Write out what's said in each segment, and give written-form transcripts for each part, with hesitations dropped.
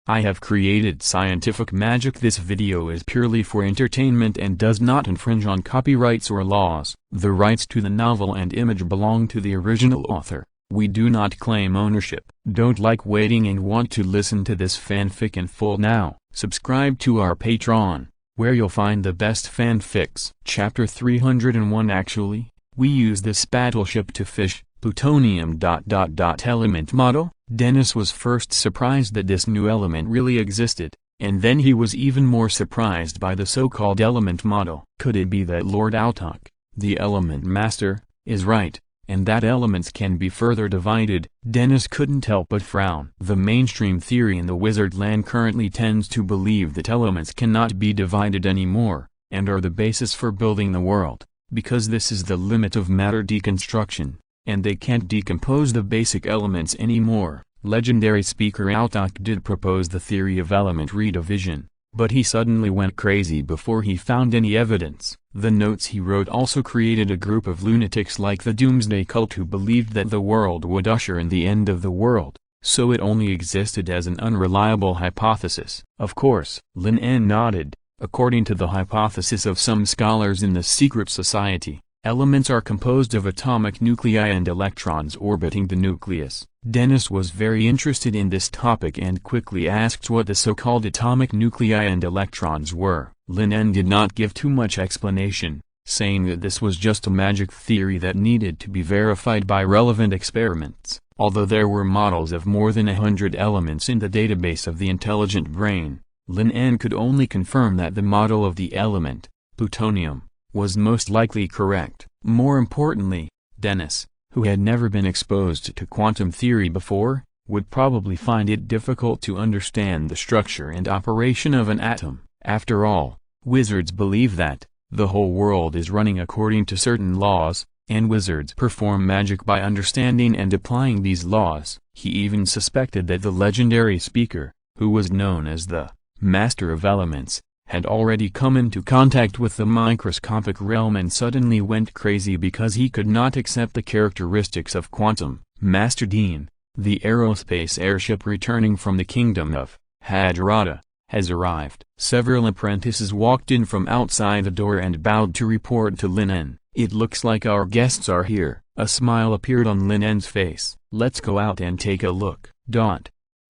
I have created scientific magic. This video is purely for entertainment and does not infringe on copyrights or laws. The rights to the novel and image belong to the original author. We do not claim ownership. Don't like waiting and want to listen to this fanfic in full now? Subscribe to our Patreon, where you'll find the best fanfics. Chapter 301. Actually, we use this battleship to fish. Plutonium ... element model. Dennis was first surprised that this new element really existed, and then he was even more surprised by the so-called element model. Could it be that Lord Autok, the element master, is right, and that elements can be further divided? Dennis couldn't help but frown. The mainstream theory in the wizard land currently tends to believe that elements cannot be divided anymore, and are the basis for building the world, because this is the limit of matter deconstruction, and they can't decompose the basic elements anymore. Legendary speaker Autok did propose the theory of element redivision, but he suddenly went crazy before he found any evidence. The notes he wrote also created a group of lunatics like the Doomsday Cult who believed that the world would usher in the end of the world, so it only existed as an unreliable hypothesis. Of course, Lin En nodded. According to the hypothesis of some scholars in the secret society, elements are composed of atomic nuclei and electrons orbiting the nucleus. Dennis was very interested in this topic and quickly asked what the so-called atomic nuclei and electrons were. Lin En did not give too much explanation, saying that this was just a magic theory that needed to be verified by relevant experiments. Although there were models of more than 100 elements in the database of the intelligent brain, Lin En could only confirm that the model of the element, plutonium, was most likely correct. More importantly, Dennis, who had never been exposed to quantum theory before, would probably find it difficult to understand the structure and operation of an atom. After all, wizards believe that the whole world is running according to certain laws, and wizards perform magic by understanding and applying these laws. He even suspected that the legendary speaker, who was known as the Master of Elements, had already come into contact with the microscopic realm and suddenly went crazy because he could not accept the characteristics of quantum. Master Dean, the aerospace airship returning from the kingdom of Hadrada, has arrived. Several apprentices walked in from outside the door and bowed to report to Lin En. It looks like our guests are here. A smile appeared on Lin En's face. Let's go out and take a look.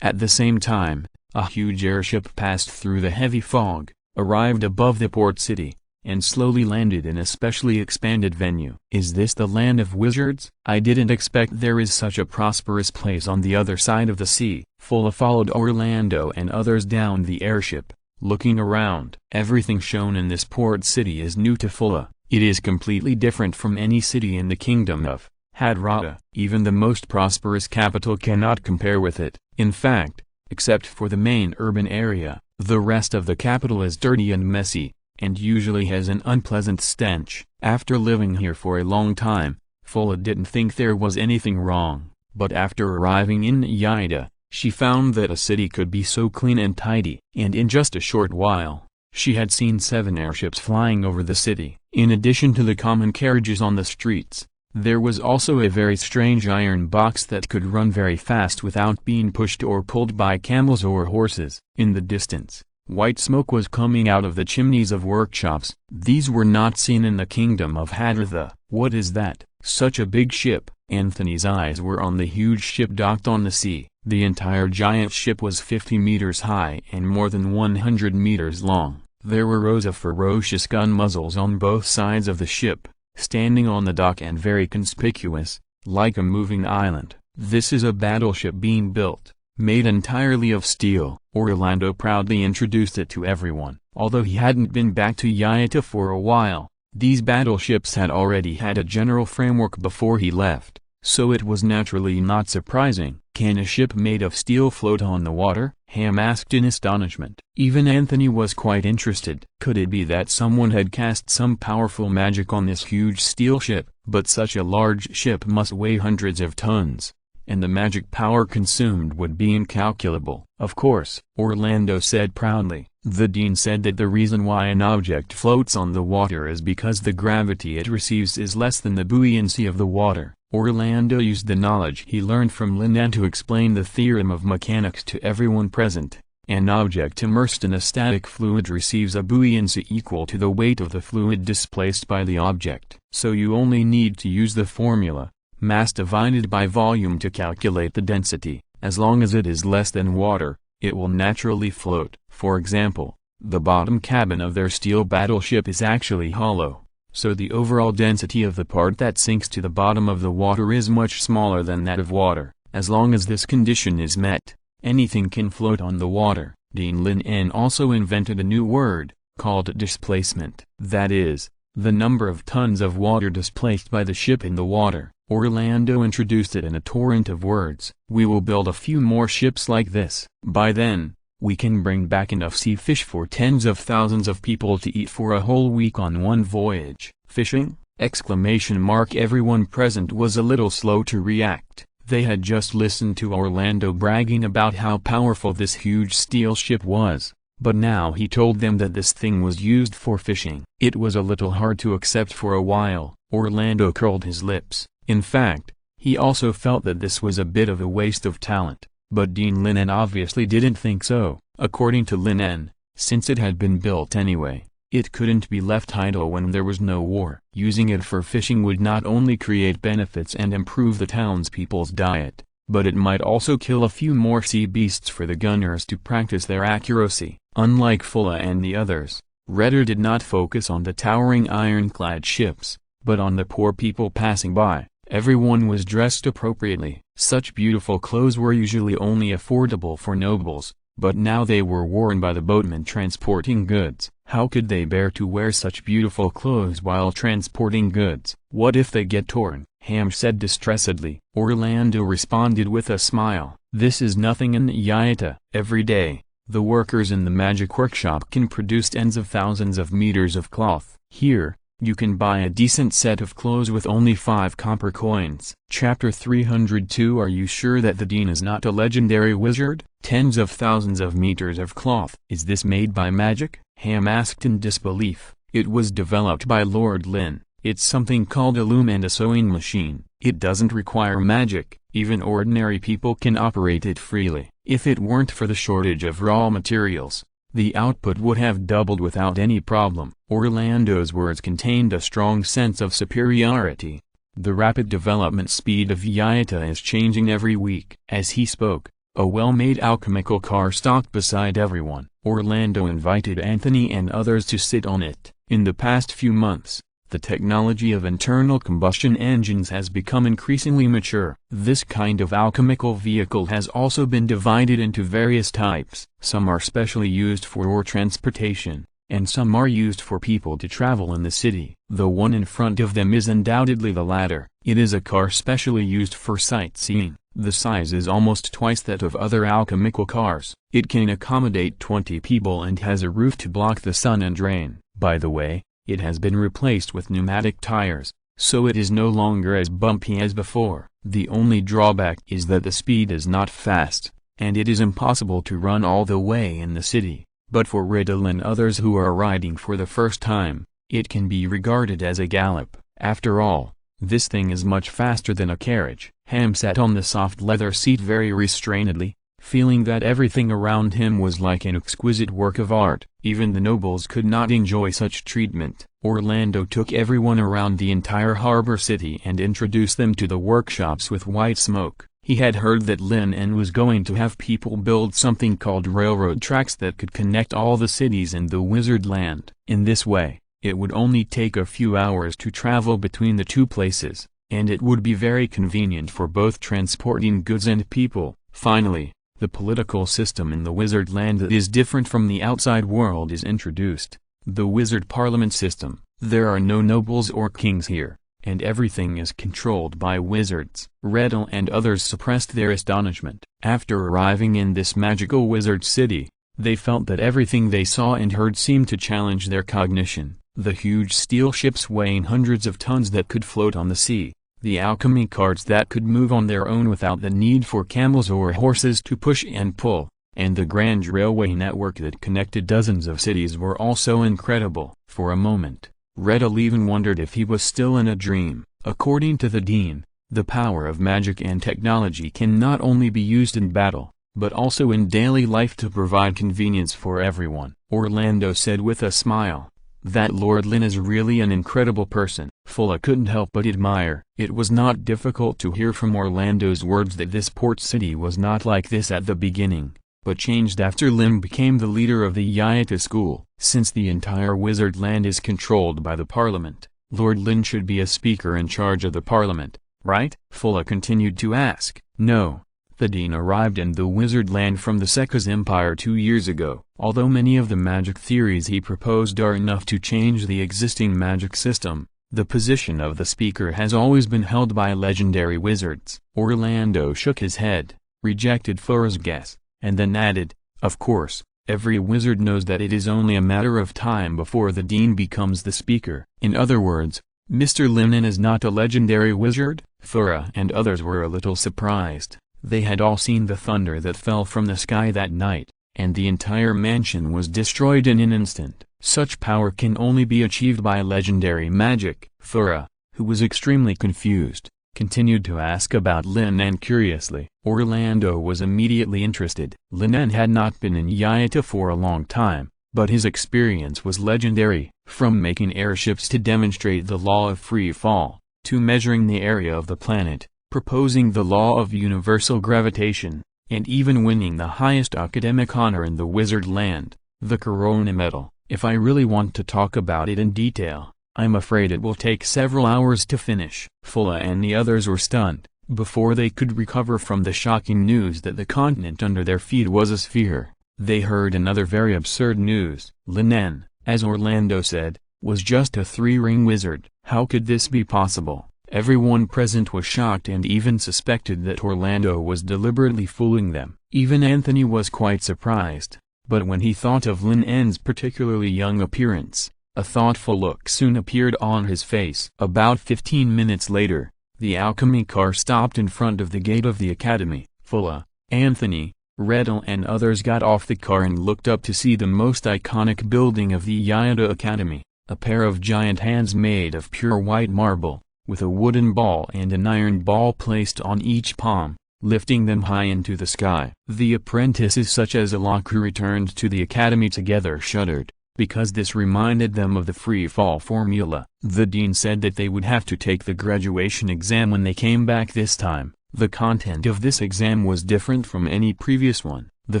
At the same time, a huge airship passed through the heavy fog, arrived above the port city, and slowly landed in a specially expanded venue. Is this the land of wizards? I didn't expect there is such a prosperous place on the other side of the sea. Fulla followed Orlando and others down the airship, looking around. Everything shown in this port city is new to Fulla. It is completely different from any city in the kingdom of Hadrada. Even the most prosperous capital cannot compare with it. In fact, except for the main urban area, the rest of the capital is dirty and messy, and usually has an unpleasant stench. After living here for a long time, Fulla didn't think there was anything wrong, but after arriving in Yaida, she found that a city could be so clean and tidy. And in just a short while, she had seen 7 airships flying over the city. In addition to the common carriages on the streets, there was also a very strange iron box that could run very fast without being pushed or pulled by camels or horses. In the distance, white smoke was coming out of the chimneys of workshops. These were not seen in the kingdom of Hadrada. What is that? Such a big ship. Anthony's eyes were on the huge ship docked on the sea. The entire giant ship was 50 meters high and more than 100 meters long. There were rows of ferocious gun muzzles on both sides of the ship, standing on the dock and very conspicuous, like a moving island. This is a battleship being built, made entirely of steel. Orlando proudly introduced it to everyone. Although he hadn't been back to Yaita for a while, these battleships had already had a general framework before he left, so it was naturally not surprising. Can a ship made of steel float on the water? Ham asked in astonishment. Even Anthony was quite interested. Could it be that someone had cast some powerful magic on this huge steel ship? But such a large ship must weigh hundreds of tons, and the magic power consumed would be incalculable. Of course, Orlando said proudly. The dean said that the reason why an object floats on the water is because the gravity it receives is less than the buoyancy of the water. Orlando used the knowledge he learned from Lin En to explain the theorem of mechanics to everyone present. An object immersed in a static fluid receives a buoyancy equal to the weight of the fluid displaced by the object. So you only need to use the formula, mass divided by volume, to calculate the density. As long as it is less than water, it will naturally float. For example, the bottom cabin of their steel battleship is actually hollow, so the overall density of the part that sinks to the bottom of the water is much smaller than that of water. As long as this condition is met, anything can float on the water. Lin En also invented a new word, called displacement. That is, the number of tons of water displaced by the ship in the water. Orlando introduced it in a torrent of words. We will build a few more ships like this. By then, we can bring back enough sea fish for tens of thousands of people to eat for a whole week on one voyage. Fishing? ! Everyone present was a little slow to react. They had just listened to Orlando bragging about how powerful this huge steel ship was, but now he told them that this thing was used for fishing. It was a little hard to accept for a while. Orlando curled his lips. In fact, he also felt that this was a bit of a waste of talent, but Lin En obviously didn't think so. According to Lin En, since it had been built anyway, it couldn't be left idle when there was no war. Using it for fishing would not only create benefits and improve the townspeople's diet, but it might also kill a few more sea beasts for the gunners to practice their accuracy. Unlike Fulla and the others, Redder did not focus on the towering ironclad ships, but on the poor people passing by. Everyone was dressed appropriately. Such beautiful clothes were usually only affordable for nobles, but now they were worn by the boatmen transporting goods. How could they bear to wear such beautiful clothes while transporting goods? What if they get torn? Ham said distressedly. Orlando responded with a smile. This is nothing in Yayata. Every day, the workers in the magic workshop can produce tens of thousands of meters of cloth. Here, you can buy a decent set of clothes with only 5 copper coins. Chapter 302. Are you sure that the Dean is not a legendary wizard? Tens of thousands of meters of cloth. Is this made by magic? Ham asked in disbelief. It was developed by Lord Lin. It's something called a loom and a sewing machine. It doesn't require magic. Even ordinary people can operate it freely. If it weren't for the shortage of raw materials, the output would have doubled without any problem. Orlando's words contained a strong sense of superiority. The rapid development speed of Yayata is changing every week. As he spoke, a well-made alchemical car stopped beside everyone. Orlando invited Anthony and others to sit on it. In the past few months, the technology of internal combustion engines has become increasingly mature. This kind of alchemical vehicle has also been divided into various types. Some are specially used for ore transportation, and some are used for people to travel in the city. The one in front of them is undoubtedly the latter. It is a car specially used for sightseeing. The size is almost twice that of other alchemical cars. It can accommodate 20 people and has a roof to block the sun and rain. By the way, it has been replaced with pneumatic tires, so it is no longer as bumpy as before. The only drawback is that the speed is not fast, and it is impossible to run all the way in the city. But for Riddle and others who are riding for the first time, it can be regarded as a gallop. After all, this thing is much faster than a carriage. Ham sat on the soft leather seat very restrainedly, feeling that everything around him was like an exquisite work of art. Even the nobles could not enjoy such treatment. Orlando took everyone around the entire harbor city and introduced them to the workshops with white smoke. He had heard that Lin En was going to have people build something called railroad tracks that could connect all the cities in the wizard land. In this way, it would only take a few hours to travel between the two places, and it would be very convenient for both transporting goods and people. Finally, the political system in the wizard land that is different from the outside world is introduced. The wizard parliament system. There are no nobles or kings here, and everything is controlled by wizards. Riddle and others suppressed their astonishment. After arriving in this magical wizard city, they felt that everything they saw and heard seemed to challenge their cognition. The huge steel ships weighing hundreds of tons that could float on the sea, the alchemy carts that could move on their own without the need for camels or horses to push and pull, and the grand railway network that connected dozens of cities were all so incredible. For a moment, Riddle even wondered if he was still in a dream. According to the Dean, the power of magic and technology can not only be used in battle, but also in daily life to provide convenience for everyone. Orlando said with a smile. That Lord Lin is really an incredible person. Fulla couldn't help but admire. It was not difficult to hear from Orlando's words that this port city was not like this at the beginning, but changed after Lin became the leader of the Yayata school. Since the entire wizard land is controlled by the parliament, Lord Lin should be a speaker in charge of the parliament, right? Fulla continued to ask. No. The dean arrived in the wizard land from the Sekka's empire 2 years ago. Although many of the magic theories he proposed are enough to change the existing magic system, the position of the speaker has always been held by legendary wizards. Orlando shook his head, rejected Fura's guess, and then added, of course, every wizard knows that it is only a matter of time before the dean becomes the speaker. In other words, Mr. Lin En is not a legendary wizard? Fura and others were a little surprised. They had all seen the thunder that fell from the sky that night, and the entire mansion was destroyed in an instant. Such power can only be achieved by legendary magic. Fura, who was extremely confused, continued to ask about Lin En curiously. Orlando was immediately interested. Lin En had not been in Yayata for a long time, but his experience was legendary, from making airships to demonstrate the law of free fall, to measuring the area of the planet, proposing the law of universal gravitation, and even winning the highest academic honor in the wizard land, the Corona Medal. If I really want to talk about it in detail, I'm afraid it will take several hours to finish. Fulla and the others were stunned, before they could recover from the shocking news that the continent under their feet was a sphere. They heard another very absurd news. Lin En, as Orlando said, was just a 3-ring wizard. How could this be possible? Everyone present was shocked and even suspected that Orlando was deliberately fooling them. Even Anthony was quite surprised, but when he thought of Lin En's particularly young appearance, a thoughtful look soon appeared on his face. About 15 minutes later, the alchemy car stopped in front of the gate of the academy. Fulla, Anthony, Redel and others got off the car and looked up to see the most iconic building of the Yayata Academy, a pair of giant hands made of pure white marble, with a wooden ball and an iron ball placed on each palm, lifting them high into the sky. The apprentices such as Alok who returned to the academy together shuddered, because this reminded them of the free fall formula. The dean said that they would have to take the graduation exam when they came back this time. The content of this exam was different from any previous one. The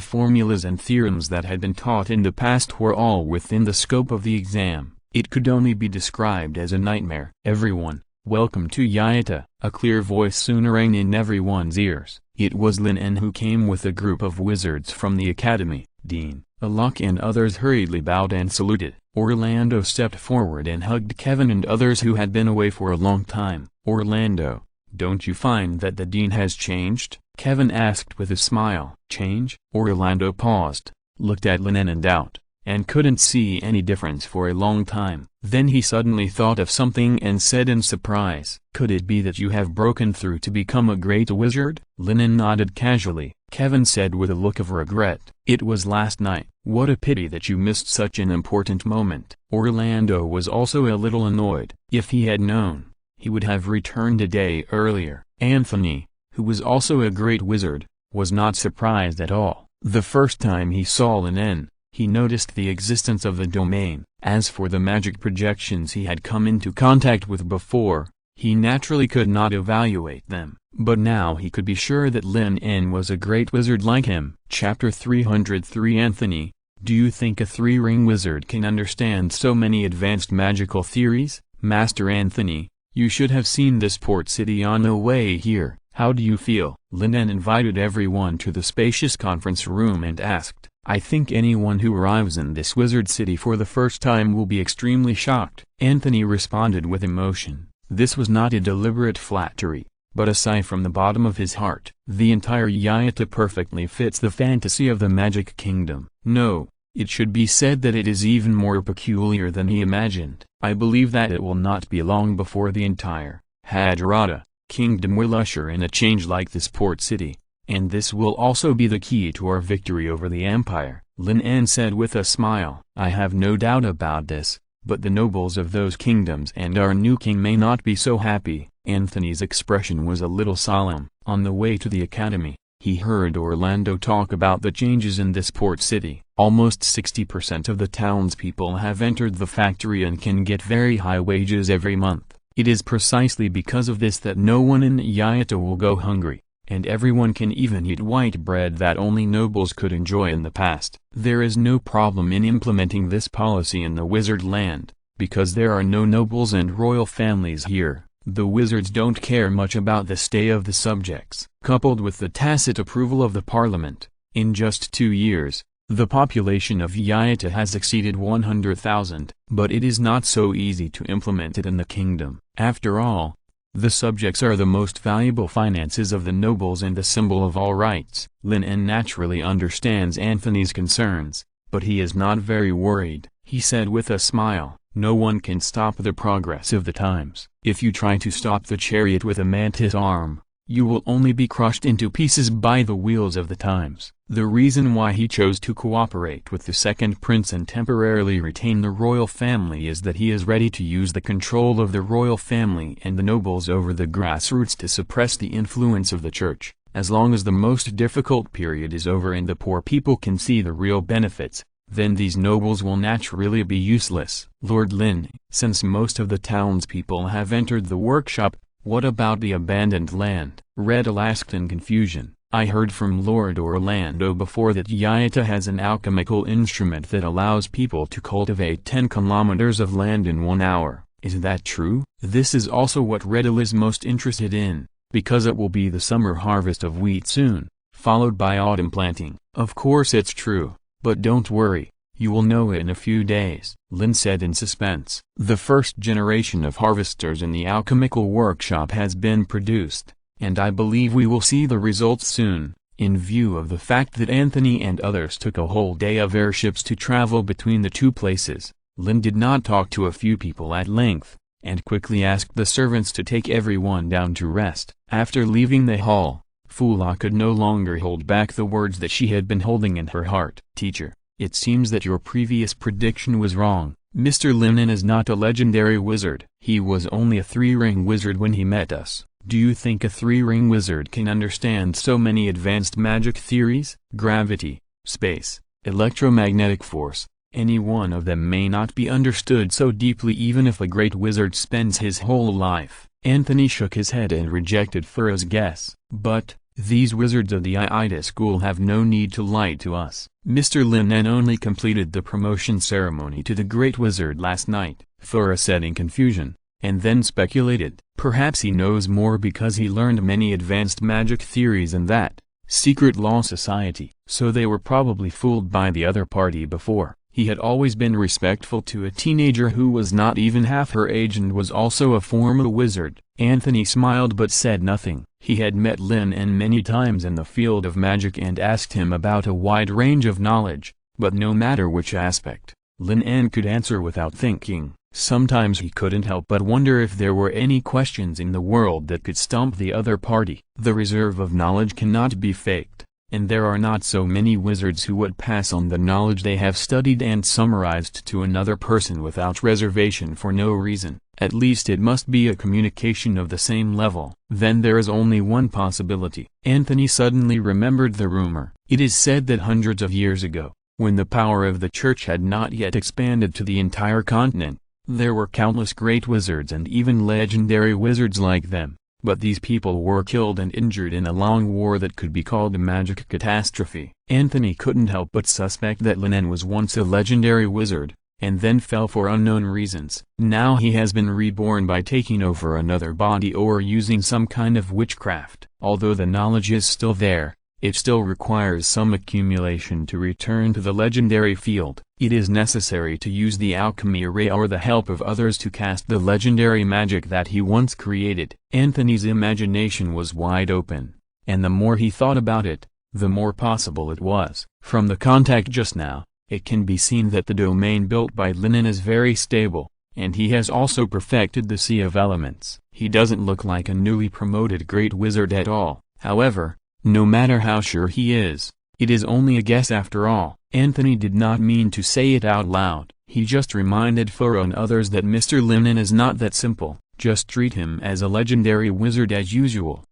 formulas and theorems that had been taught in the past were all within the scope of the exam. It could only be described as a nightmare. Everyone, welcome to Yayata. A clear voice soon rang in everyone's ears. It was Lin En who came with a group of wizards from the academy. Dean, Alok and others hurriedly bowed and saluted. Orlando stepped forward and hugged Kevin and others who had been away for a long time. Orlando, don't you find that the dean has changed? Kevin asked with a smile. Change? Orlando paused, looked at Lin En in doubt, and couldn't see any difference for a long time. Then he suddenly thought of something and said in surprise, could it be that you have broken through to become a great wizard? Lin En nodded casually. Kevin said with a look of regret, it was last night. What a pity that you missed such an important moment. Orlando was also a little annoyed. If he had known, he would have returned a day earlier. Anthony, who was also a great wizard, was not surprised at all. The first time he saw Lin En, he noticed the existence of the domain. As for the magic projections he had come into contact with before, he naturally could not evaluate them, but now he could be sure that Lin En was a great wizard like him. Chapter 303 Anthony, do you think a 3-ring wizard can understand so many advanced magical theories? Master Anthony, you should have seen this port city on the way here. How do you feel? Lin En invited everyone to the spacious conference room and asked, I think anyone who arrives in this wizard city for the first time will be extremely shocked. Anthony responded with emotion. This was not a deliberate flattery, but a sigh from the bottom of his heart. The entire Yayata perfectly fits the fantasy of the Magic Kingdom. No, it should be said that it is even more peculiar than he imagined. I believe that it will not be long before the entire Hajarata Kingdom will usher in a change like this port city, and this will also be the key to our victory over the Empire. Lin En said with a smile. I have no doubt about this, but the nobles of those kingdoms and our new king may not be so happy. Anthony's expression was a little solemn. On the way to the academy, He heard Orlando talk about the changes in this port city. Almost 60% of the townspeople have entered the factory and can get very high wages every month. It is precisely because of this that no one in Yaita will go hungry, and everyone can even eat white bread that only nobles could enjoy in the past. There is no problem in implementing this policy in the wizard land, because there are no nobles and royal families here. The wizards don't care much about the stay of the subjects. Coupled with the tacit approval of the parliament, in just 2 years, the population of Yaita has exceeded 100,000, but it is not so easy to implement it in the kingdom. After all, the subjects are the most valuable finances of the nobles and the symbol of all rights. Lin En naturally understands Anthony's concerns, but he is not very worried. He said with a smile, "No one can stop the progress of the times. If you try to stop the chariot with a mantis arm, you will only be crushed into pieces by the wheels of the times." The reason why he chose to cooperate with the second prince and temporarily retain the royal family is that he is ready to use the control of the royal family and the nobles over the grassroots to suppress the influence of the church. As long as the most difficult period is over and the poor people can see the real benefits, then these nobles will naturally be useless. Lord Lin, since most of the townspeople have entered the workshop, what about the abandoned land? Redel asked in confusion. I heard from Lord Orlando before that Yaita has an alchemical instrument that allows people to cultivate 10 kilometers of land in 1 hour. Is that true? This is also what Redel is most interested in, because it will be the summer harvest of wheat soon, followed by autumn planting. Of course it's true, but don't worry, you will know it in a few days, Lin said in suspense. The first generation of harvesters in the alchemical workshop has been produced, and I believe we will see the results soon. In view of the fact that Anthony and others took a whole day of airships to travel between the two places, Lin did not talk to a few people at length, and quickly asked the servants to take everyone down to rest. After leaving the hall, Fula could no longer hold back the words that she had been holding in her heart. Teacher, it seems that your previous prediction was wrong. Mr. Lin En is not a legendary wizard. He was only a 3-ring wizard when he met us. Do you think a 3-ring wizard can understand so many advanced magic theories? Gravity, space, electromagnetic force, any one of them may not be understood so deeply even if a great wizard spends his whole life. Anthony shook his head and rejected Fura's guess. But, these wizards of the Yaita school have no need to lie to us. Mr. Lin En only completed the promotion ceremony to the great wizard last night, Fura said in confusion, and then speculated. Perhaps he knows more because he learned many advanced magic theories in that secret law society. So they were probably fooled by the other party before. He had always been respectful to a teenager who was not even half her age and was also a former wizard. Anthony smiled but said nothing. He had met Lin En many times in the field of magic and asked him about a wide range of knowledge, but no matter which aspect, Lin En could answer without thinking. Sometimes he couldn't help but wonder if there were any questions in the world that could stump the other party. The reserve of knowledge cannot be faked, and there are not so many wizards who would pass on the knowledge they have studied and summarized to another person without reservation for no reason. At least it must be a communication of the same level. Then there is only one possibility. Anthony suddenly remembered the rumor. It is said that hundreds of years ago, when the power of the church had not yet expanded to the entire continent, there were countless great wizards and even legendary wizards like them, but these people were killed and injured in a long war that could be called a magic catastrophe. Anthony couldn't help but suspect that Lin En was once a legendary wizard, and then fell for unknown reasons. Now he has been reborn by taking over another body or using some kind of witchcraft. Although the knowledge is still there, it still requires some accumulation to return to the legendary field. It is necessary to use the alchemy array or the help of others to cast the legendary magic that he once created. Anthony's imagination was wide open, and the more he thought about it, the more possible it was. From the contact just now, it can be seen that the domain built by Lin En is very stable, and he has also perfected the Sea of Elements. He doesn't look like a newly promoted great wizard at all. However, no matter how sure he is, it is only a guess after all. Anthony did not mean to say it out loud. He just reminded Fura and others that Mr. Lin En is not that simple. Just treat him as a legendary wizard as usual.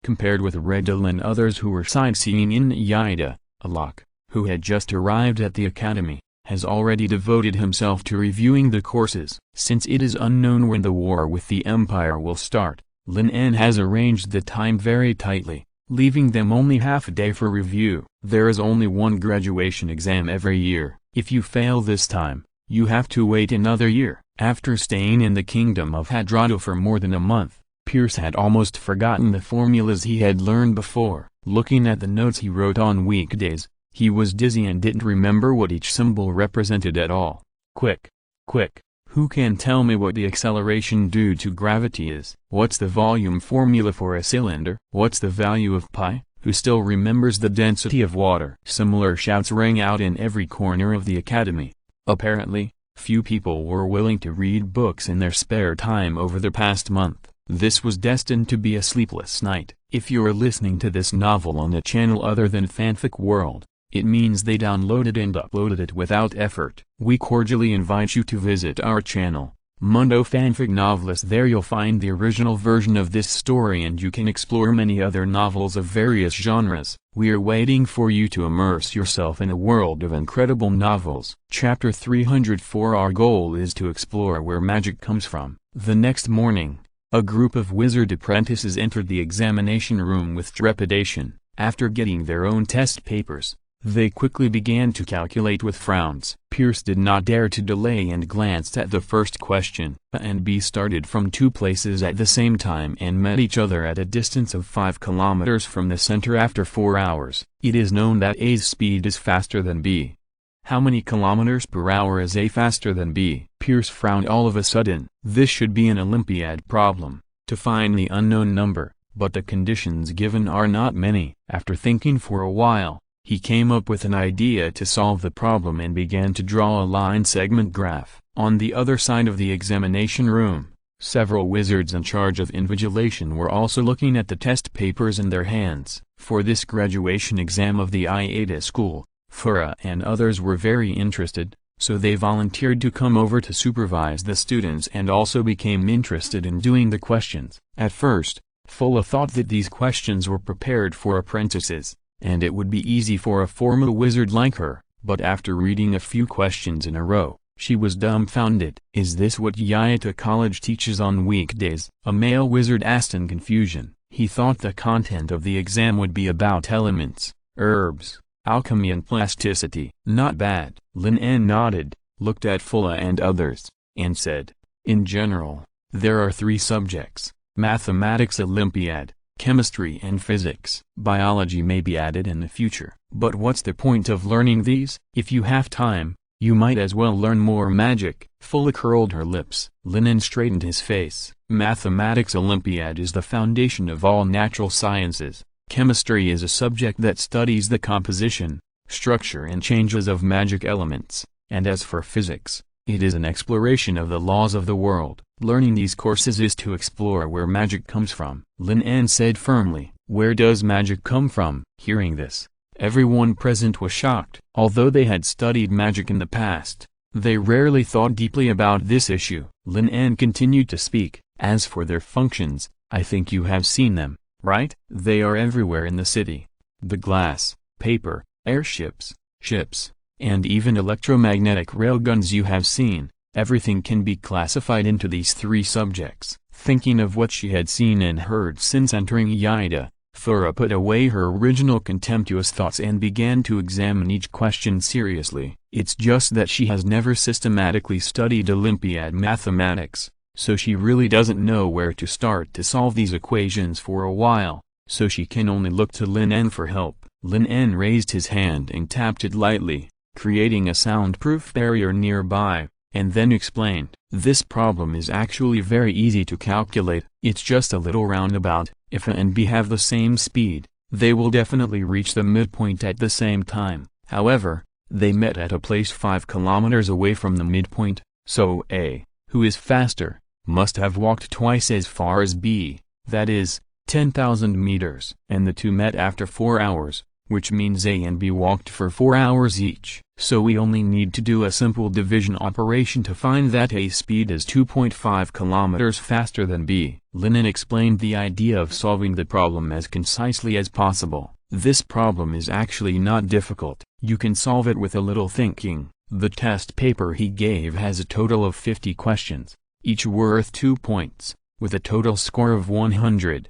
compared with Redel and others who were sightseeing in Yaida. Alok, who had just arrived at the academy, has already devoted himself to reviewing the courses. Since it is unknown when the war with the Empire will start, Lin En has arranged the time very tightly, leaving them only half a day for review. There is only one graduation exam every year. If you fail this time, you have to wait another year. After staying in the kingdom of Hadrada for more than a month, Pierce had almost forgotten the formulas he had learned before. Looking at the notes he wrote on weekdays, he was dizzy and didn't remember what each symbol represented at all. Quick! Quick! Who can tell me what the acceleration due to gravity is? What's the volume formula for a cylinder? What's the value of pi? Who still remembers the density of water? Similar shouts rang out in every corner of the academy. Apparently, few people were willing to read books in their spare time over the past month. This was destined to be a sleepless night. If you're listening to this novel on a channel other than Fanfic World, it means they downloaded and uploaded it without effort. We cordially invite you to visit our channel, Mundo Fanfic Novelist. There you'll find the original version of this story and you can explore many other novels of various genres. We're waiting for you to immerse yourself in a world of incredible novels. Chapter 304. Our goal is to explore where magic comes from. The next morning, a group of wizard apprentices entered the examination room with trepidation. After getting their own test papers, they quickly began to calculate with frowns. Pierce did not dare to delay and glanced at the first question. A and B started from two places at the same time and met each other at a distance of 5 kilometers from the center after 4 hours. It is known that A's speed is faster than B. How many kilometers per hour is A faster than B? Pierce frowned all of a sudden. This should be an Olympiad problem, to find the unknown number, but the conditions given are not many. After thinking for a while, he came up with an idea to solve the problem and began to draw a line segment graph. On the other side of the examination room, several wizards in charge of invigilation were also looking at the test papers in their hands. For this graduation exam of the Iada school, Fura and others were very interested, so they volunteered to come over to supervise the students and also became interested in doing the questions. At first, Fula thought that these questions were prepared for apprentices, and it would be easy for a formal wizard like her, but after reading a few questions in a row, she was dumbfounded. Is this what Yaita College teaches on weekdays? A male wizard asked in confusion. He thought the content of the exam would be about elements, herbs, alchemy and plasticity. Not bad. Lin En nodded, looked at Fula and others, and said, in general, there are 3 subjects: mathematics Olympiad, chemistry and physics. Biology may be added in the future. But what's the point of learning these? If you have time, you might as well learn more magic. Fula curled her lips. Lin En straightened his face. Mathematics Olympiad is the foundation of all natural sciences. Chemistry is a subject that studies the composition, structure and changes of magic elements. And as for physics, it is an exploration of the laws of the world. Learning these courses is to explore where magic comes from. Lin En said firmly. Where does magic come from? Hearing this, everyone present was shocked. Although they had studied magic in the past, they rarely thought deeply about this issue. Lin En continued to speak. As for their functions, I think you have seen them, right? They are everywhere in the city. The glass, paper, airships, ships, and even electromagnetic railguns you have seen. Everything can be classified into these 3 subjects. Thinking of what she had seen and heard since entering Yaida, Fura put away her original contemptuous thoughts and began to examine each question seriously. It's just that she has never systematically studied Olympiad mathematics, so she really doesn't know where to start to solve these equations for a while, so she can only look to Lin En for help. Lin En raised his hand and tapped it lightly, creating a soundproof barrier nearby, and then explained. This problem is actually very easy to calculate. It's just a little roundabout. If A and B have the same speed, they will definitely reach the midpoint at the same time. However, they met at a place 5 kilometers away from the midpoint, so A, who is faster, must have walked twice as far as B, that is, 10,000 meters. And the two met after 4 hours, which means A and B walked for 4 hours each. So we only need to do a simple division operation to find that A's speed is 2.5 kilometers faster than B. Lin En explained the idea of solving the problem as concisely as possible. This problem is actually not difficult. You can solve it with a little thinking. The test paper he gave has a total of 50 questions, each worth 2 points, with a total score of 100.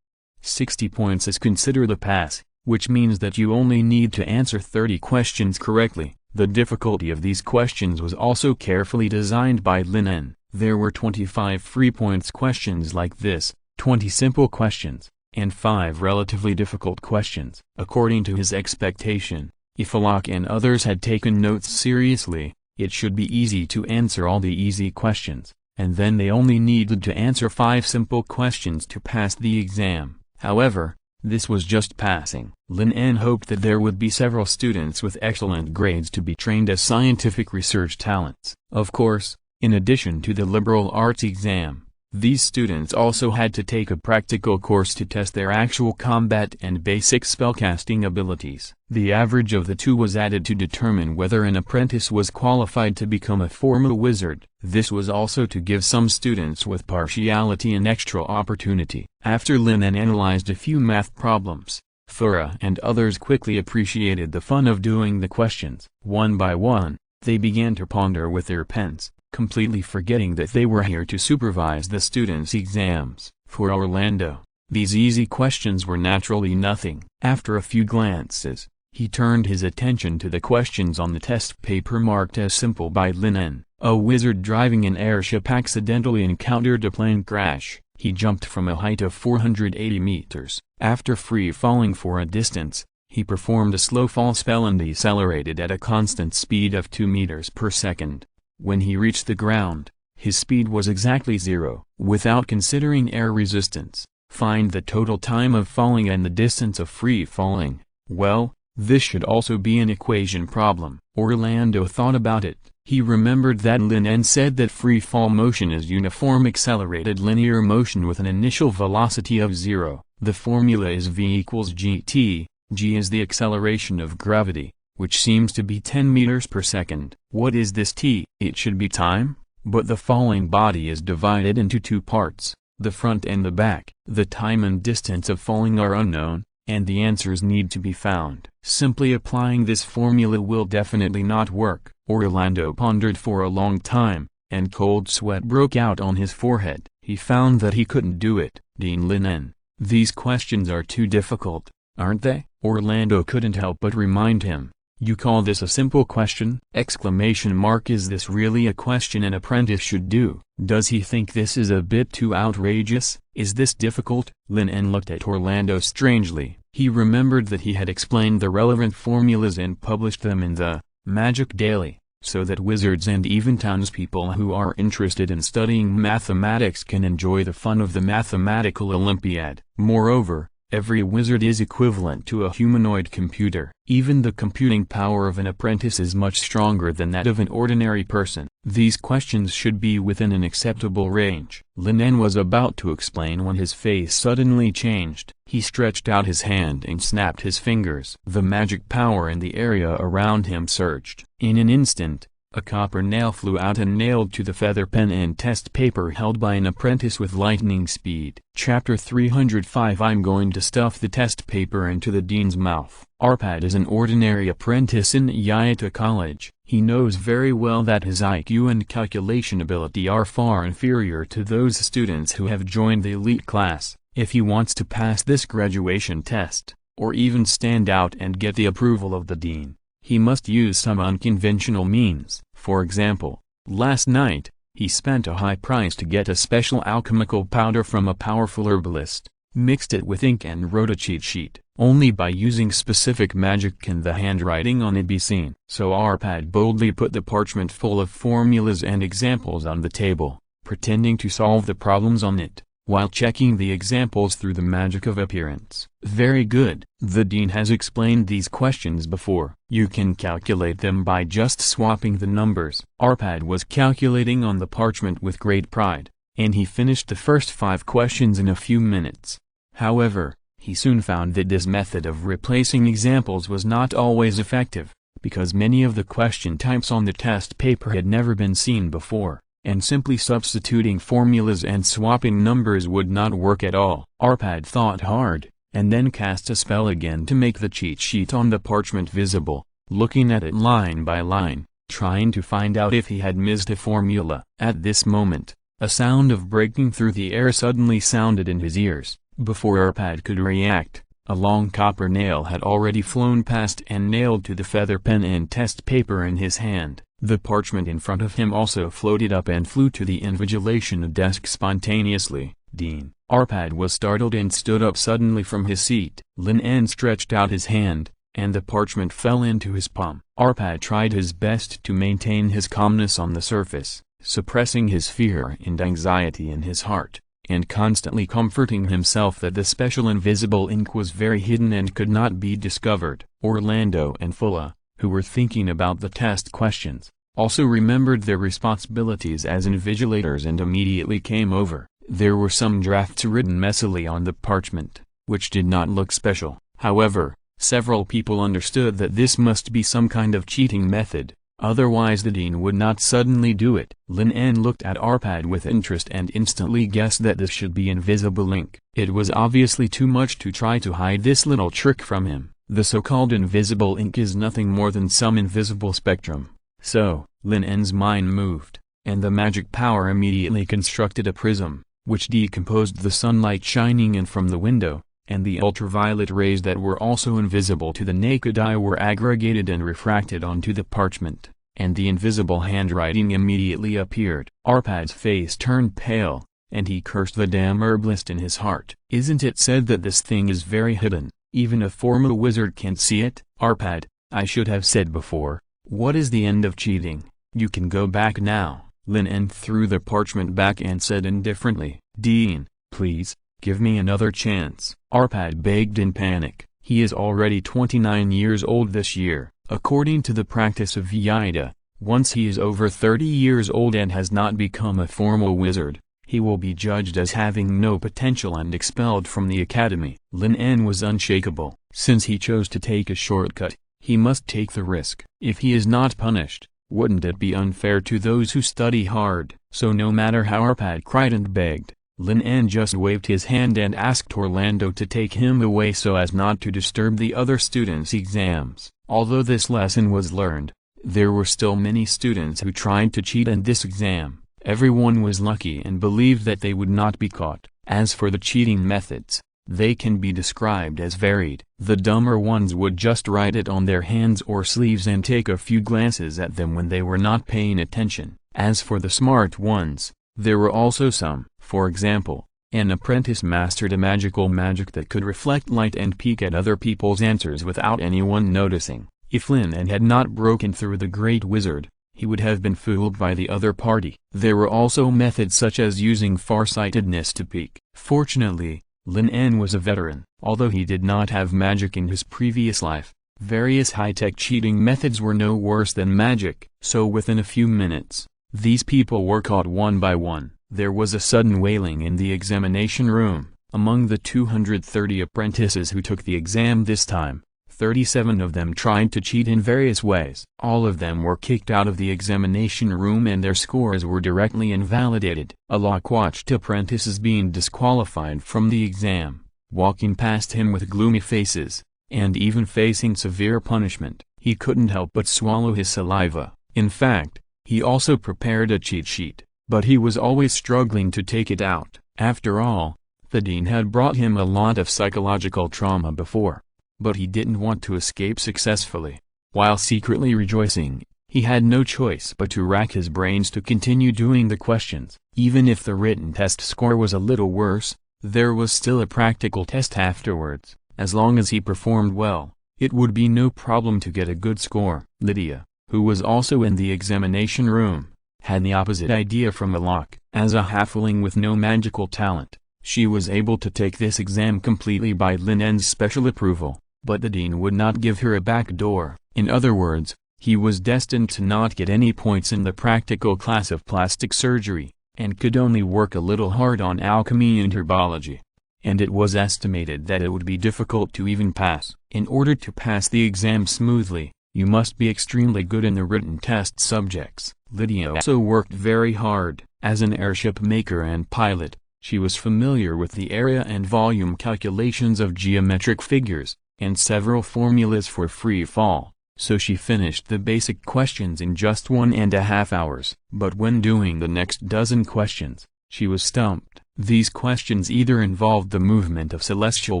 60 points is considered a pass, which means that you only need to answer 30 questions correctly. The difficulty of these questions was also carefully designed by Lin En. There were 25 free points questions like this, 20 simple questions, and 5 relatively difficult questions. According to his expectation, if Alok and others had taken notes seriously, it should be easy to answer all the easy questions, and then they only needed to answer 5 simple questions to pass the exam. However, this was just passing. Lin En hoped that there would be several students with excellent grades to be trained as scientific research talents. Of course, in addition to the liberal arts exam, these students also had to take a practical course to test their actual combat and basic spellcasting abilities. The average of the two was added to determine whether an apprentice was qualified to become a formal wizard. This was also to give some students with partiality an extra opportunity. After Lin En analyzed a few math problems, Thura and others quickly appreciated the fun of doing the questions. One by one, they began to ponder with their pens, completely forgetting that they were here to supervise the students' exams. For Orlando, these easy questions were naturally nothing. After a few glances, he turned his attention to the questions on the test paper marked as simple by Lin En. A wizard driving an airship accidentally encountered a plane crash. He jumped from a height of 480 meters. After free falling for a distance, he performed a slow fall spell and decelerated at a constant speed of 2 meters per second. When he reached the ground, his speed was exactly 0. Without considering air resistance, find the total time of falling and the distance of free falling. Well, this should also be an equation problem. Orlando thought about it. He remembered that Lin En said that free fall motion is uniform accelerated linear motion with an initial velocity of 0. The formula is v equals gt. G is the acceleration of gravity, which seems to be 10 meters per second. What is this t? It should be time, but the falling body is divided into 2 parts, the front and the back. The time and distance of falling are unknown, and the answers need to be found. Simply applying this formula will definitely not work. Orlando pondered for a long time, and cold sweat broke out on his forehead. He found that he couldn't do it. Dean Lin En, these questions are too difficult, aren't they? Orlando couldn't help but remind him. You call this a simple question? Is this really a question an apprentice should do? Does he think this is a bit too outrageous? Is this difficult? Lin En looked at Orlando strangely. He remembered that he had explained the relevant formulas and published them in the Magic Daily, so that wizards and even townspeople who are interested in studying mathematics can enjoy the fun of the mathematical Olympiad. Moreover, every wizard is equivalent to a humanoid computer. Even the computing power of an apprentice is much stronger than that of an ordinary person. These questions should be within an acceptable range. Lin En was about to explain when his face suddenly changed. He stretched out his hand and snapped his fingers. The magic power in the area around him surged. In an instant, a copper nail flew out and nailed to the feather pen and test paper held by an apprentice with lightning speed. Chapter 305 I'm going to stuff the test paper into the dean's mouth. Arpad is an ordinary apprentice in Yayata College. He knows very well that his IQ and calculation ability are far inferior to those students who have joined the elite class. If he wants to pass this graduation test, or even stand out and get the approval of the dean, he must use some unconventional means. For example, last night, he spent a high price to get a special alchemical powder from a powerful herbalist, mixed it with ink and wrote a cheat sheet. Only by using specific magic can the handwriting on it be seen. So Arpad boldly put the parchment full of formulas and examples on the table, pretending to solve the problems on it, while checking the examples through the magic of appearance. Very good. The dean has explained these questions before. You can calculate them by just swapping the numbers. Arpad was calculating on the parchment with great pride, and he finished the first 5 questions in a few minutes. However, he soon found that this method of replacing examples was not always effective, because many of the question types on the test paper had never been seen before, and simply substituting formulas and swapping numbers would not work at all. Arpad thought hard, and then cast a spell again to make the cheat sheet on the parchment visible, looking at it line by line, trying to find out if he had missed a formula. At this moment, a sound of breaking through the air suddenly sounded in his ears. Before Arpad could react, a long copper nail had already flown past and nailed to the feather pen and test paper in his hand. The parchment in front of him also floated up and flew to the invigilation desk spontaneously. Dean Arpad was startled and stood up suddenly from his seat. Lin En stretched out his hand, and the parchment fell into his palm. Arpad tried his best to maintain his calmness on the surface, suppressing his fear and anxiety in his heart, and constantly comforting himself that the special invisible ink was very hidden and could not be discovered. Orlando and Fulla, who were thinking about the test questions, also remembered their responsibilities as invigilators and immediately came over. There were some drafts written messily on the parchment, which did not look special. However, several people understood that this must be some kind of cheating method, otherwise the dean would not suddenly do it. Lin En looked at Arpad with interest and instantly guessed that this should be invisible ink. It was obviously too much to try to hide this little trick from him. The so-called invisible ink is nothing more than some invisible spectrum. So, Lin En's mind moved, and the magic power immediately constructed a prism, which decomposed the sunlight shining in from the window, and the ultraviolet rays that were also invisible to the naked eye were aggregated and refracted onto the parchment, and the invisible handwriting immediately appeared. Arpad's face turned pale, and he cursed the damn herbalist in his heart. Isn't it said that this thing is very hidden? Even a formal wizard can't see it? Arpad, I should have said before, what is the end of cheating? You can go back now. Lin En threw the parchment back and said indifferently, Dean, please, give me another chance. Arpad begged in panic. He is already 29 years old this year. According to the practice of Vijayada, once he is over 30 years old and has not become a formal wizard, he will be judged as having no potential and expelled from the academy. Lin En was unshakable. Since he chose to take a shortcut, he must take the risk. If he is not punished, wouldn't it be unfair to those who study hard? So no matter how Arpad cried and begged, Lin En just waved his hand and asked Orlando to take him away so as not to disturb the other students' exams. Although this lesson was learned, there were still many students who tried to cheat in this exam. Everyone was lucky and believed that they would not be caught. As for the cheating methods, they can be described as varied. The dumber ones would just write it on their hands or sleeves and take a few glances at them when they were not paying attention. As for the smart ones, there were also some. For example, an apprentice mastered a magic that could reflect light and peek at other people's answers without anyone noticing. If Lin En had not broken through the great wizard, he would have been fooled by the other party. There were also methods such as using farsightedness to peek. Fortunately, Lin En was a veteran. Although he did not have magic in his previous life, various high-tech cheating methods were no worse than magic. So within a few minutes, these people were caught one by one. There was a sudden wailing in the examination room. Among the 230 apprentices who took the exam this time, 37 of them tried to cheat in various ways. All of them were kicked out of the examination room and their scores were directly invalidated. Alok watched apprentices being disqualified from the exam, walking past him with gloomy faces, and even facing severe punishment. He couldn't help but swallow his saliva. In fact, he also prepared a cheat sheet, but he was always struggling to take it out. After all, the dean had brought him a lot of psychological trauma before. But he didn't want to escape successfully. While secretly rejoicing, he had no choice but to rack his brains to continue doing the questions. Even if the written test score was a little worse, there was still a practical test afterwards. As long as he performed well, it would be no problem to get a good score. Lydia, who was also in the examination room, had the opposite idea from Alok. As a halfling with no magical talent, she was able to take this exam completely by Lin En's special approval. But the dean would not give her a back door. In other words, he was destined to not get any points in the practical class of plastic surgery, and could only work a little hard on alchemy and herbology. And it was estimated that it would be difficult to even pass. In order to pass the exam smoothly, you must be extremely good in the written test subjects. Lydia also worked very hard. As an airship maker and pilot, she was familiar with the area and volume calculations of geometric figures, and several formulas for free fall, so she finished the basic questions in just 1.5 hours. But when doing the next dozen questions, she was stumped. These questions either involved the movement of celestial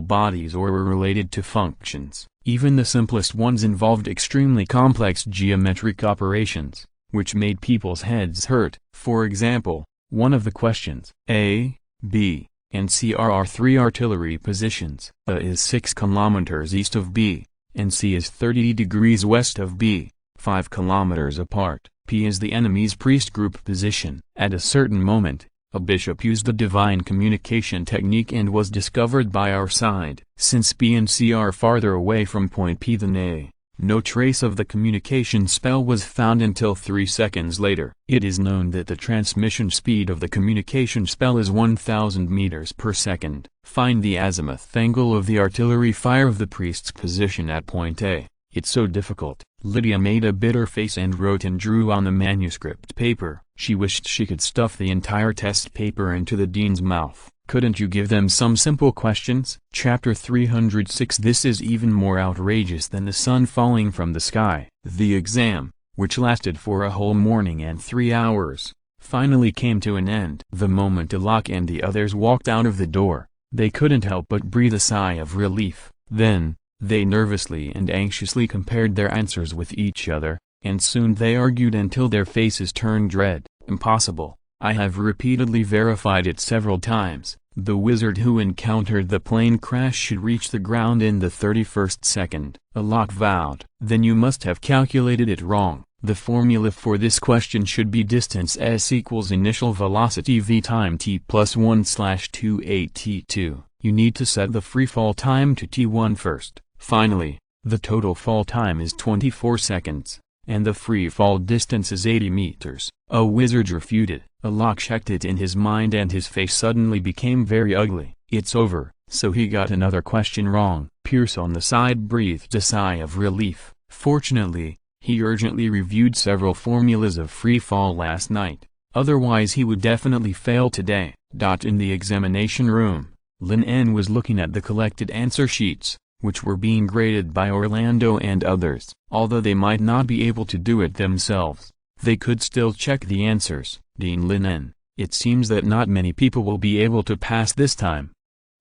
bodies or were related to functions. Even the simplest ones involved extremely complex geometric operations, which made people's heads hurt. For example, one of the questions, A, B, and C are 3 artillery positions. A is 6 kilometers east of B, and C is 30 degrees west of B, 5 kilometers apart. P is the enemy's priest group position. At a certain moment, a bishop used the divine communication technique and was discovered by our side. Since B and C are farther away from point P than A, no trace of the communication spell was found until 3 seconds later. It is known that the transmission speed of the communication spell is 1000 meters per second. Find the azimuth angle of the artillery fire of the priest's position at point A. It's so difficult. Lydia made a bitter face and wrote and drew on the manuscript paper. She wished she could stuff the entire test paper into the dean's mouth. Couldn't you give them some simple questions? Chapter 306. This is even more outrageous than the sun falling from the sky. The exam, which lasted for a whole morning and 3 hours, finally came to an end. The moment Alok and the others walked out of the door, they couldn't help but breathe a sigh of relief. Then, they nervously and anxiously compared their answers with each other, and soon they argued until their faces turned red. Impossible. I have repeatedly verified it several times. The wizard who encountered the plane crash should reach the ground in the 31st second. Alok vowed. Then you must have calculated it wrong. The formula for this question should be distance s equals initial velocity v time t plus 1/28 t2. You need to set the free fall time to t1 first. Finally, the total fall time is 24 seconds, and the free fall distance is 80 meters. A wizard refuted. Alok checked it in his mind and his face suddenly became very ugly. It's over. So he got another question wrong. Pierce on the side breathed a sigh of relief. Fortunately, he urgently reviewed several formulas of free fall last night. Otherwise he would definitely fail today. In the examination room, Lin En was looking at the collected answer sheets, which were being graded by Orlando and others. Although they might not be able to do it themselves, they could still check the answers. Dean Lin En, it seems that not many people will be able to pass this time.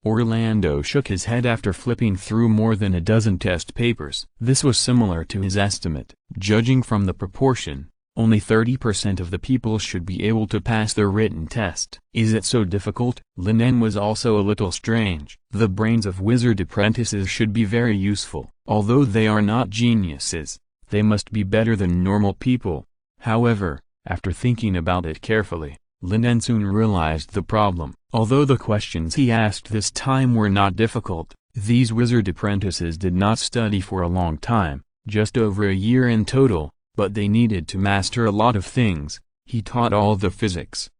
Orlando shook his head after flipping through more than a dozen test papers. This was similar to his estimate. Judging from the proportion, only 30% of the people should be able to pass the written test. Is it so difficult? Lin En was also a little strange. The brains of wizard apprentices should be very useful. Although they are not geniuses, they must be better than normal people. However, after thinking about it carefully, Lin En soon realized the problem. Although the questions he asked this time were not difficult, these wizard apprentices did not study for a long time, just over a year in total, but they needed to master a lot of things. He taught all the physics,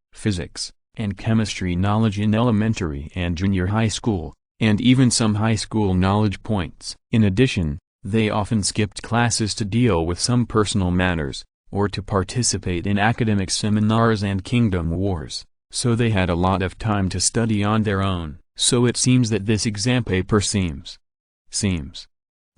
and chemistry knowledge in elementary and junior high school, and even some high school knowledge points. In addition, they often skipped classes to deal with some personal matters, or to participate in academic seminars and kingdom wars, so they had a lot of time to study on their own. So it seems that this exam paper seems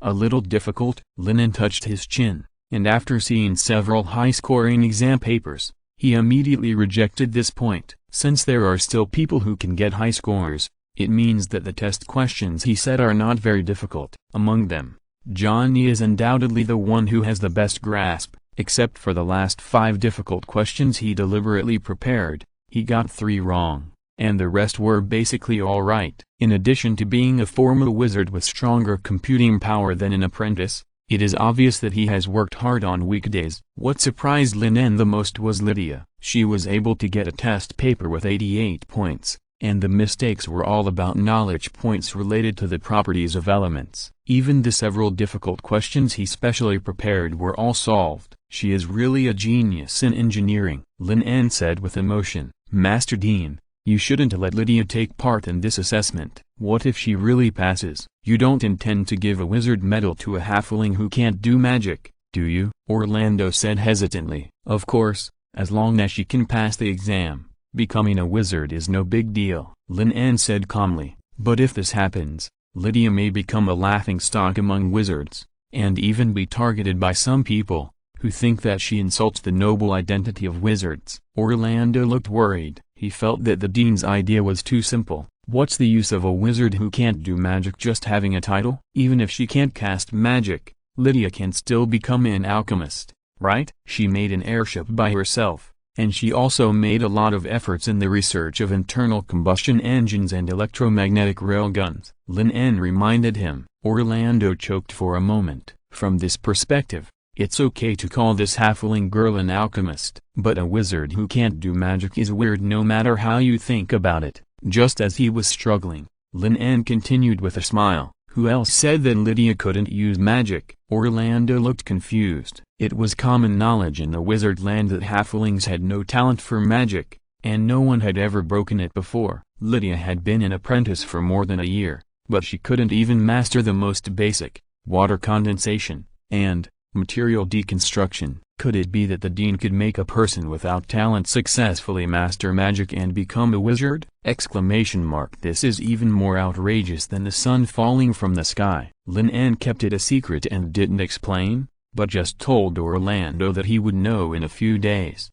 a little difficult. Lin En touched his chin, and after seeing several high-scoring exam papers, he immediately rejected this point. Since there are still people who can get high scores, it means that the test questions he said are not very difficult. Among them, Johnny is undoubtedly the one who has the best grasp. Except for the last 5 difficult questions he deliberately prepared, he got 3 wrong, and the rest were basically all right. In addition to being a former wizard with stronger computing power than an apprentice, it is obvious that he has worked hard on weekdays. What surprised Lin En the most was Lydia. She was able to get a test paper with 88 points, and the mistakes were all about knowledge points related to the properties of elements. Even the several difficult questions he specially prepared were all solved. She is really a genius in engineering, Lin En said with emotion. Master Dean, you shouldn't let Lydia take part in this assessment. What if she really passes? You don't intend to give a wizard medal to a halfling who can't do magic, do you? Orlando said hesitantly. Of course, as long as she can pass the exam, becoming a wizard is no big deal. Lin En said calmly, but if this happens, Lydia may become a laughingstock among wizards, and even be targeted by some people, who think that she insults the noble identity of wizards. Orlando looked worried. He felt that the dean's idea was too simple. What's the use of a wizard who can't do magic just having a title? Even if she can't cast magic, Lydia can still become an alchemist, right? She made an airship by herself, and she also made a lot of efforts in the research of internal combustion engines and electromagnetic railguns. Lin En reminded him. Orlando choked for a moment. From this perspective, it's okay to call this halfling girl an alchemist, but a wizard who can't do magic is weird no matter how you think about it. Just as he was struggling, Lin En continued with a smile. Who else said that Lydia couldn't use magic? Orlando looked confused. It was common knowledge in the wizard land that halflings had no talent for magic, and no one had ever broken it before. Lydia had been an apprentice for more than a year, but she couldn't even master the most basic, water condensation, and material deconstruction. Could it be that the dean could make a person without talent successfully master magic and become a wizard? This is even more outrageous than the sun falling from the sky. Lin En kept it a secret and didn't explain, but just told Orlando that he would know in a few days.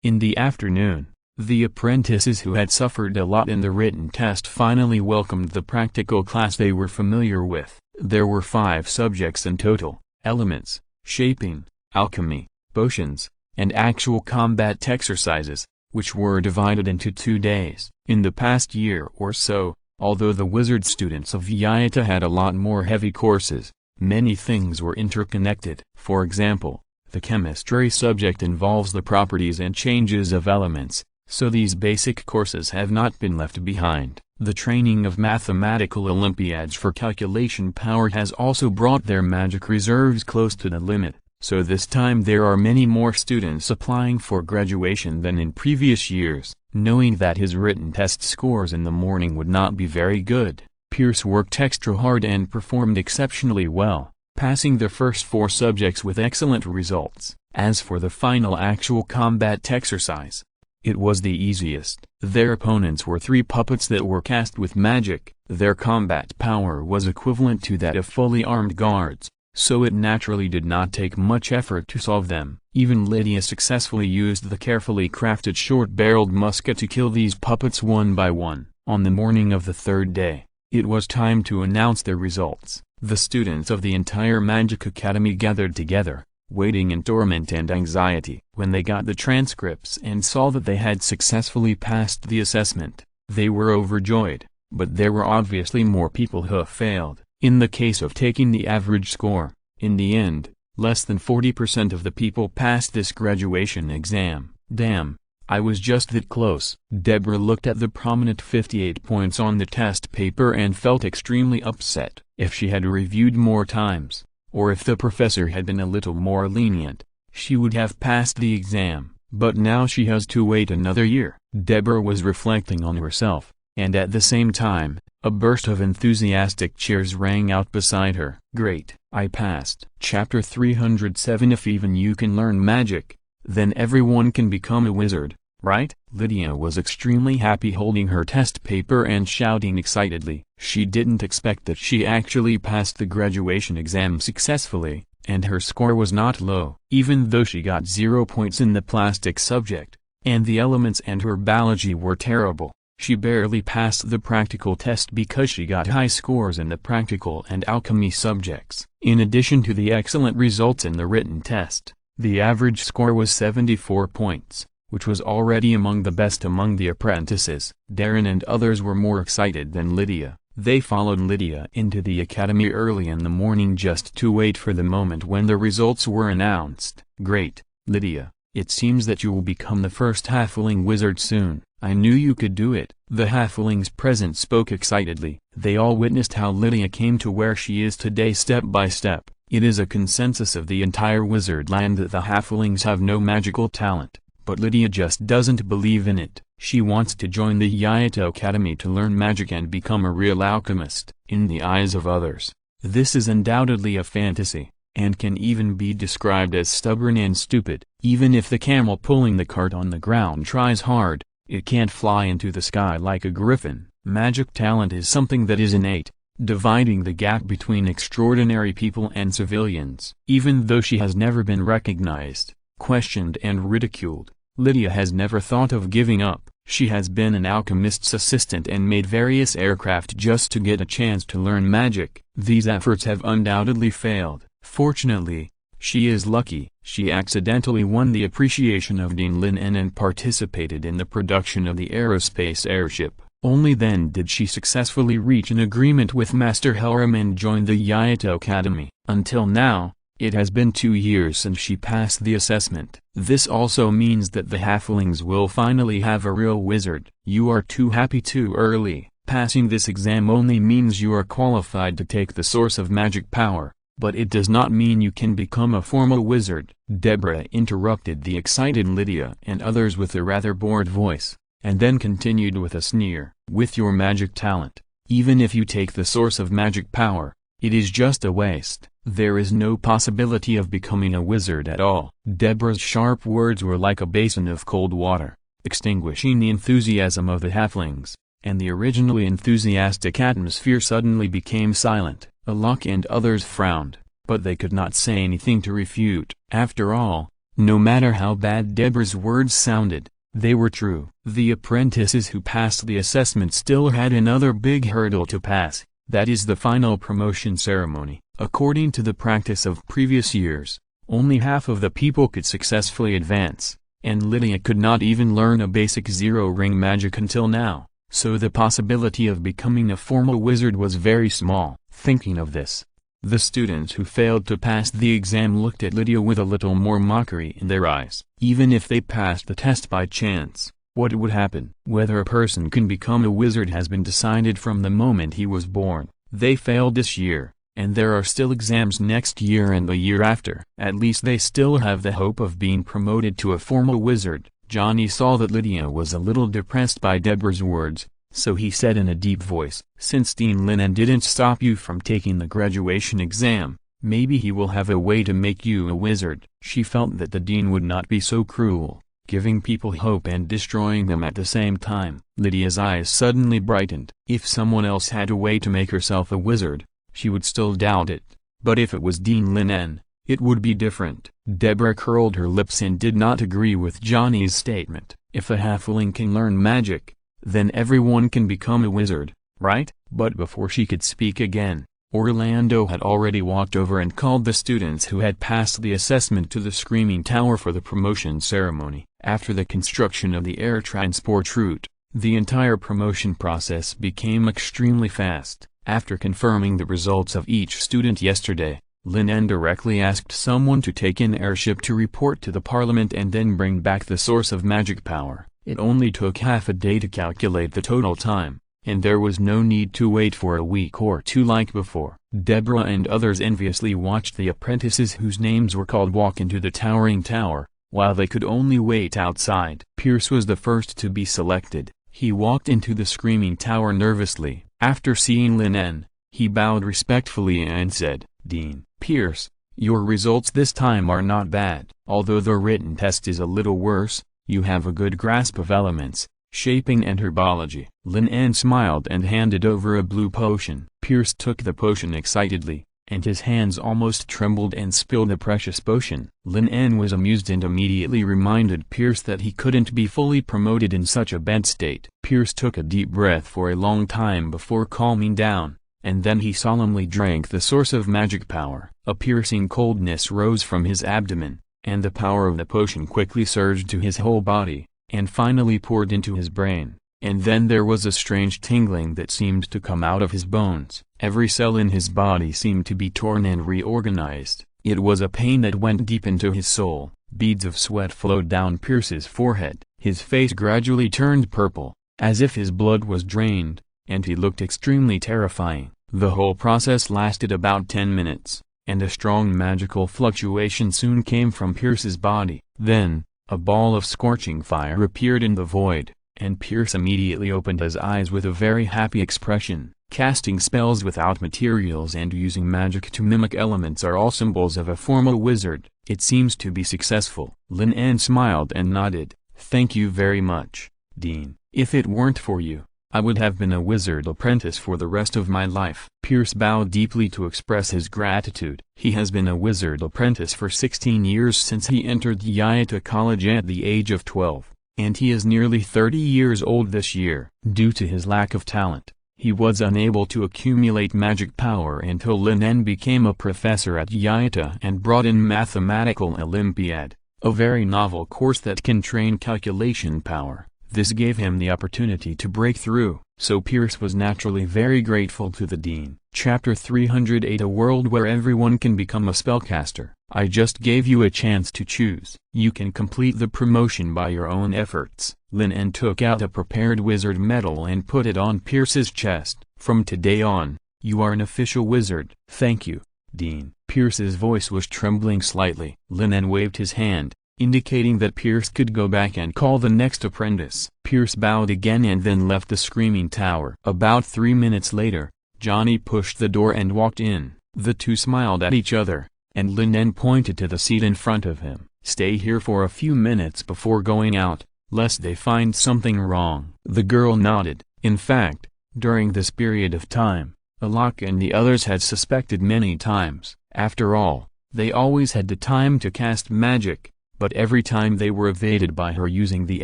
In the afternoon, the apprentices who had suffered a lot in the written test finally welcomed the practical class they were familiar with. There were 5 subjects in total: elements, shaping, alchemy, potions, and actual combat exercises, which were divided into 2 days. In the past year or so, although the wizard students of Yaita had a lot more heavy courses, many things were interconnected. For example, the chemistry subject involves the properties and changes of elements, so these basic courses have not been left behind. The training of mathematical Olympiads for calculation power has also brought their magic reserves close to the limit, so this time there are many more students applying for graduation than in previous years. Knowing that his written test scores in the morning would not be very good, Pierce worked extra hard and performed exceptionally well, passing the first 4 subjects with excellent results. As for the final actual combat exercise, it was the easiest. Their opponents were 3 puppets that were cast with magic. Their combat power was equivalent to that of fully armed guards, so it naturally did not take much effort to solve them. Even Lydia successfully used the carefully crafted short-barreled musket to kill these puppets one by one. On the morning of the 3rd day, it was time to announce their results. The students of the entire Magic Academy gathered together, waiting in torment and anxiety. When they got the transcripts and saw that they had successfully passed the assessment, they were overjoyed, but there were obviously more people who failed. In the case of taking the average score, in the end, less than 40% of the people passed this graduation exam. Damn, I was just that close. Deborah looked at the prominent 58 points on the test paper and felt extremely upset. If she had reviewed more times, or if the professor had been a little more lenient, she would have passed the exam, but now she has to wait another year. Deborah was reflecting on herself, and at the same time, a burst of enthusiastic cheers rang out beside her. Great, I passed. Chapter 307. If even you can learn magic, then everyone can become a wizard, right? Lydia was extremely happy holding her test paper and shouting excitedly. She didn't expect that she actually passed the graduation exam successfully, and her score was not low. Even though she got 0 points in the plastic subject, and the elements and her biology were terrible, she barely passed the practical test because she got high scores in the practical and alchemy subjects. In addition to the excellent results in the written test, the average score was 74 points, which was already among the best among the apprentices. Darren and others were more excited than Lydia. They followed Lydia into the academy early in the morning just to wait for the moment when the results were announced. Great, Lydia, it seems that you will become the first halfling wizard soon. I knew you could do it. The halflings present spoke excitedly. They all witnessed how Lydia came to where she is today step by step. It is a consensus of the entire wizard land that the halflings have no magical talent, but Lydia just doesn't believe in it. She wants to join the Yaita Academy to learn magic and become a real alchemist. In the eyes of others, this is undoubtedly a fantasy, and can even be described as stubborn and stupid. Even if the camel pulling the cart on the ground tries hard, it can't fly into the sky like a griffin. Magic talent is something that is innate, dividing the gap between extraordinary people and civilians. Even though she has never been recognized, questioned and ridiculed, Lydia has never thought of giving up. She has been an alchemist's assistant and made various aircraft just to get a chance to learn magic. These efforts have undoubtedly failed. Fortunately, she is lucky. She accidentally won the appreciation of Dean Lin En and participated in the production of the aerospace airship. Only then did she successfully reach an agreement with Master Helram and join the Yaito Academy. Until now, it has been 2 years since she passed the assessment. This also means that the halflings will finally have a real wizard. You are too happy too early. Passing this exam only means you are qualified to take the source of magic power, but it does not mean you can become a formal wizard. Deborah interrupted the excited Lydia and others with a rather bored voice, and then continued with a sneer. With your magic talent, even if you take the source of magic power, it is just a waste. There is no possibility of becoming a wizard at all. Deborah's sharp words were like a basin of cold water, extinguishing the enthusiasm of the halflings, and the originally enthusiastic atmosphere suddenly became silent. Alok and others frowned, but they could not say anything to refute. After all, no matter how bad Deborah's words sounded, they were true. The apprentices who passed the assessment still had another big hurdle to pass, that is the final promotion ceremony. According to the practice of previous years, only half of the people could successfully advance, and Lydia could not even learn a basic zero-ring magic until now, so the possibility of becoming a formal wizard was very small. Thinking of this, the students who failed to pass the exam looked at Lydia with a little more mockery in their eyes. Even if they passed the test by chance, what would happen? Whether a person can become a wizard has been decided from the moment he was born. They failed this year, and there are still exams next year and the year after. At least they still have the hope of being promoted to a formal wizard. Johnny saw that Lydia was a little depressed by Deborah's words, so he said in a deep voice, "Since Dean Lin En didn't stop you from taking the graduation exam, maybe he will have a way to make you a wizard." She felt that the dean would not be so cruel, giving people hope and destroying them at the same time. Lydia's eyes suddenly brightened. If someone else had a way to make herself a wizard, she would still doubt it, but if it was Dean Lin En, it would be different. Deborah curled her lips and did not agree with Johnny's statement. If a halfling can learn magic, then everyone can become a wizard, right? But before she could speak again, Orlando had already walked over and called the students who had passed the assessment to the Screaming Tower for the promotion ceremony. After the construction of the air transport route, the entire promotion process became extremely fast. After confirming the results of each student yesterday, Lin En directly asked someone to take an airship to report to the parliament and then bring back the source of magic power. It only took half a day to calculate the total time, and there was no need to wait for a week or two like before. Deborah and others enviously watched the apprentices whose names were called walk into the towering tower, while they could only wait outside. Pierce was the first to be selected. He walked into the Screaming Tower nervously. After seeing Lin En, he bowed respectfully and said, "Dean Pierce, your results this time are not bad. Although the written test is a little worse, you have a good grasp of elements, shaping and herbology." Lin En smiled and handed over a blue potion. Pierce took the potion excitedly, and his hands almost trembled and spilled the precious potion. Lin En was amused and immediately reminded Pierce that he couldn't be fully promoted in such a bent state. Pierce took a deep breath for a long time before calming down, and then he solemnly drank the source of magic power. A piercing coldness rose from his abdomen, and the power of the potion quickly surged to his whole body, and finally poured into his brain. And then there was a strange tingling that seemed to come out of his bones. Every cell in his body seemed to be torn and reorganized. It was a pain that went deep into his soul. Beads of sweat flowed down Pierce's forehead. His face gradually turned purple, as if his blood was drained, and he looked extremely terrifying. The whole process lasted about 10 minutes, and a strong magical fluctuation soon came from Pierce's body. Then, a ball of scorching fire appeared in the void, and Pierce immediately opened his eyes with a very happy expression. Casting spells without materials and using magic to mimic elements are all symbols of a formal wizard. It seems to be successful. Lin En smiled and nodded. Thank you very much, Dean. If it weren't for you, I would have been a wizard apprentice for the rest of my life. Pierce bowed deeply to express his gratitude. He has been a wizard apprentice for 16 years since he entered Yaita College at the age of 12. And he is nearly 30 years old this year. Due to his lack of talent, he was unable to accumulate magic power until Lin En became a professor at Yaita and brought in Mathematical Olympiad, a very novel course that can train calculation power. This gave him the opportunity to break through, so Pierce was naturally very grateful to the dean. Chapter 308 A world where everyone can become a spellcaster. I just gave you a chance to choose. You can complete the promotion by your own efforts. Lin En took out a prepared wizard medal and put it on Pierce's chest. From today on, you are an official wizard. Thank you, Dean. Pierce's voice was trembling slightly. Lin En waved his hand, indicating that Pierce could go back and call the next apprentice. Pierce bowed again and then left the Screaming Tower. About 3 minutes later, Johnny pushed the door and walked in. The two smiled at each other, and Lin En pointed to the seat in front of him. Stay here for a few minutes before going out, lest they find something wrong. The girl nodded. In fact, during this period of time, Alok and the others had suspected many times. After all, they always had the time to cast magic, but every time they were evaded by her using the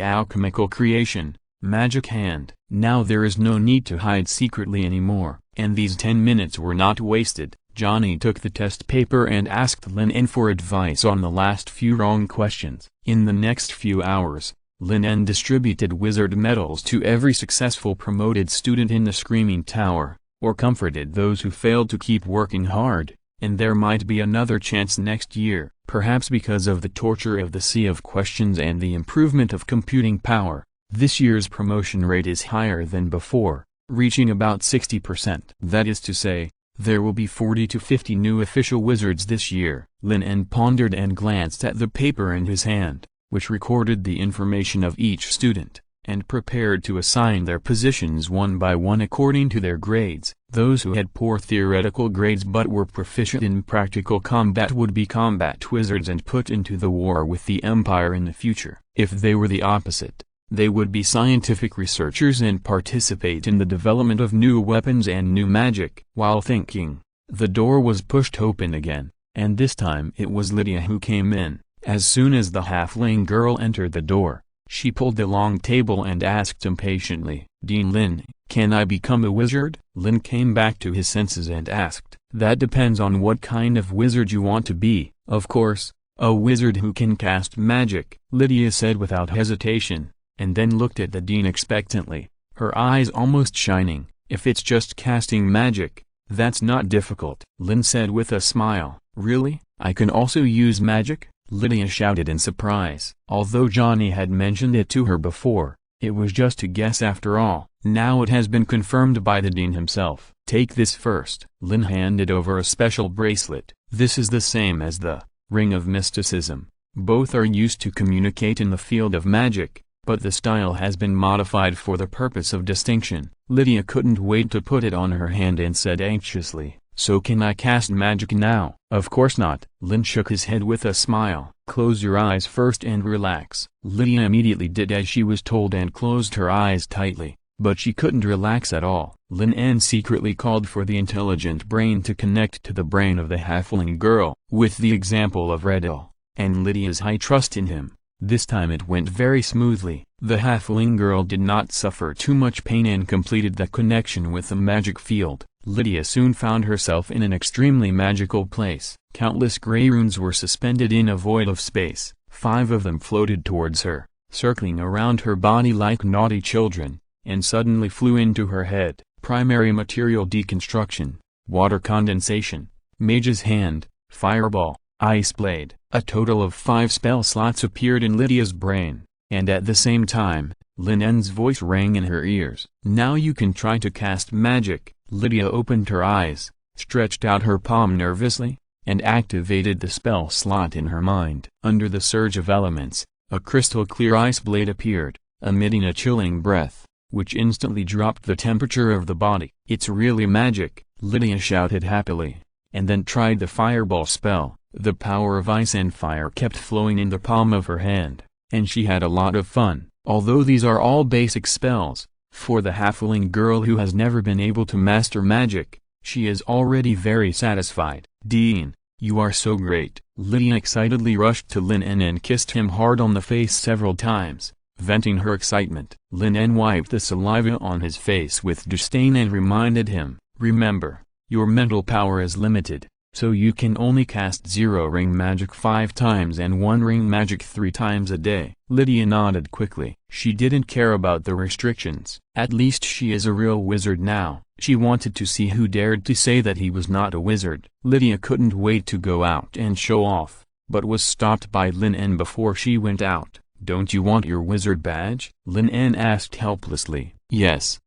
alchemical creation, magic hand. Now there is no need to hide secretly anymore, and these 10 minutes were not wasted. Johnny took the test paper and asked Lin En for advice on the last few wrong questions. In the next few hours, Lin En distributed wizard medals to every successful promoted student in the Screaming Tower, or comforted those who failed to keep working hard, and there might be another chance next year. Perhaps because of the torture of the sea of questions and the improvement of computing power, this year's promotion rate is higher than before, reaching about 60%. That is to say, there will be 40 to 50 new official wizards this year. Lin En pondered and glanced at the paper in his hand, which recorded the information of each student, and prepared to assign their positions one by one according to their grades. Those who had poor theoretical grades but were proficient in practical combat would be combat wizards and put into the war with the Empire in the future. If they were the opposite, they would be scientific researchers and participate in the development of new weapons and new magic. While thinking, the door was pushed open again, and this time it was Lydia who came in. As soon as the halfling girl entered the door, she pulled the long table and asked impatiently, Dean Lin, can I become a wizard? Lin came back to his senses and asked, that depends on what kind of wizard you want to be. Of course, a wizard who can cast magic, Lydia said without hesitation, and then looked at the dean expectantly, her eyes almost shining. If it's just casting magic, that's not difficult. Lin said with a smile, really? I can also use magic? Lydia shouted in surprise. Although Johnny had mentioned it to her before, it was just a guess after all. Now it has been confirmed by the dean himself. Take this first. Lin handed over a special bracelet. This is the same as the Ring of Mysticism. Both are used to communicate in the field of magic, but the style has been modified for the purpose of distinction. Lydia couldn't wait to put it on her hand and said anxiously, so can I cast magic now? Of course not. Lin shook his head with a smile. Close your eyes first and relax. Lydia immediately did as she was told and closed her eyes tightly, but she couldn't relax at all. Lin En secretly called for the intelligent brain to connect to the brain of the halfling girl, with the example of Redel, and Lydia's high trust in him. This time it went very smoothly. The halfling girl did not suffer too much pain and completed the connection with the magic field. Lydia soon found herself in an extremely magical place. Countless gray runes were suspended in a void of space. 5 of them floated towards her, circling around her body like naughty children, and suddenly flew into her head. Primary material deconstruction, water condensation, mage's hand, fireball, ice blade. A total of 5 spell slots appeared in Lydia's brain, and at the same time, Lin En's voice rang in her ears. Now you can try to cast magic. Lydia opened her eyes, stretched out her palm nervously, and activated the spell slot in her mind. Under the surge of elements, a crystal clear ice blade appeared, emitting a chilling breath, which instantly dropped the temperature of the body. "It's really magic," Lydia shouted happily, and then tried the fireball spell. The power of ice and fire kept flowing in the palm of her hand, and she had a lot of fun. Although these are all basic spells, for the halfling girl who has never been able to master magic, she is already very satisfied. "Dean, you are so great." Lydia excitedly rushed to Lin En and kissed him hard on the face several times, venting her excitement. Lin En wiped the saliva on his face with disdain and reminded him, "Remember, your mental power is limited, so you can only cast 0-ring magic 5 times and 1-ring magic 3 times a day." Lydia nodded quickly. She didn't care about the restrictions. At least she is a real wizard now. She wanted to see who dared to say that he was not a wizard. Lydia couldn't wait to go out and show off, but was stopped by Lin En before she went out. "Don't you want your wizard badge?" Lin En asked helplessly. Yes.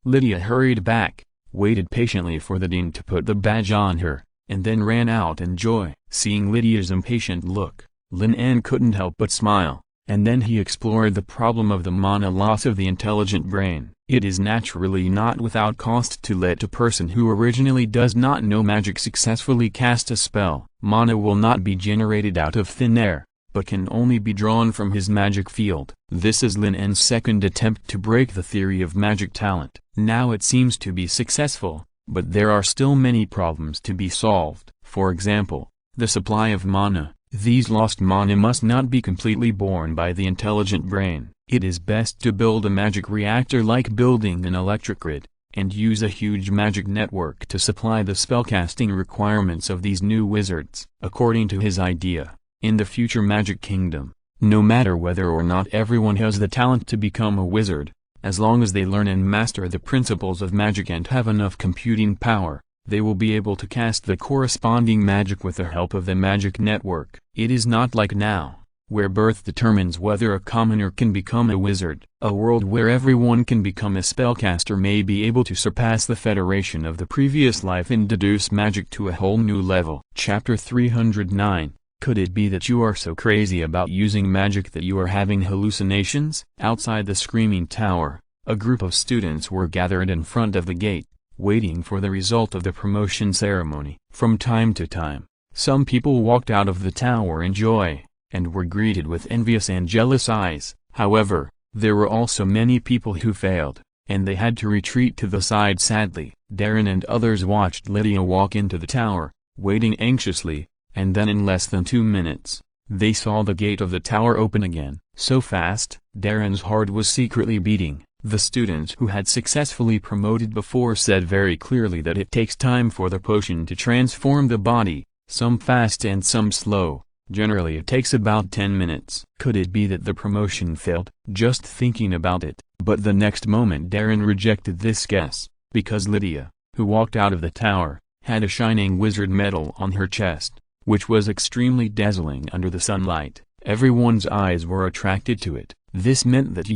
Lydia hurried back, waited patiently for the dean to put the badge on her, and then ran out in joy. Seeing Lydia's impatient look, Lin En couldn't help but smile, and then he explored the problem of the mana loss of the intelligent brain. It is naturally not without cost to let a person who originally does not know magic successfully cast a spell. Mana will not be generated out of thin air, but can only be drawn from his magic field. This is Lin En's second attempt to break the theory of magic talent. Now it seems to be successful, but there are still many problems to be solved. For example, the supply of mana. These lost mana must not be completely borne by the intelligent brain. It is best to build a magic reactor like building an electric grid, and use a huge magic network to supply the spellcasting requirements of these new wizards. According to his idea, in the future magic kingdom, no matter whether or not everyone has the talent to become a wizard, as long as they learn and master the principles of magic and have enough computing power, they will be able to cast the corresponding magic with the help of the magic network. It is not like now, where birth determines whether a commoner can become a wizard. A world where everyone can become a spellcaster may be able to surpass the federation of the previous life and deduce magic to a whole new level. Chapter 309. Could it be that you are so crazy about using magic that you are having hallucinations? Outside the Screaming Tower, a group of students were gathered in front of the gate, waiting for the result of the promotion ceremony. From time to time, some people walked out of the tower in joy, and were greeted with envious and jealous eyes. However, there were also many people who failed, and they had to retreat to the side sadly. Darren and others watched Lydia walk into the tower, waiting anxiously, and then in less than 2 minutes, they saw the gate of the tower open again. So fast, Darren's heart was secretly beating. The students who had successfully promoted before said very clearly that it takes time for the potion to transform the body, some fast and some slow. Generally it takes about 10 minutes. Could it be that the promotion failed? Just thinking about it. But the next moment Darren rejected this guess, because Lydia, who walked out of the tower, had a shining wizard medal on her chest, which was extremely dazzling under the sunlight. Everyone's eyes were attracted to it. This meant that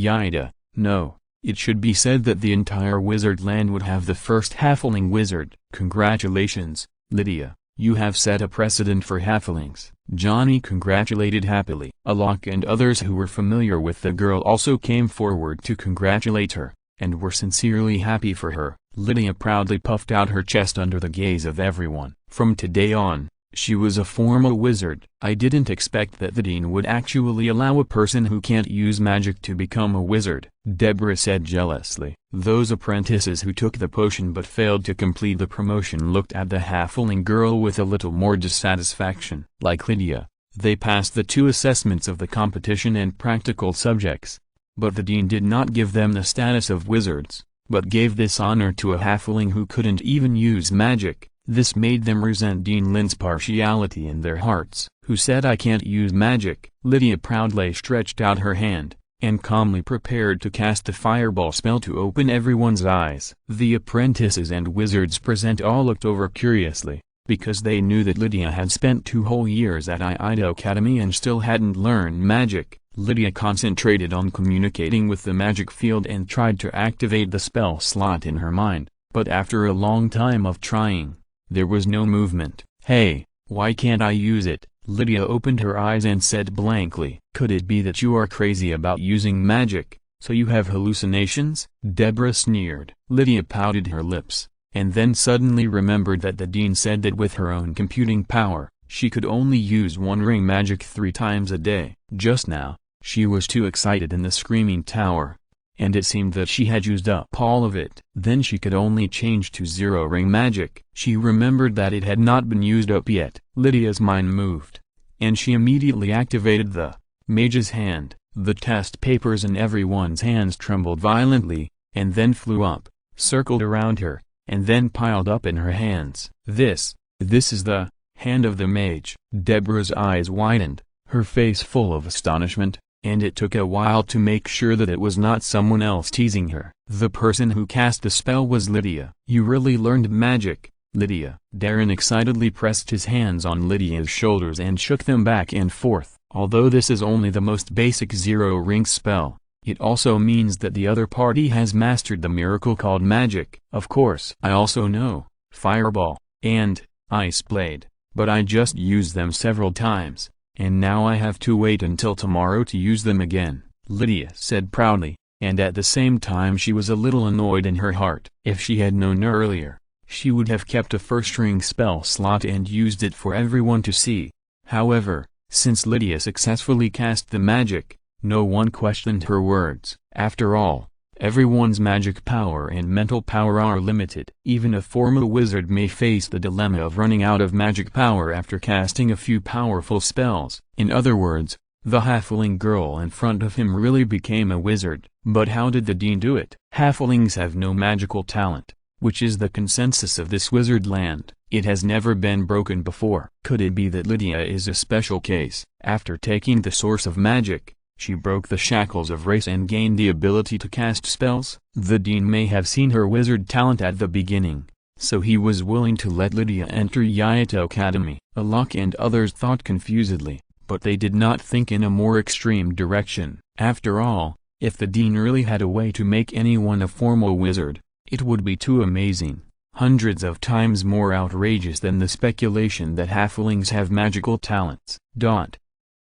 it should be said that the entire wizard land would have the first halfling wizard. Congratulations, Lydia, you have set a precedent for halflings. Johnny congratulated happily. Alok and others who were familiar with the girl also came forward to congratulate her, and were sincerely happy for her. Lydia proudly puffed out her chest under the gaze of everyone. From today on, she was a formal wizard. I didn't expect that the dean would actually allow a person who can't use magic to become a wizard, Deborah said jealously. Those apprentices who took the potion but failed to complete the promotion looked at the halfling girl with a little more dissatisfaction. Like Lydia, they passed the 2 assessments of the competition and practical subjects, but the dean did not give them the status of wizards, but gave this honor to a halfling who couldn't even use magic. This made them resent Dean Lin's partiality in their hearts. Who said I can't use magic? Lydia proudly stretched out her hand, and calmly prepared to cast a fireball spell to open everyone's eyes. The apprentices and wizards present all looked over curiously, because they knew that Lydia had spent 2 whole years at Ida Academy and still hadn't learned magic. Lydia concentrated on communicating with the magic field and tried to activate the spell slot in her mind, but after a long time of trying, there was no movement. Hey, why can't I use it? Lydia opened her eyes and said blankly, "Could it be that you are crazy about using magic, so you have hallucinations?" Deborah sneered. Lydia pouted her lips, and then suddenly remembered that the dean said that with her own computing power, she could only use one ring magic 3 times a day. Just now, she was too excited in the screaming tower, and it seemed that she had used up all of it. Then she could only change to 0 ring magic. She remembered that it had not been used up yet. Lydia's mind moved, and she immediately activated the mage's hand. The test papers in everyone's hands trembled violently, and then flew up, circled around her, and then piled up in her hands. This is the hand of the mage. Deborah's eyes widened, her face full of astonishment, and it took a while to make sure that it was not someone else teasing her. The person who cast the spell was Lydia. "You really learned magic, Lydia." Darren excitedly pressed his hands on Lydia's shoulders and shook them back and forth. "Although this is only the most basic 0-ring spell, it also means that the other party has mastered the miracle called magic. Of course, I also know Fireball and Ice Blade, but I just used them several times, and now I have to wait until tomorrow to use them again," Lydia said proudly, and at the same time she was a little annoyed in her heart. If she had known earlier, she would have kept a first-ring spell slot and used it for everyone to see. However, since Lydia successfully cast the magic, no one questioned her words. After all, everyone's magic power and mental power are limited. Even a formal wizard may face the dilemma of running out of magic power after casting a few powerful spells. In other words, the halfling girl in front of him really became a wizard. But how did the dean do it? Halflings have no magical talent, which is the consensus of this wizard land. It has never been broken before. Could it be that Lydia is a special case? After taking the source of magic, she broke the shackles of race and gained the ability to cast spells. The dean may have seen her wizard talent at the beginning, so he was willing to let Lydia enter Yaito Academy. Alok and others thought confusedly, but they did not think in a more extreme direction. After all, if the dean really had a way to make anyone a formal wizard, it would be too amazing, hundreds of times more outrageous than the speculation that halflings have magical talents.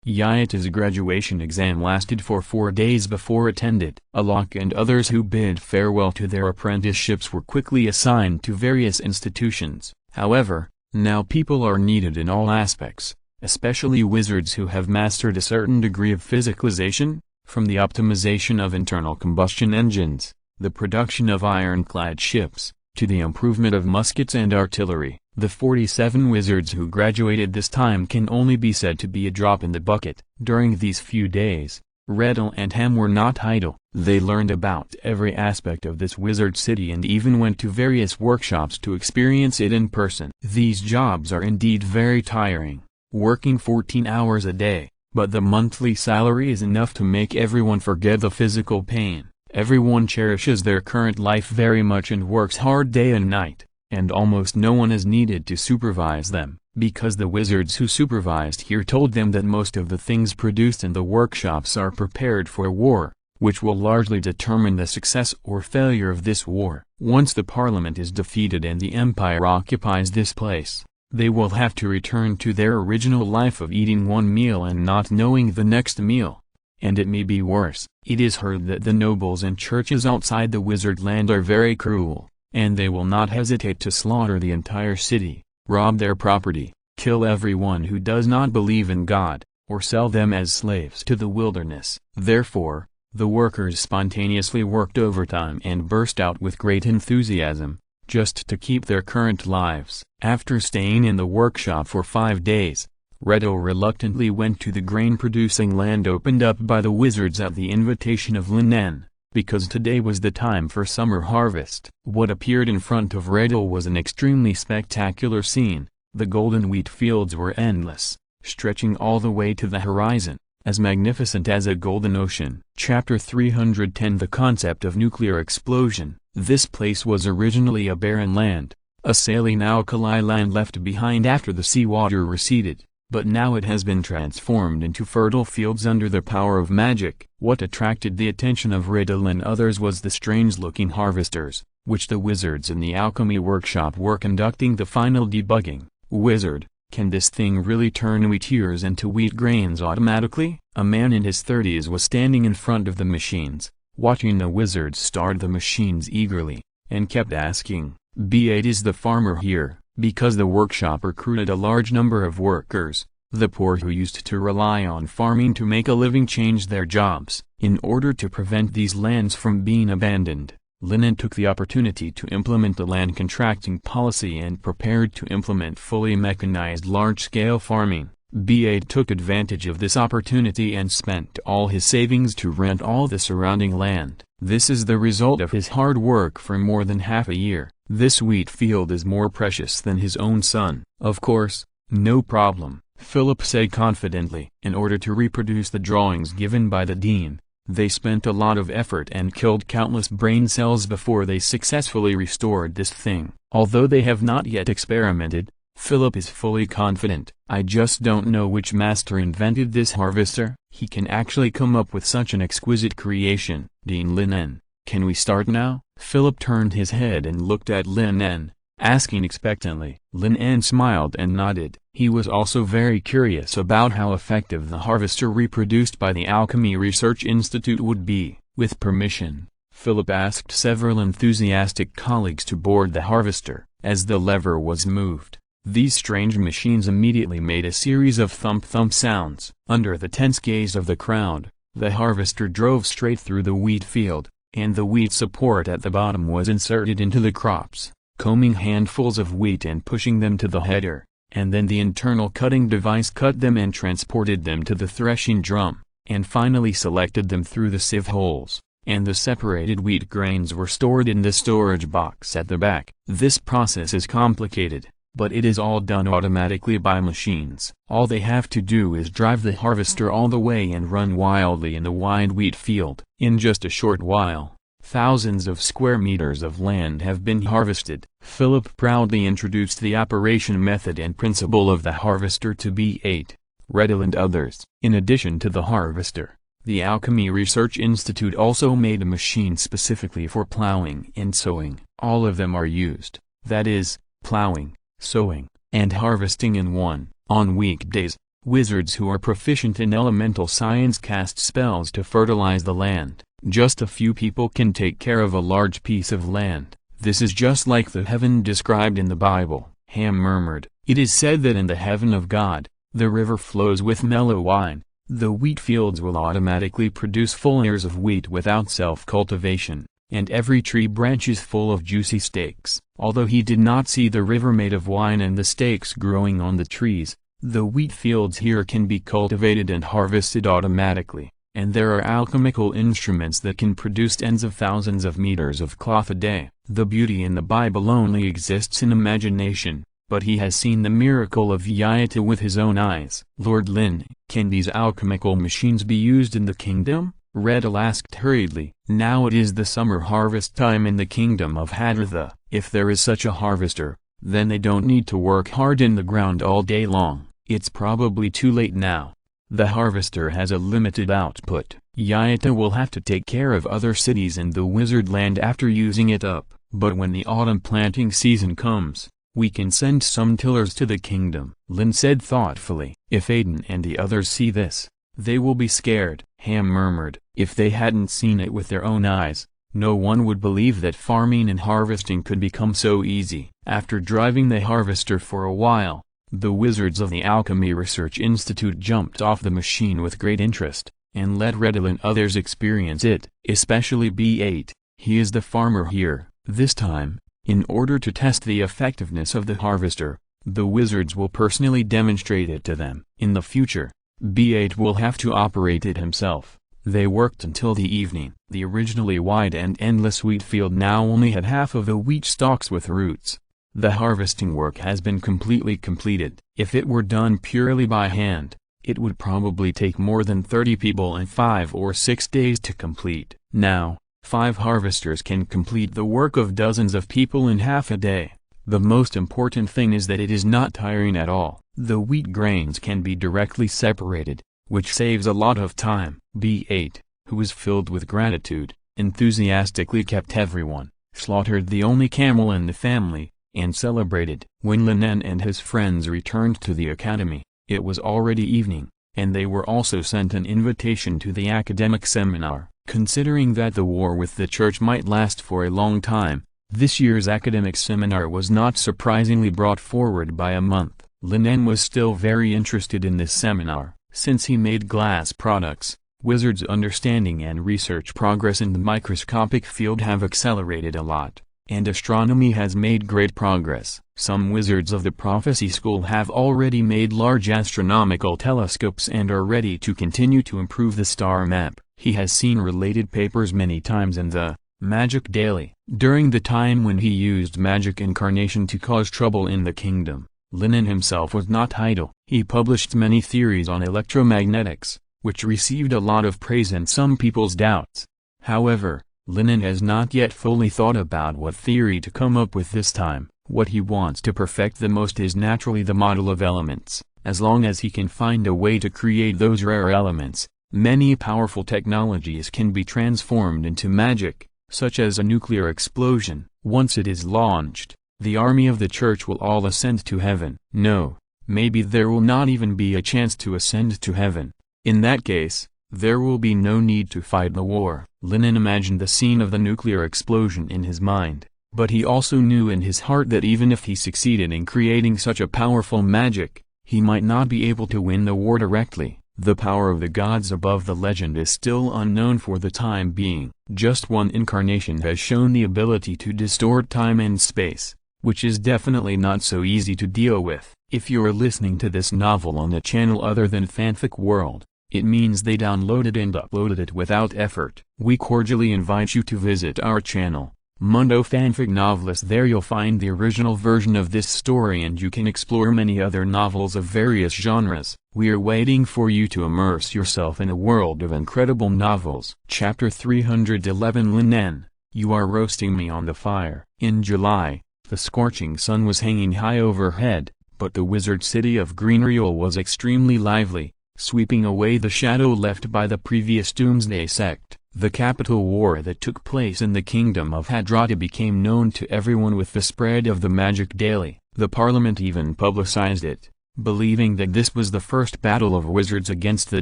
Yaito's graduation exam lasted for 4 days before it ended. Alok and others who bid farewell to their apprenticeships were quickly assigned to various institutions. However, now people are needed in all aspects, especially wizards who have mastered a certain degree of physicalization, from the optimization of internal combustion engines, the production of ironclad ships, to the improvement of muskets and artillery. The 47 wizards who graduated this time can only be said to be a drop in the bucket. During these few days, Redel and Ham were not idle. They learned about every aspect of this wizard city and even went to various workshops to experience it in person. These jobs are indeed very tiring, working 14 hours a day, but the monthly salary is enough to make everyone forget the physical pain. Everyone cherishes their current life very much and works hard day and night, and almost no one is needed to supervise them, because the wizards who supervised here told them that most of the things produced in the workshops are prepared for war, which will largely determine the success or failure of this war. Once the parliament is defeated and the empire occupies this place, they will have to return to their original life of eating one meal and not knowing the next meal. And it may be worse. It is heard that the nobles and churches outside the wizard land are very cruel, and they will not hesitate to slaughter the entire city, rob their property, kill everyone who does not believe in God, or sell them as slaves to the wilderness. Therefore, the workers spontaneously worked overtime and burst out with great enthusiasm, just to keep their current lives. After staying in the workshop for 5 days, Redel reluctantly went to the grain-producing land opened up by the wizards at the invitation of Lin En, because today was the time for summer harvest. What appeared in front of Redel was an extremely spectacular scene. The golden wheat fields were endless, stretching all the way to the horizon, as magnificent as a golden ocean. Chapter 310 The Concept of Nuclear Explosion. This place was originally a barren land, a saline alkali land left behind after the seawater receded. But now it has been transformed into fertile fields under the power of magic. What attracted the attention of Riddle and others was the strange-looking harvesters, which the wizards in the alchemy workshop were conducting the final debugging. Wizard, Can this thing really turn wheat ears into wheat grains automatically? A man in his 30s was standing in front of the machines, watching the wizards start the machines eagerly, and kept asking, "B8 is the farmer here?" Because the workshop recruited a large number of workers, the poor who used to rely on farming to make a living changed their jobs. In order to prevent these lands from being abandoned, Lin En took the opportunity to implement the land contracting policy and prepared to implement fully mechanized large-scale farming. B8 took advantage of this opportunity and spent all his savings to rent all the surrounding land. This is the result of his hard work for more than half a year. This wheat field is more precious than his own son. Of course, no problem, Philip said confidently. In order to reproduce the drawings given by the dean, they spent a lot of effort and killed countless brain cells before they successfully restored this thing. Although they have not yet experimented, Philip is fully confident. "I just don't know which master invented this harvester. He can actually come up with such an exquisite creation." Dean Lin En, "Can we start now?" Philip turned his head and looked at Lin En, asking expectantly. Lin En smiled and nodded. He was also very curious about how effective the harvester reproduced by the Alchemy Research Institute would be. With permission, Philip asked several enthusiastic colleagues to board the harvester. As the lever was moved, these strange machines immediately made a series of thump-thump sounds. Under the tense gaze of the crowd, the harvester drove straight through the wheat field, and the wheat support at the bottom was inserted into the crops, combing handfuls of wheat and pushing them to the header, and then the internal cutting device cut them and transported them to the threshing drum, and finally selected them through the sieve holes, and the separated wheat grains were stored in the storage box at the back. This process is complicated, but it is all done automatically by machines. All they have to do is drive the harvester all the way and run wildly in the wide wheat field. In just a short while, thousands of square meters of land have been harvested. Philip proudly introduced the operation method and principle of the harvester to B8, Redel and others. In addition to the harvester, the Alchemy Research Institute also made a machine specifically for plowing and sowing. All of them are used, that is, plowing, sowing, and harvesting in one. On weekdays, wizards who are proficient in elemental science cast spells to fertilize the land. Just a few people can take care of a large piece of land. This is just like the heaven described in the Bible. Ham murmured, "It is said that in the heaven of God, the river flows with mellow wine." The wheat fields will automatically produce full ears of wheat without self-cultivation, and every tree branch is full of juicy stakes. Although he did not see the river made of wine and the stakes growing on the trees, the wheat fields here can be cultivated and harvested automatically, and there are alchemical instruments that can produce tens of thousands of meters of cloth a day. The beauty in the Bible only exists in imagination, but he has seen the miracle of Yaita with his own eyes. "Lord Lin, can these alchemical machines be used in the kingdom?" Redel asked hurriedly. "Now it is the summer harvest time in the kingdom of Hadratha. If there is such a harvester, then they don't need to work hard in the ground all day long. It's probably too late now. The harvester has a limited output. Yaita will have to take care of other cities in the wizard land after using it up. But when the autumn planting season comes, we can send some tillers to the kingdom." Lin said thoughtfully. "If Aiden and the others see this, they will be scared." Ham murmured, "If they hadn't seen it with their own eyes, no one would believe that farming and harvesting could become so easy." After driving the harvester for a while, the wizards of the Alchemy Research Institute jumped off the machine with great interest, and let Redel and others experience it, especially B8. He is the farmer here. This time, in order to test the effectiveness of the harvester, the wizards will personally demonstrate it to them. In the future, B8 will have to operate it himself. They worked until the evening. The originally wide and endless wheat field now only had half of the wheat stalks with roots. The harvesting work has been completely completed. If it were done purely by hand, it would probably take more than 30 people and 5 or 6 days to complete. Now, 5 harvesters can complete the work of dozens of people in half a day. The most important thing is that it is not tiring at all. The wheat grains can be directly separated, which saves a lot of time. B8, who was filled with gratitude, enthusiastically kept everyone, slaughtered the only camel in the family, and celebrated. When Lin En and his friends returned to the academy, it was already evening, and they were also sent an invitation to the academic seminar. Considering that the war with the church might last for a long time, this year's academic seminar was not surprisingly brought forward by a month. Lin En was still very interested in this seminar, since he made glass products. Wizards' understanding and research progress in the microscopic field have accelerated a lot, and astronomy has made great progress. Some wizards of the prophecy school have already made large astronomical telescopes and are ready to continue to improve the star map. He has seen related papers many times in the Magic Daily. During the time when he used magic incarnation to cause trouble in the kingdom, Lin En himself was not idle. He published many theories on electromagnetics, which received a lot of praise and some people's doubts. However, Lin En has not yet fully thought about what theory to come up with this time. What he wants to perfect the most is naturally the model of elements. As long as he can find a way to create those rare elements, many powerful technologies can be transformed into magic, such as a nuclear explosion. Once it is launched, the army of the church will all ascend to heaven. No, maybe there will not even be a chance to ascend to heaven. In that case, there will be no need to fight the war. Lin En imagined the scene of the nuclear explosion in his mind, but he also knew in his heart that even if he succeeded in creating such a powerful magic, he might not be able to win the war directly. The power of the gods above the legend is still unknown for the time being. Just one incarnation has shown the ability to distort time and space, which is definitely not so easy to deal with. If you are listening to this novel on a channel other than Fanfic World, it means they downloaded and uploaded it without effort. We cordially invite you to visit our channel, Mundo Fanfic Novelist. There you'll find the original version of this story and you can explore many other novels of various genres. We are waiting for you to immerse yourself in a world of incredible novels. Chapter 311 Lin En, you are roasting me on the fire. In July, the scorching sun was hanging high overhead, but the wizard city of Greenreal was extremely lively, sweeping away the shadow left by the previous Doomsday sect. The capital war that took place in the kingdom of Hadrata became known to everyone with the spread of the Magic Daily. The parliament even publicized it, believing that this was the first battle of wizards against the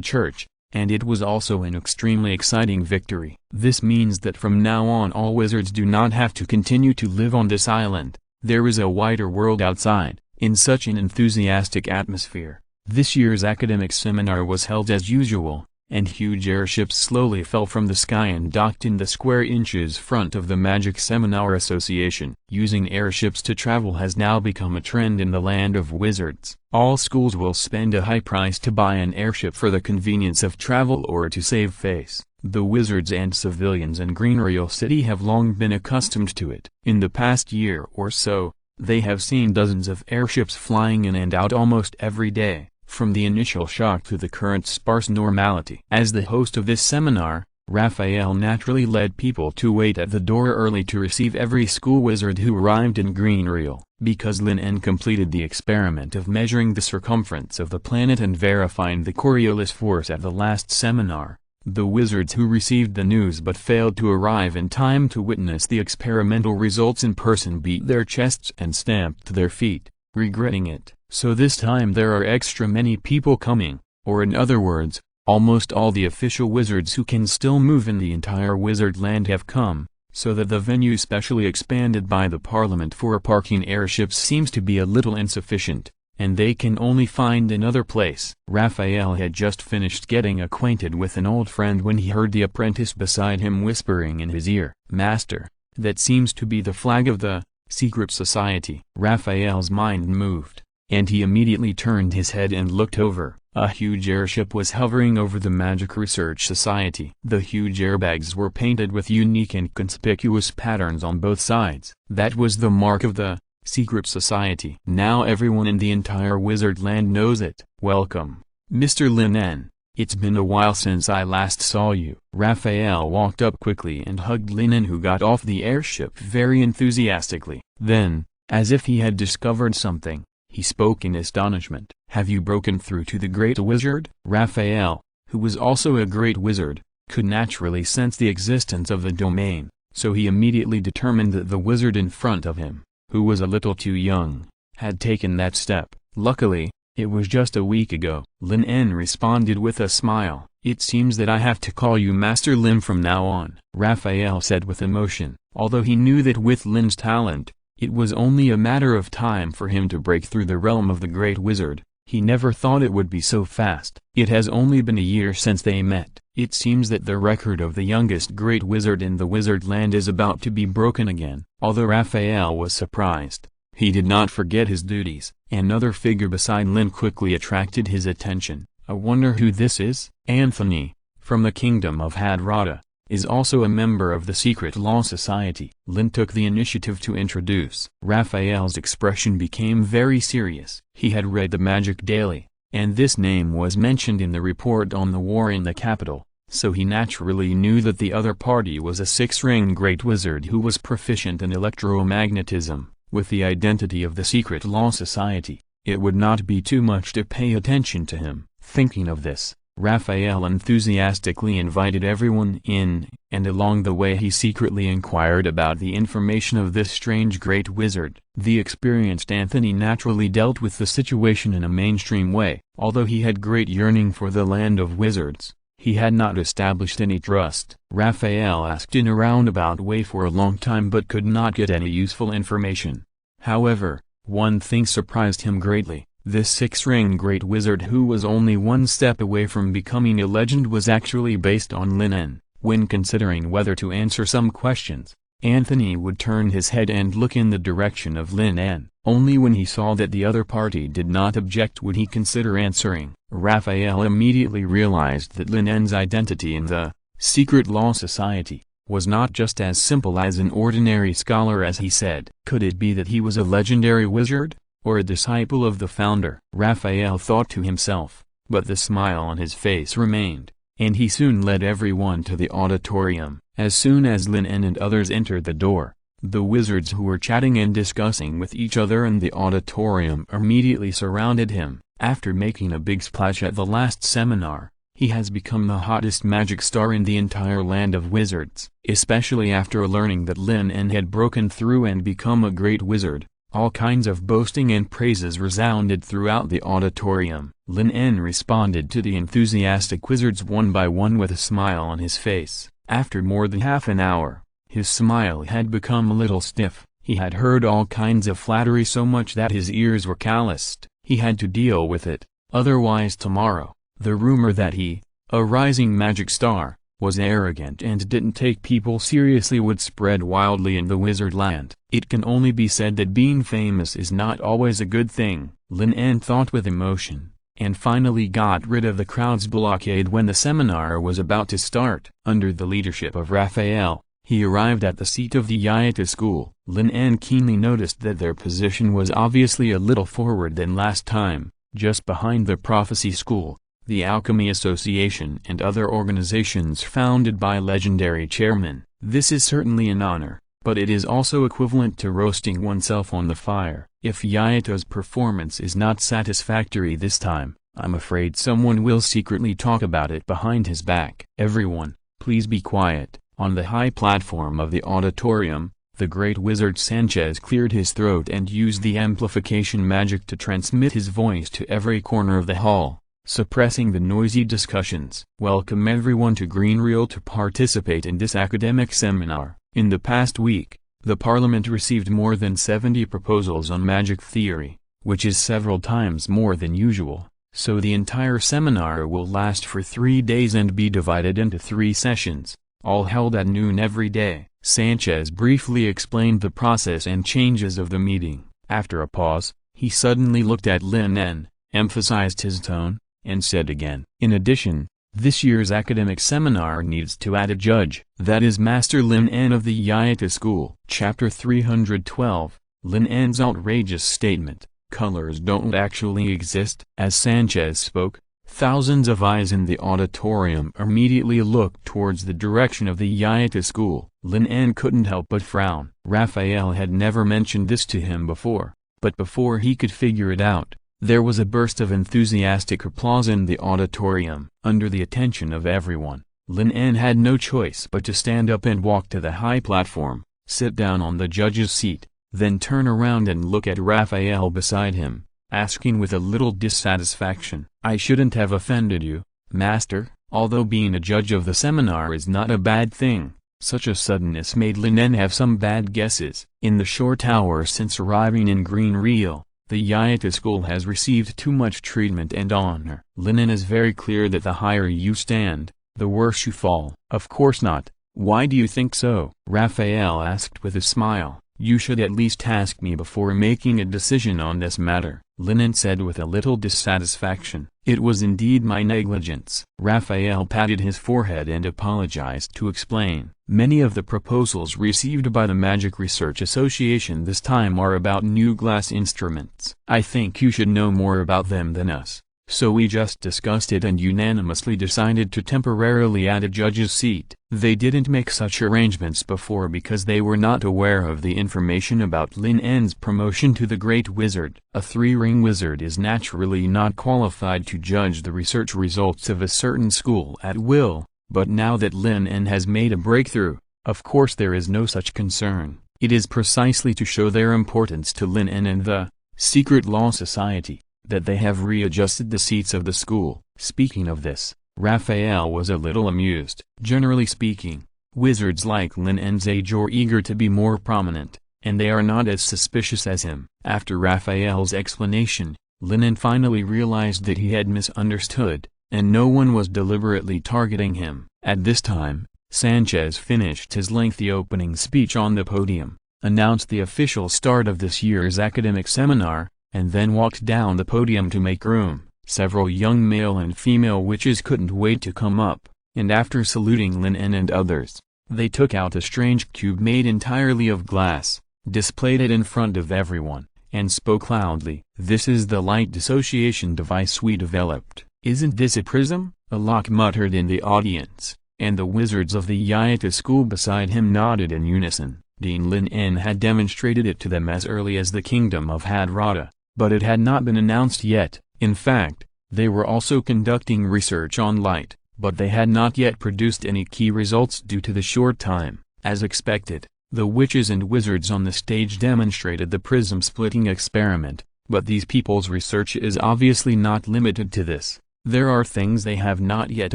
church, and it was also an extremely exciting victory. This means that from now on all wizards do not have to continue to live on this island. There is a wider world outside. In such an enthusiastic atmosphere, this year's academic seminar was held as usual, and huge airships slowly fell from the sky and docked in the square inches front of the Magic Seminar Association. Using airships to travel has now become a trend in the land of wizards. All schools will spend a high price to buy an airship for the convenience of travel or to save face. The wizards and civilians in Greenreal City have long been accustomed to it. In the past year or so, they have seen dozens of airships flying in and out almost every day. From the initial shock to the current sparse normality. As the host of this seminar, Raphael naturally led people to wait at the door early to receive every school wizard who arrived in Greenreal. Because Lin En completed the experiment of measuring the circumference of the planet and verifying the Coriolis force at the last seminar, the wizards who received the news but failed to arrive in time to witness the experimental results in person beat their chests and stamped their feet, regretting it. So this time there are extra many people coming, or in other words, almost all the official wizards who can still move in the entire wizard land have come, so that the venue specially expanded by the parliament for parking airships seems to be a little insufficient, and they can only find another place. Raphael had just finished getting acquainted with an old friend when he heard the apprentice beside him whispering in his ear, "Master, that seems to be the flag of the secret society." Raphael's mind moved, and he immediately turned his head and looked over. A huge airship was hovering over the Magic Research Society. The huge airbags were painted with unique and conspicuous patterns on both sides. That was the mark of the secret society. Now everyone in the entire wizard land knows it. "Welcome, Mr. Lin En. It's been a while since I last saw you." Raphael walked up quickly and hugged Lin En, who got off the airship very enthusiastically. Then, as if he had discovered something, he spoke in astonishment. "Have you broken through to the Great Wizard?" Raphael, who was also a great wizard, could naturally sense the existence of the domain, so he immediately determined that the wizard in front of him, who was a little too young, had taken that step. Luckily, it was just a week ago. Lin En responded with a smile. "It seems that I have to call you Master Lin from now on," Raphael said with emotion. Although he knew that with Lin's talent, it was only a matter of time for him to break through the realm of the Great Wizard, he never thought it would be so fast. It has only been a year since they met. It seems that the record of the youngest Great Wizard in the Wizard Land is about to be broken again. Although Raphael was surprised, he did not forget his duties. Another figure beside Lin quickly attracted his attention. "I wonder who this is?" Anthony, from the kingdom of Hadrada, is also a member of the Secret Law Society. Lin took the initiative to introduce. Raphael's expression became very serious. He had read the Magic Daily, and this name was mentioned in the report on the war in the capital, so he naturally knew that the other party was a six-ringed Great Wizard who was proficient in electromagnetism. With the identity of the Secret Law Society, it would not be too much to pay attention to him. Thinking of this, Raphael enthusiastically invited everyone in, and along the way he secretly inquired about the information of this strange Great Wizard. The experienced Anthony naturally dealt with the situation in a mainstream way. Although he had great yearning for the land of wizards, he had not established any trust. Raphael asked in a roundabout way for a long time but could not get any useful information. However, one thing surprised him greatly. This six-ringed Great Wizard who was only one step away from becoming a legend was actually based on Lin En. When considering whether to answer some questions, Anthony would turn his head and look in the direction of Lin En. Only when he saw that the other party did not object would he consider answering. Raphael immediately realized that Lin En's identity in the Secret Law Society was not just as simple as an ordinary scholar as he said. Could it be that he was a legendary wizard, or a disciple of the founder? Raphael thought to himself, but the smile on his face remained, and he soon led everyone to the auditorium. As soon as Lin En and others entered the door, the wizards who were chatting and discussing with each other in the auditorium immediately surrounded him. After making a big splash at the last seminar, he has become the hottest magic star in the entire land of wizards. Especially after learning that Lin En had broken through and become a great wizard, all kinds of boasting and praises resounded throughout the auditorium. Lin En responded to the enthusiastic wizards one by one with a smile on his face. After more than half an hour, his smile had become a little stiff. He had heard all kinds of flattery so much that his ears were calloused. He had to deal with it, otherwise tomorrow, the rumor that he, a rising magic star, was arrogant and didn't take people seriously would spread wildly in the wizard land. It can only be said that being famous is not always a good thing. Lin En thought with emotion, and finally got rid of the crowd's blockade when the seminar was about to start. Under the leadership of Raphael, he arrived at the seat of the Yayata school. Lin En keenly noticed that their position was obviously a little forward than last time, just behind the prophecy school, the Alchemy Association and other organizations founded by legendary chairmen. This is certainly an honor, but it is also equivalent to roasting oneself on the fire. If Yayata's performance is not satisfactory this time, I'm afraid someone will secretly talk about it behind his back. Everyone, please be quiet. On the high platform of the auditorium, the Great Wizard Sanchez cleared his throat and used the amplification magic to transmit his voice to every corner of the hall, suppressing the noisy discussions. Welcome everyone to Greenreal to participate in this academic seminar. In the past week, the Parliament received more than 70 proposals on magic theory, which is several times more than usual, so the entire seminar will last for 3 days and be divided into 3 sessions, all held at noon every day. Sanchez briefly explained the process and changes of the meeting. After a pause, he suddenly looked at Lin En, emphasized his tone, and said again, "In addition, this year's academic seminar needs to add a judge. That is Master Lin En of the Yayata School." Chapter 312, Lin En's outrageous statement, "Colors don't actually exist." As Sanchez spoke, thousands of eyes in the auditorium immediately looked towards the direction of the Yayata School. Lin En couldn't help but frown. Raphael had never mentioned this to him before, but before he could figure it out, there was a burst of enthusiastic applause in the auditorium. Under the attention of everyone, Lin En had no choice but to stand up and walk to the high platform, sit down on the judge's seat, then turn around and look at Raphael beside him, asking with a little dissatisfaction, "I shouldn't have offended you, master." Although being a judge of the seminar is not a bad thing, such a suddenness made Lin En have some bad guesses. In the short hours since arriving in Green Real, the Yata school has received too much treatment and honor. Lin En is very clear that the higher you stand, the worse you fall. Of course not. Why do you think so? Raphael asked with a smile. You should at least ask me before making a decision on this matter, Lin En said with a little dissatisfaction. It was indeed my negligence. Raphael patted his forehead and apologized to explain. Many of the proposals received by the Magic Research Association this time are about new glass instruments. I think you should know more about them than us. So we just discussed it and unanimously decided to temporarily add a judge's seat. They didn't make such arrangements before because they were not aware of the information about Lin En's promotion to the Great Wizard. A three-ring wizard is naturally not qualified to judge the research results of a certain school at will, but now that Lin En has made a breakthrough, of course there is no such concern. It is precisely to show their importance to Lin En and the Secret Law Society that they have readjusted the seats of the school. Speaking of this, Raphael was a little amused. Generally speaking, wizards like Lin En's age are eager to be more prominent, and they are not as suspicious as him. After Raphael's explanation, Lin En finally realized that he had misunderstood, and no one was deliberately targeting him. At this time, Sanchez finished his lengthy opening speech on the podium, announced the official start of this year's academic seminar, and then walked down the podium to make room. Several young male and female witches couldn't wait to come up, and after saluting Lin En and others, they took out a strange cube made entirely of glass, displayed it in front of everyone, and spoke loudly. "This is the light dissociation device we developed." "Isn't this a prism?" Alok muttered in the audience, and the wizards of the Yata school beside him nodded in unison. Dean Lin En had demonstrated it to them as early as the kingdom of Hadrata, but it had not been announced yet. In fact, they were also conducting research on light, but they had not yet produced any key results due to the short time. As expected, the witches and wizards on the stage demonstrated the prism-splitting experiment, but these people's research is obviously not limited to this. There are things they have not yet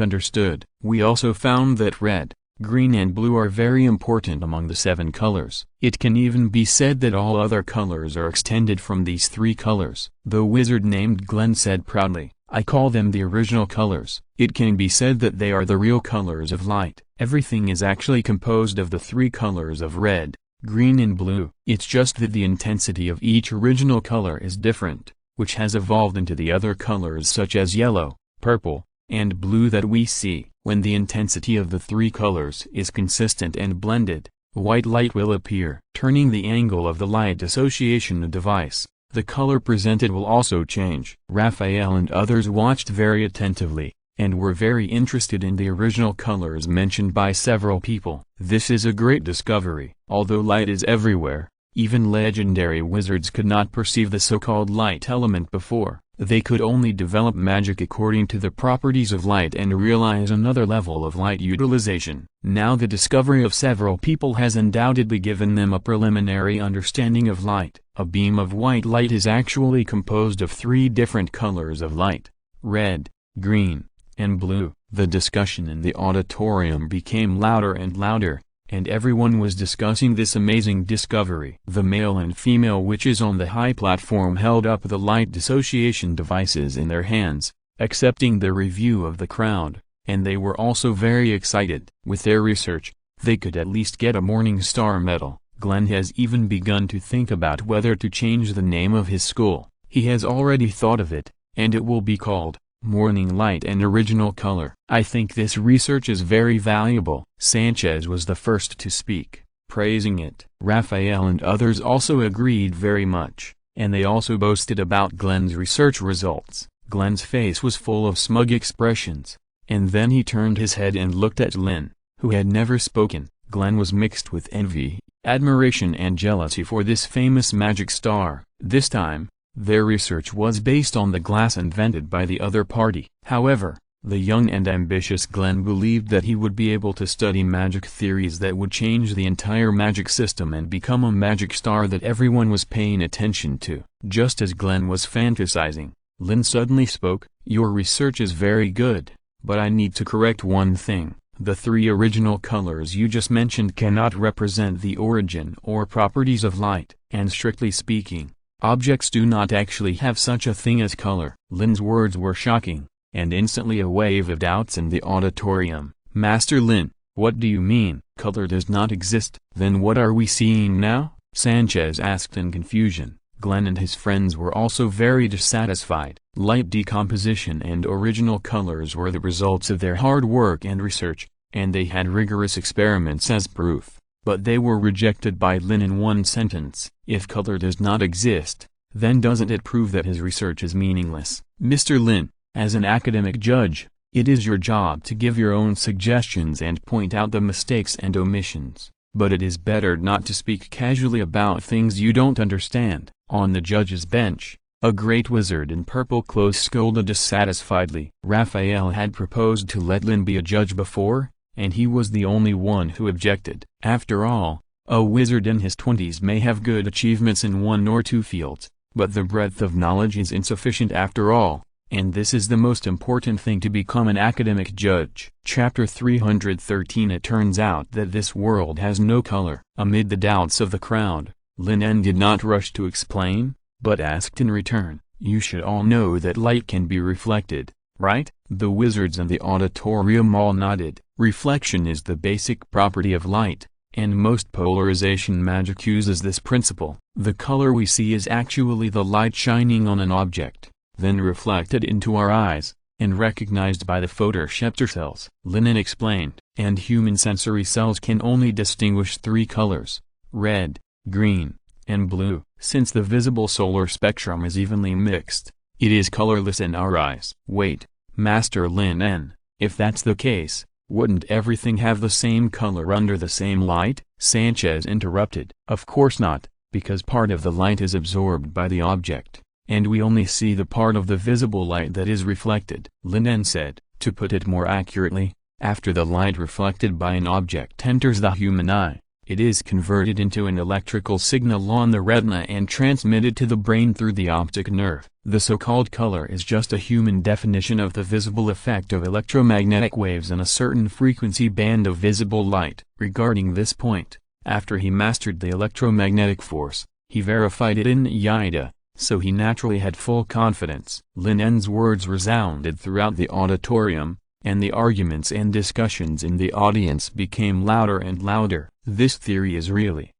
understood. We also found that red, green and blue are very important among the 7 colors. It can even be said that all other colors are extended from these 3 colors. The wizard named Glenn said proudly, "I call them the original colors." It can be said that they are the real colors of light. Everything is actually composed of the 3 colors of red, green and blue. It's just that the intensity of each original color is different, which has evolved into the other colors such as yellow, purple, and blue that we see. When the intensity of the 3 colors is consistent and blended, white light will appear. Turning the angle of the light dissociation device, the color presented will also change. Raphael and others watched very attentively, and were very interested in the original colors mentioned by several people. This is a great discovery. Although light is everywhere, even legendary wizards could not perceive the so-called light element before. They could only develop magic according to the properties of light and realize another level of light utilization. Now the discovery of several people has undoubtedly given them a preliminary understanding of light. A beam of white light is actually composed of 3 different colors of light: red, green, and blue. The discussion in the auditorium became louder and louder, and everyone was discussing this amazing discovery. The male and female witches on the high platform held up the light dissociation devices in their hands, accepting the review of the crowd, and they were also very excited. With their research, they could at least get a Morning Star medal. Glenn has even begun to think about whether to change the name of his school. He has already thought of it, and it will be called Morning Light and Original Color. I think this research is very valuable. Sanchez was the first to speak, praising it. Raphael and others also agreed very much, and they also boasted about Glenn's research results. Glenn's face was full of smug expressions, and then he turned his head and looked at Lin, who had never spoken. Glenn was mixed with envy, admiration and jealousy for this famous magic star. This time, their research was based on the glass invented by the other party. However, The young and ambitious Glen believed that he would be able to study magic theories that would change the entire magic system and become a magic star that everyone was paying attention to. Just as Glen was fantasizing, Lin suddenly spoke, "Your research is very good, but I need to correct one thing. The three original colors you just mentioned cannot represent the origin or properties of light, and strictly speaking, objects do not actually have such a thing as color." Lin's words were shocking, and instantly a wave of doubts in the auditorium. "Master Lin, what do you mean? Color does not exist." "Then what are we seeing now?" Sanchez asked in confusion. Glen and his friends were also very dissatisfied. Light decomposition and original colors were the results of their hard work and research, and they had rigorous experiments as proof, but they were rejected by Lin in one sentence. "If color does not exist, then doesn't it prove that his research is meaningless?" "Mr. Lin, as an academic judge, it is your job to give your own suggestions and point out the mistakes and omissions, but it is better not to speak casually about things you don't understand." On the judge's bench, a great wizard in purple clothes scolded dissatisfiedly. Raphael had proposed to let Lin be a judge before, and he was the only one who objected. After all, a wizard in his 20s may have good achievements in one or two fields, but the breadth of knowledge is insufficient after all, and this is the most important thing to become an academic judge. Chapter 313. It turns out that this world has no color. Amid the doubts of the crowd, Lin En did not rush to explain, but asked in return, "You should all know that light can be reflected, right?" The wizards in the auditorium all nodded. Reflection is the basic property of light, and most polarization magic uses this principle. The color we see is actually the light shining on an object, then reflected into our eyes, and recognized by the photoreceptor cells. Lin En explained. And human sensory cells can only distinguish three colors: red, green, and blue. Since the visible solar spectrum is evenly mixed, it is colorless in our eyes. "Wait, Master Lin En, if that's the case, wouldn't everything have the same color under the same light?" Sanchez interrupted. "Of course not, because part of the light is absorbed by the object, and we only see the part of the visible light that is reflected." Lin En said. "To put it more accurately, after the light reflected by an object enters the human eye, it is converted into an electrical signal on the retina and transmitted to the brain through the optic nerve. The so-called color is just a human definition of the visible effect of electromagnetic waves in a certain frequency band of visible light." Regarding this point, after he mastered the electromagnetic force, he verified it in Yida, so he naturally had full confidence. Lin En's words resounded throughout the auditorium, and the arguments and discussions in the audience became louder and louder. "This theory is really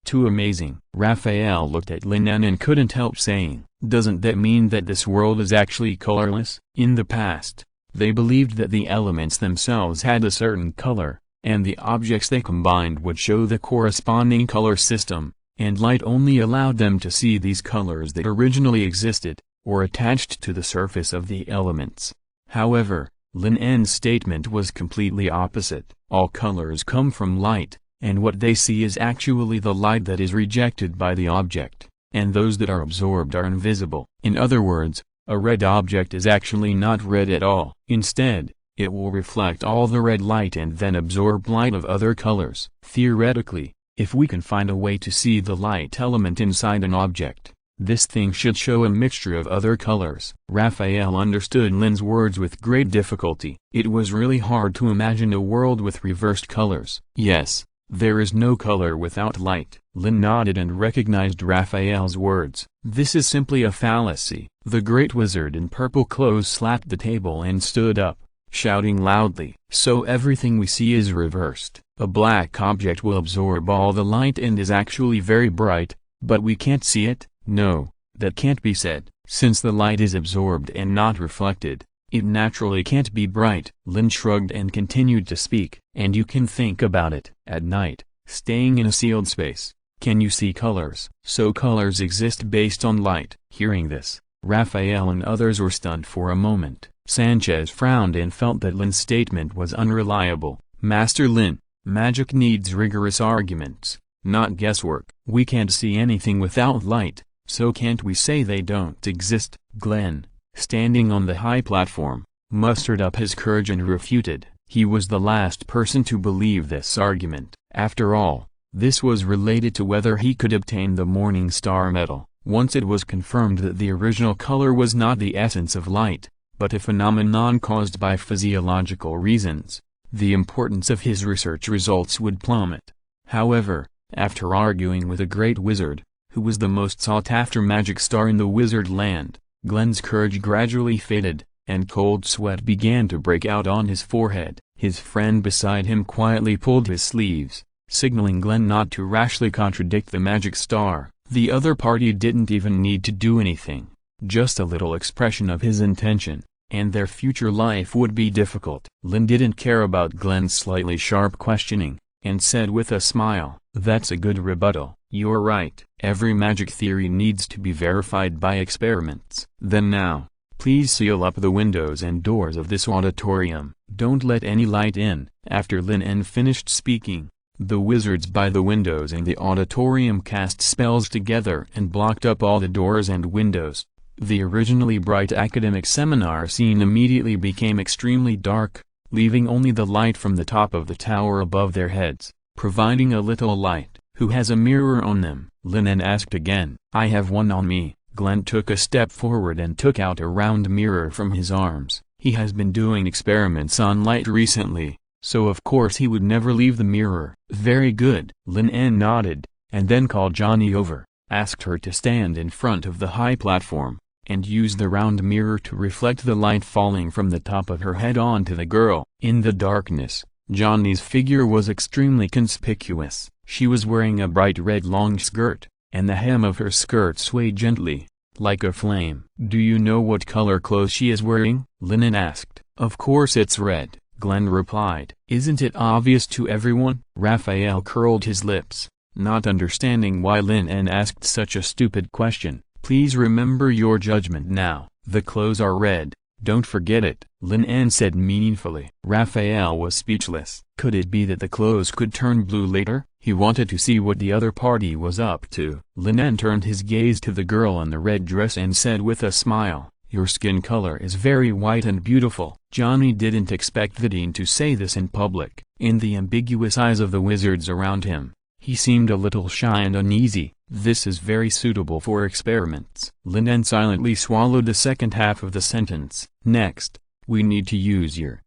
too amazing." Raphael looked at Lin En and couldn't help saying, "Doesn't that mean that this world is actually colorless?" In the past, they believed that the elements themselves had a certain color, and the objects they combined would show the corresponding color system, and light only allowed them to see these colors that originally existed, or attached to the surface of the elements. However, Lin En's statement was completely opposite. All colors come from light, and what they see is actually the light that is rejected by the object, and those that are absorbed are invisible. In other words, a red object is actually not red at all. Instead, it will reflect all the red light and then absorb light of other colors. Theoretically, if we can find a way to see the light element inside an object, this thing should show a mixture of other colors. Raphael understood Lin's words with great difficulty. It was really hard to imagine a world with reversed colors. "Yes, there is no color without light." Lin nodded and recognized Raphael's words. "This is simply a fallacy." The great wizard in purple clothes slapped the table and stood up, shouting loudly, "So everything we see is reversed. A black object will absorb all the light and is actually very bright, but we can't see it?" "No, that can't be said. Since the light is absorbed and not reflected, it naturally can't be bright." Lin shrugged and continued to speak. "And you can think about it. At night, staying in a sealed space, can you see colors? So colors exist based on light." Hearing this, Raphael and others were stunned for a moment. Sanchez frowned and felt that Lin's statement was unreliable. "Master Lin, magic needs rigorous arguments, not guesswork. We can't see anything without light, so can't we say they don't exist?" Glen, standing on the high platform, mustered up his courage and refuted. He was the last person to believe this argument. After all, this was related to whether he could obtain the Morning Star medal. Once it was confirmed that the original color was not the essence of light, but a phenomenon caused by physiological reasons, the importance of his research results would plummet. However, after arguing with a great wizard, who was the most sought-after magic star in the wizard land, Glen's courage gradually faded, and cold sweat began to break out on his forehead. His friend beside him quietly pulled his sleeves, signaling Glen not to rashly contradict the magic star. The other party didn't even need to do anything, just a little expression of his intention, and their future life would be difficult. Lin didn't care about Glen's slightly sharp questioning, and said with a smile, "That's a good rebuttal. You're right. Every magic theory needs to be verified by experiments. Then now, please seal up the windows and doors of this auditorium. Don't let any light in." After Lin En finished speaking, the wizards by the windows in the auditorium cast spells together and blocked up all the doors and windows. The originally bright academic seminar scene immediately became extremely dark, leaving only the light from the top of the tower above their heads, providing a little light. "Who has a mirror on them?" Lin En asked again. "I have one on me." Glen took a step forward and took out a round mirror from his arms. He has been doing experiments on light recently, so of course he would never leave the mirror. "Very good." Lin En nodded, and then called Johnny over, asked her to stand in front of the high platform, and use the round mirror to reflect the light falling from the top of her head onto the girl. In the darkness, Johnny's figure was extremely conspicuous. She was wearing a bright red long skirt, and the hem of her skirt swayed gently, like a flame. "Do you know what color clothes she is wearing?" Lin En asked. "Of course it's red," Glen replied. "Isn't it obvious to everyone?" Raphael curled his lips, not understanding why Lin En asked such a stupid question. "Please remember your judgment now. The clothes are red, don't forget it," Lin En said meaningfully. Raphael was speechless. Could it be that the clothes could turn blue later? He wanted to see what the other party was up to. Lin En turned his gaze to the girl in the red dress and said with a smile, "Your skin color is very white and beautiful." Johnny didn't expect the dean to say this in public. In the ambiguous eyes of the wizards around him, he seemed a little shy and uneasy. "This is very suitable for experiments." Lin En silently swallowed the second half of the sentence. "Next, we need to use your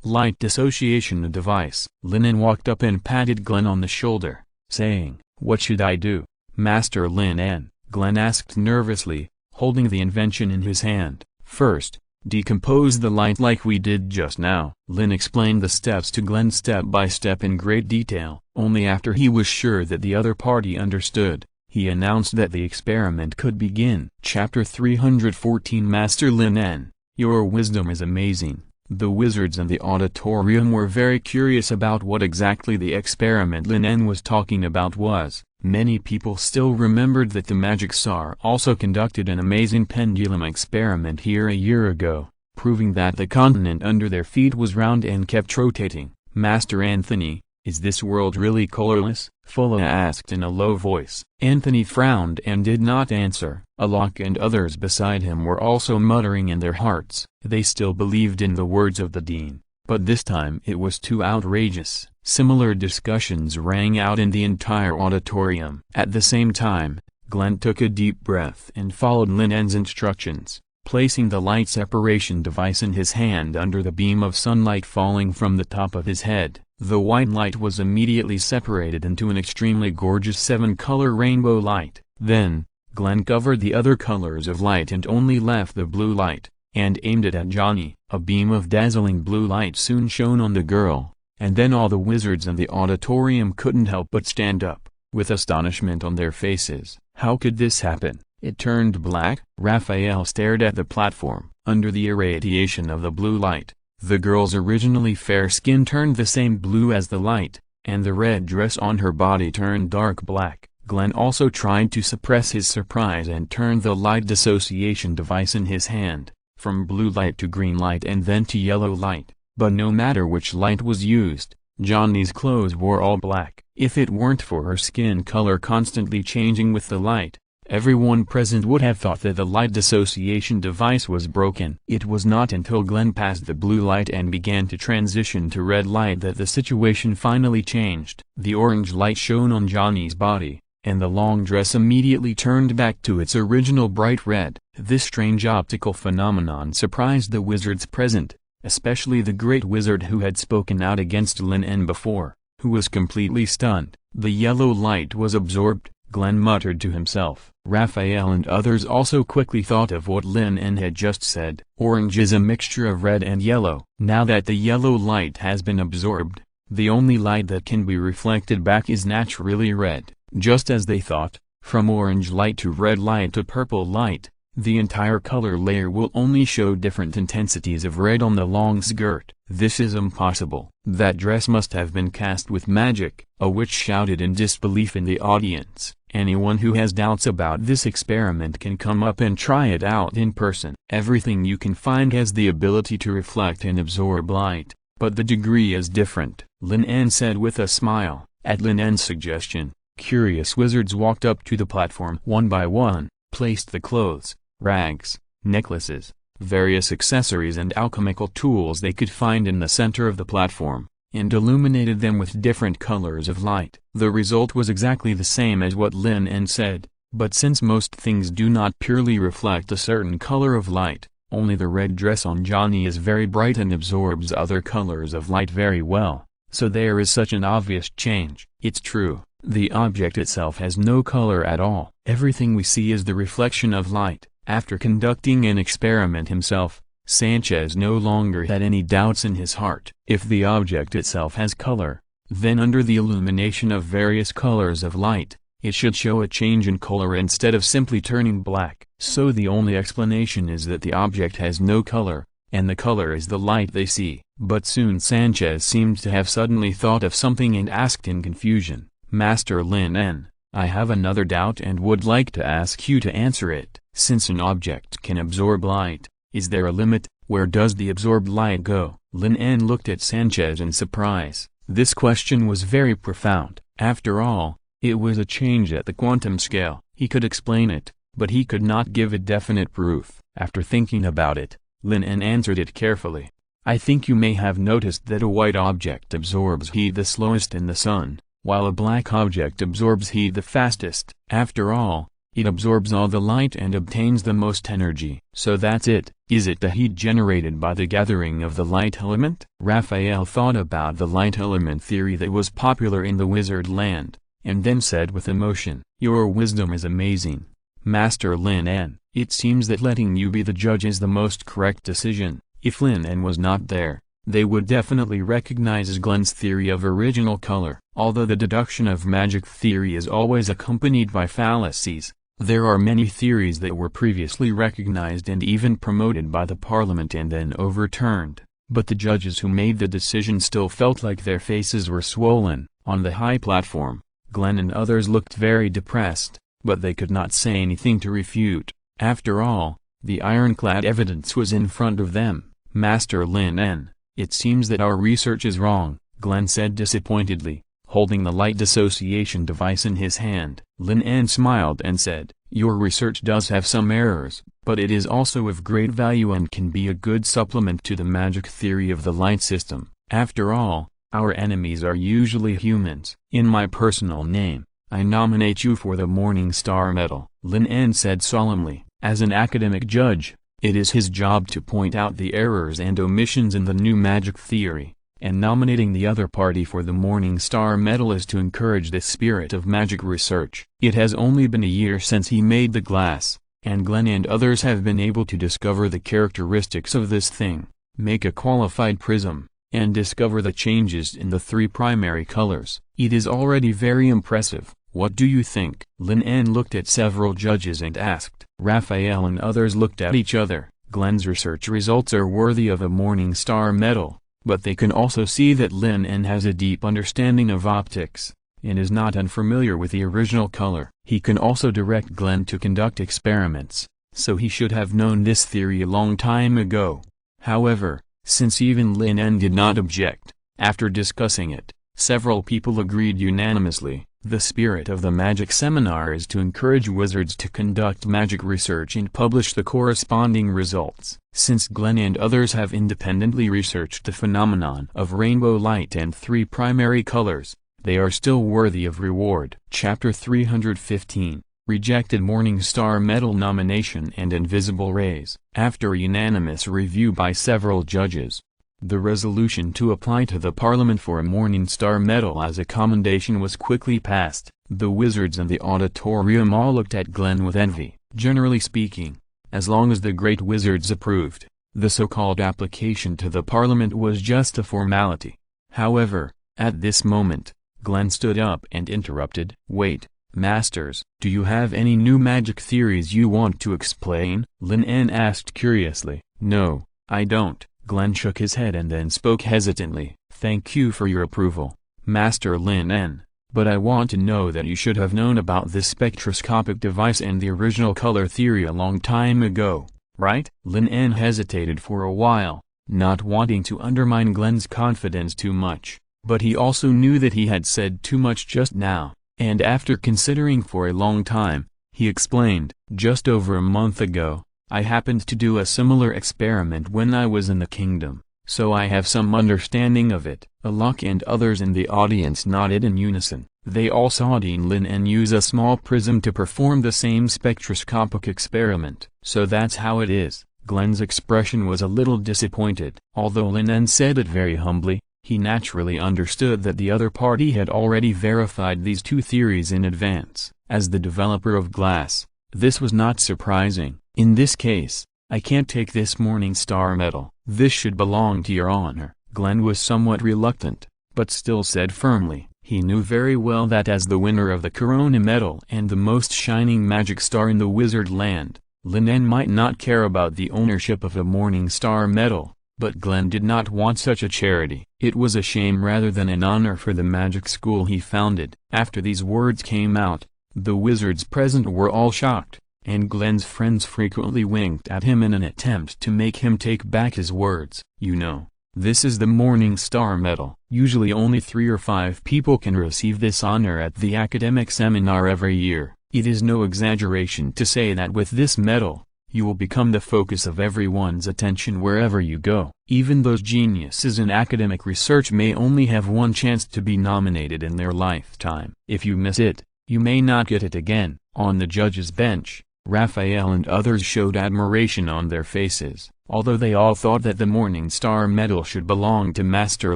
light dissociation device." Lin En walked up and patted Glen on the shoulder, saying, "What should I do, Master Lin En?" Glen asked nervously, holding the invention in his hand. "First, decompose the light like we did just now." Lin explained the steps to Glen step by step in great detail. Only after he was sure that the other party understood, he announced that the experiment could begin. Chapter 314 Master Lin En, your wisdom is amazing. The wizards in the auditorium were very curious about what exactly the experiment Lin En was talking about was. Many people still remembered that the magic star also conducted an amazing pendulum experiment here a year ago, proving that the continent under their feet was round and kept rotating. "Master Anthony, is this world really colorless?" Fulla asked in a low voice. Anthony frowned and did not answer. Alok and others beside him were also muttering in their hearts. They still believed in the words of the dean, but this time it was too outrageous. Similar discussions rang out in the entire auditorium. At the same time, Glen took a deep breath and followed Lin En's instructions, placing the light separation device in his hand under the beam of sunlight falling from the top of his head. The white light was immediately separated into an extremely gorgeous 7-color rainbow light. Then, Glen covered the other colors of light and only left the blue light, and aimed it at Johnny. A beam of dazzling blue light soon shone on the girl, and then all the wizards in the auditorium couldn't help but stand up, with astonishment on their faces. How could this happen? It turned black. Raphael stared at the platform. Under the irradiation of the blue light, the girl's originally fair skin turned the same blue as the light, and the red dress on her body turned dark black. Glen also tried to suppress his surprise and turned the light dissociation device in his hand, from blue light to green light and then to yellow light. But no matter which light was used, Johnny's clothes were all black. If it weren't for her skin color constantly changing with the light, Everyone present would have thought that the light dissociation device was broken. It was not until Glenn passed the blue light and began to transition to red light that the situation finally changed. The orange light shone on Johnny's body, and the long dress immediately turned back to its original bright red. This strange optical phenomenon surprised the wizards present, especially the great wizard who had spoken out against Lin En before, who was completely stunned. The yellow light was absorbed, Glenn muttered to himself. Raphael and others also quickly thought of what Lin En had just said. Orange is a mixture of red and yellow. Now that the yellow light has been absorbed, the only light that can be reflected back is naturally red. Just as they thought, from orange light to red light to purple light, the entire color layer will only show different intensities of red on the long skirt. This is impossible. That dress must have been cast with magic. A witch shouted in disbelief in the audience. Anyone who has doubts about this experiment can come up and try it out in person. Everything you can find has the ability to reflect and absorb light, but the degree is different, Lin En said with a smile. At Lin En's suggestion, curious wizards walked up to the platform one by one, placed the clothes, rags, necklaces, various accessories and alchemical tools they could find in the center of the platform, and illuminated them with different colors of light. The result was exactly the same as what Lin En said, but since most things do not purely reflect a certain color of light, only the red dress on Johnny is very bright and absorbs other colors of light very well, so there is such an obvious change. It's true, the object itself has no color at all. Everything we see is the reflection of light. After conducting an experiment himself, Sanchez no longer had any doubts in his heart. If the object itself has color, then under the illumination of various colors of light, it should show a change in color instead of simply turning black. So the only explanation is that the object has no color, and the color is the light they see. But soon Sanchez seemed to have suddenly thought of something and asked in confusion, "Master Lin En, I have another doubt and would like to ask you to answer it. Since an object can absorb light, is there a limit? Where does the absorbed light go?" Lin En looked at Sanchez in surprise. This question was very profound. After all, it was a change at the quantum scale. He could explain it, but he could not give it definite proof. After thinking about it, Lin En answered it carefully. "I think you may have noticed that a white object absorbs heat the slowest in the sun, while a black object absorbs heat the fastest. After all, it absorbs all the light and obtains the most energy. So that's it. Is it the heat generated by the gathering of the light element?" Raphael thought about the light element theory that was popular in the wizard land, and then said with emotion, "Your wisdom is amazing, Master Lin En. It seems that letting you be the judge is the most correct decision." If Lin En was not there, they would definitely recognize Glenn's theory of original color. Although the deduction of magic theory is always accompanied by fallacies, there are many theories that were previously recognized and even promoted by the parliament and then overturned, but the judges who made the decision still felt like their faces were swollen. On the high platform, Glenn and others looked very depressed, but they could not say anything to refute. After all, the ironclad evidence was in front of them. "Master Lin En, it seems that our research is wrong," Glenn said disappointedly, holding the light dissociation device in his hand. Lin En smiled and said, "Your research does have some errors, but it is also of great value and can be a good supplement to the magic theory of the light system. After all, our enemies are usually humans. In my personal name, I nominate you for the Morning Star Medal," Lin En said solemnly. As an academic judge, it is his job to point out the errors and omissions in the new magic theory, and nominating the other party for the Morning Star Medal is to encourage the spirit of magic research. It has only been a year since he made the glass, and Glenn and others have been able to discover the characteristics of this thing, make a qualified prism, and discover the changes in the three primary colors. It is already very impressive. What do you think? Lin En looked at several judges and asked. Raphael and others looked at each other. Glenn's research results are worthy of a Morning Star Medal, but they can also see that Lin En has a deep understanding of optics, and is not unfamiliar with the original color. He can also direct Glenn to conduct experiments, so he should have known this theory a long time ago. However, since even Lin En did not object, after discussing it, Several people agreed unanimously. The spirit of the magic seminar is to encourage wizards to conduct magic research and publish the corresponding results. Since Glen and others have independently researched the phenomenon of rainbow light and 3 primary colors, they are still worthy of reward. Chapter 315, Rejected Morning Star Medal Nomination and Invisible Rays. After unanimous review by several judges, the resolution to apply to the Parliament for a Morning Star Medal as a commendation was quickly passed. The wizards in the auditorium all looked at Glen with envy. Generally speaking, as long as the great wizards approved, the so-called application to the Parliament was just a formality. However, at this moment, Glen stood up and interrupted. "Wait, masters, do you have any new magic theories you want to explain?" Lin En asked curiously. "No, I don't." Glen shook his head and then spoke hesitantly. "Thank you for your approval, Master Lin En, but I want to know that you should have known about this spectroscopic device and the original color theory a long time ago, right?" Lin En hesitated for a while, not wanting to undermine Glen's confidence too much, but he also knew that he had said too much just now, and after considering for a long time, he explained, "Just over a month ago, I happened to do a similar experiment when I was in the kingdom, so I have some understanding of it." Alok and others in the audience nodded in unison. They all saw Dean Lin En use a small prism to perform the same spectroscopic experiment. "So that's how it is." Glen's expression was a little disappointed. Although Lin En said it very humbly, he naturally understood that the other party had already verified these 2 theories in advance. As the developer of glass, this was not surprising. "In this case, I can't take this Morning Star Medal. This should belong to your honor." Glen was somewhat reluctant, but still said firmly. He knew very well that as the winner of the Corona Medal and the most shining magic star in the wizard land, Lin En might not care about the ownership of a Morning Star Medal, but Glen did not want such a charity. It was a shame rather than an honor for the magic school he founded. After these words came out, the wizards present were all shocked, and Glen's friends frequently winked at him in an attempt to make him take back his words. "You know, this is the Morning Star Medal. Usually only 3 or 5 people can receive this honor at the academic seminar every year. It is no exaggeration to say that with this medal, you will become the focus of everyone's attention wherever you go. Even those geniuses in academic research may only have one chance to be nominated in their lifetime. If you miss it, you may not get it again." On the judges' bench, Raphael and others showed admiration on their faces. Although they all thought that the Morning Star Medal should belong to Master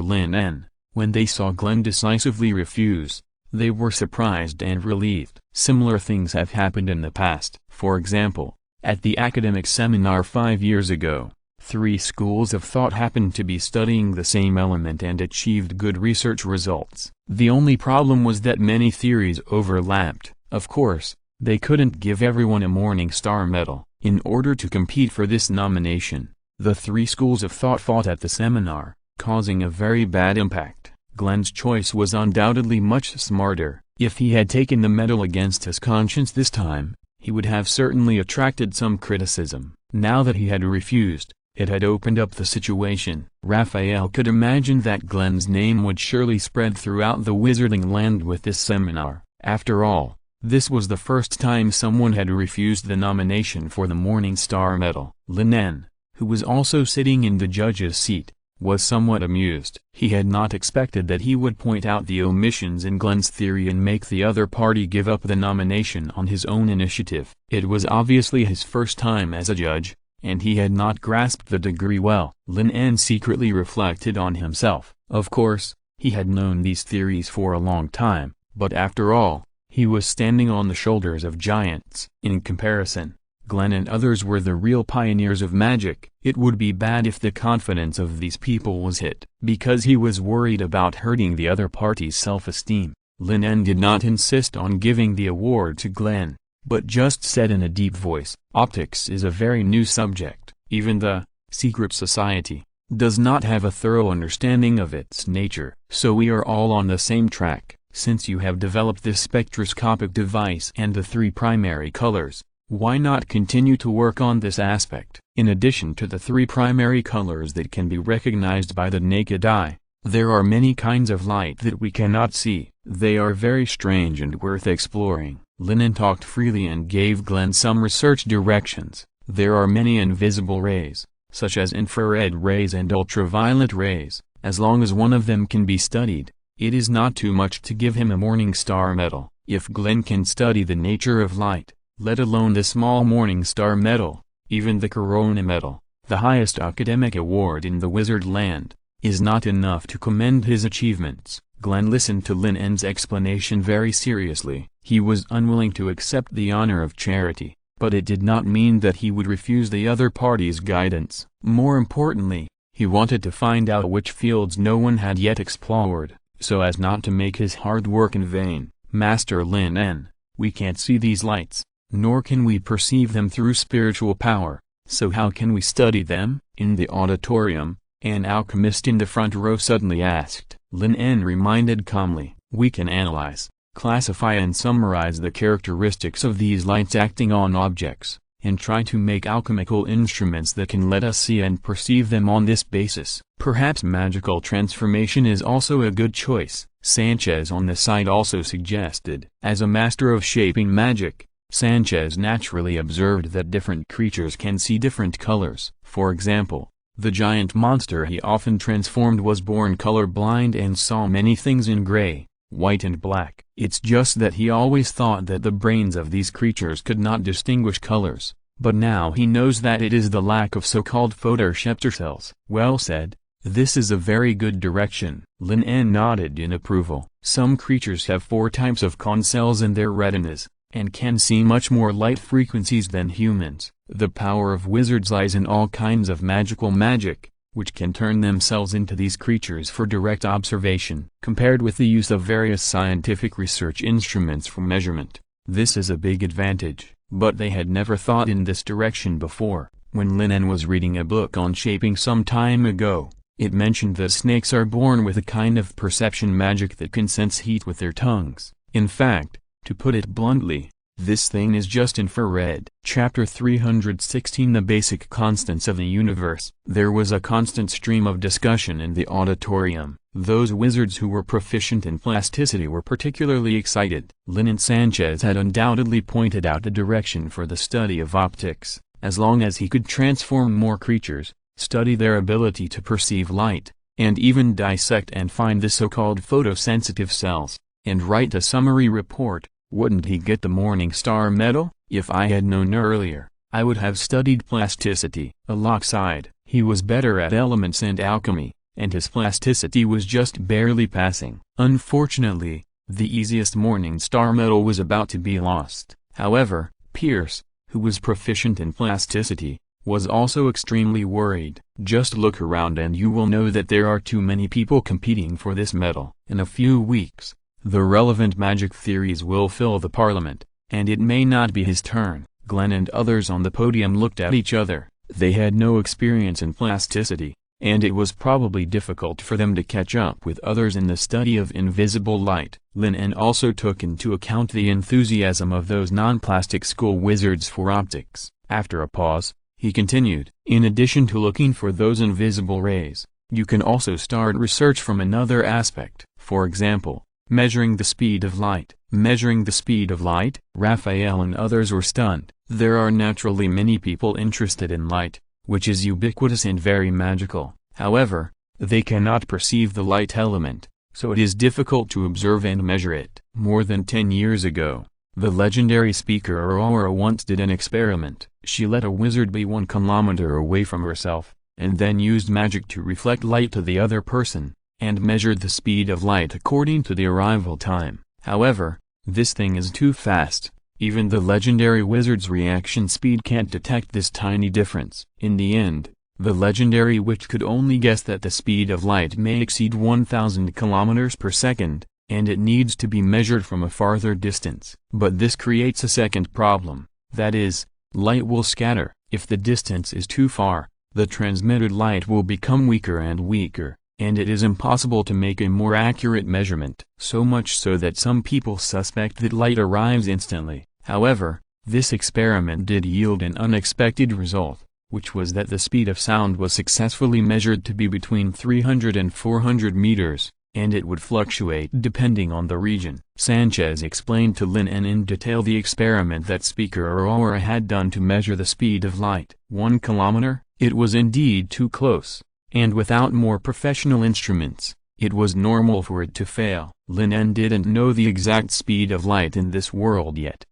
Lin En, when they saw Glen decisively refuse, they were surprised and relieved. Similar things have happened in the past. For example, at the academic seminar 5 years ago, 3 schools of thought happened to be studying the same element and achieved good research results. The only problem was that many theories overlapped. Of course, they couldn't give everyone a Morning Star Medal. In order to compete for this nomination, the 3 schools of thought fought at the seminar, causing a very bad impact. Glen's choice was undoubtedly much smarter. If he had taken the medal against his conscience this time, he would have certainly attracted some criticism. Now that he had refused, it had opened up the situation. Raphael could imagine that Glen's name would surely spread throughout the wizarding land with this seminar. After all, this was the first time someone had refused the nomination for the Morning Star Medal. Lin En, who was also sitting in the judge's seat, was somewhat amused. He had not expected that he would point out the omissions in Glen's theory and make the other party give up the nomination on his own initiative. It was obviously his first time as a judge, and he had not grasped the degree well. Lin En secretly reflected on himself. Of course, he had known these theories for a long time, but after all, he was standing on the shoulders of giants. In comparison, Glen and others were the real pioneers of magic. It would be bad if the confidence of these people was hit. Because he was worried about hurting the other party's self-esteem, Lin En did not insist on giving the award to Glen, but just said in a deep voice, "Optics is a very new subject. Even the secret society does not have a thorough understanding of its nature. So we are all on the same track. Since you have developed this spectroscopic device and the 3 primary colors, why not continue to work on this aspect?" In addition to the 3 primary colors that can be recognized by the naked eye, There are many kinds of light that we cannot see. They are very strange and worth exploring. Lin En talked freely and gave Glenn some research directions. There are many invisible rays, such as infrared rays and ultraviolet rays. As long as one of them can be studied, it is not too much to give him a Morning Star medal. If Glenn can study the nature of light, let alone the small Morning Star medal, even the Corona medal, the highest academic award in the wizard land, is not enough to commend his achievements. Glenn listened to Lin En's explanation very seriously. He was unwilling to accept the honor of charity, but it did not mean that he would refuse the other party's guidance. More importantly, he wanted to find out which fields no one had yet explored, so as not to make his hard work in vain. Master Lin En, we can't see these lights, nor can we perceive them through spiritual power, so how can we study them? In the auditorium, an alchemist in the front row suddenly asked. Lin En reminded calmly, we can analyze, classify and summarize the characteristics of these lights acting on objects, and try to make alchemical instruments that can let us see and perceive them on this basis. Perhaps magical transformation is also a good choice, Sanchez on the side also suggested. As a master of shaping magic, Sanchez naturally observed that different creatures can see different colors. For example, the giant monster he often transformed was born colorblind and saw many things in gray, white and black. It's just that he always thought that the brains of these creatures could not distinguish colors, but now he knows that it is the lack of so-called photoreceptor cells. Well said, this is a very good direction. Lin En nodded in approval. Some creatures have 4 types of con cells in their retinas, and can see much more light frequencies than humans. The power of wizards lies in all kinds of magical magic, which can turn themselves into these creatures for direct observation. Compared with the use of various scientific research instruments for measurement, this is a big advantage. But they had never thought in this direction before. When Lin En was reading a book on shaping some time ago, it mentioned that snakes are born with a kind of perception magic that can sense heat with their tongues. In fact, to put it bluntly, this thing is just infrared. Chapter 316 The Basic Constants of the Universe. There was a constant stream of discussion in the auditorium. Those wizards who were proficient in plasticity were particularly excited. Lin En Sanchez had undoubtedly pointed out the direction for the study of optics. As long as he could transform more creatures, study their ability to perceive light, and even dissect and find the so-called photosensitive cells, and write a summary report, wouldn't he get the Morning Star medal? If I had known earlier, I would have studied plasticity. Alok sighed. He was better at elements and alchemy, and his plasticity was just barely passing. Unfortunately, the easiest Morning Star medal was about to be lost. However, Pierce, who was proficient in plasticity, was also extremely worried. Just look around and you will know that there are too many people competing for this medal. In a few weeks, the relevant magic theories will fill the parliament, and it may not be his turn. Glenn and others on the podium looked at each other. They had no experience in plasticity, and it was probably difficult for them to catch up with others in the study of invisible light. Lin En also took into account the enthusiasm of those non-plastic school wizards for optics. After a pause, he continued, in addition to looking for those invisible rays, you can also start research from another aspect. For example, measuring the speed of light. Measuring the speed of light? Raphael and others were stunned. There are naturally many people interested in light, which is ubiquitous and very magical. However, they cannot perceive the light element, so it is difficult to observe and measure it. More than 10 years ago, the legendary speaker Aurora once did an experiment. She let a wizard be 1 kilometer away from herself, and then used magic to reflect light to the other person, and measured the speed of light according to the arrival time. However, this thing is too fast. Even the legendary wizard's reaction speed can't detect this tiny difference. In the end, the legendary witch could only guess that the speed of light may exceed 1,000 kilometers per second, and it needs to be measured from a farther distance. But this creates a second problem, that is, light will scatter. If the distance is too far, the transmitted light will become weaker and weaker, and it is impossible to make a more accurate measurement. So much so that some people suspect that light arrives instantly. However, this experiment did yield an unexpected result. which was that the speed of sound was successfully measured to be between 300 and 400 meters, and it would fluctuate depending on the region. Sanchez explained to Lin En in detail the experiment that Speaker Aurora had done to measure the speed of light. 1 kilometer? It was indeed too close, and without more professional instruments, it was normal for it to fail. Lin En didn't know the exact speed of light in this world yet,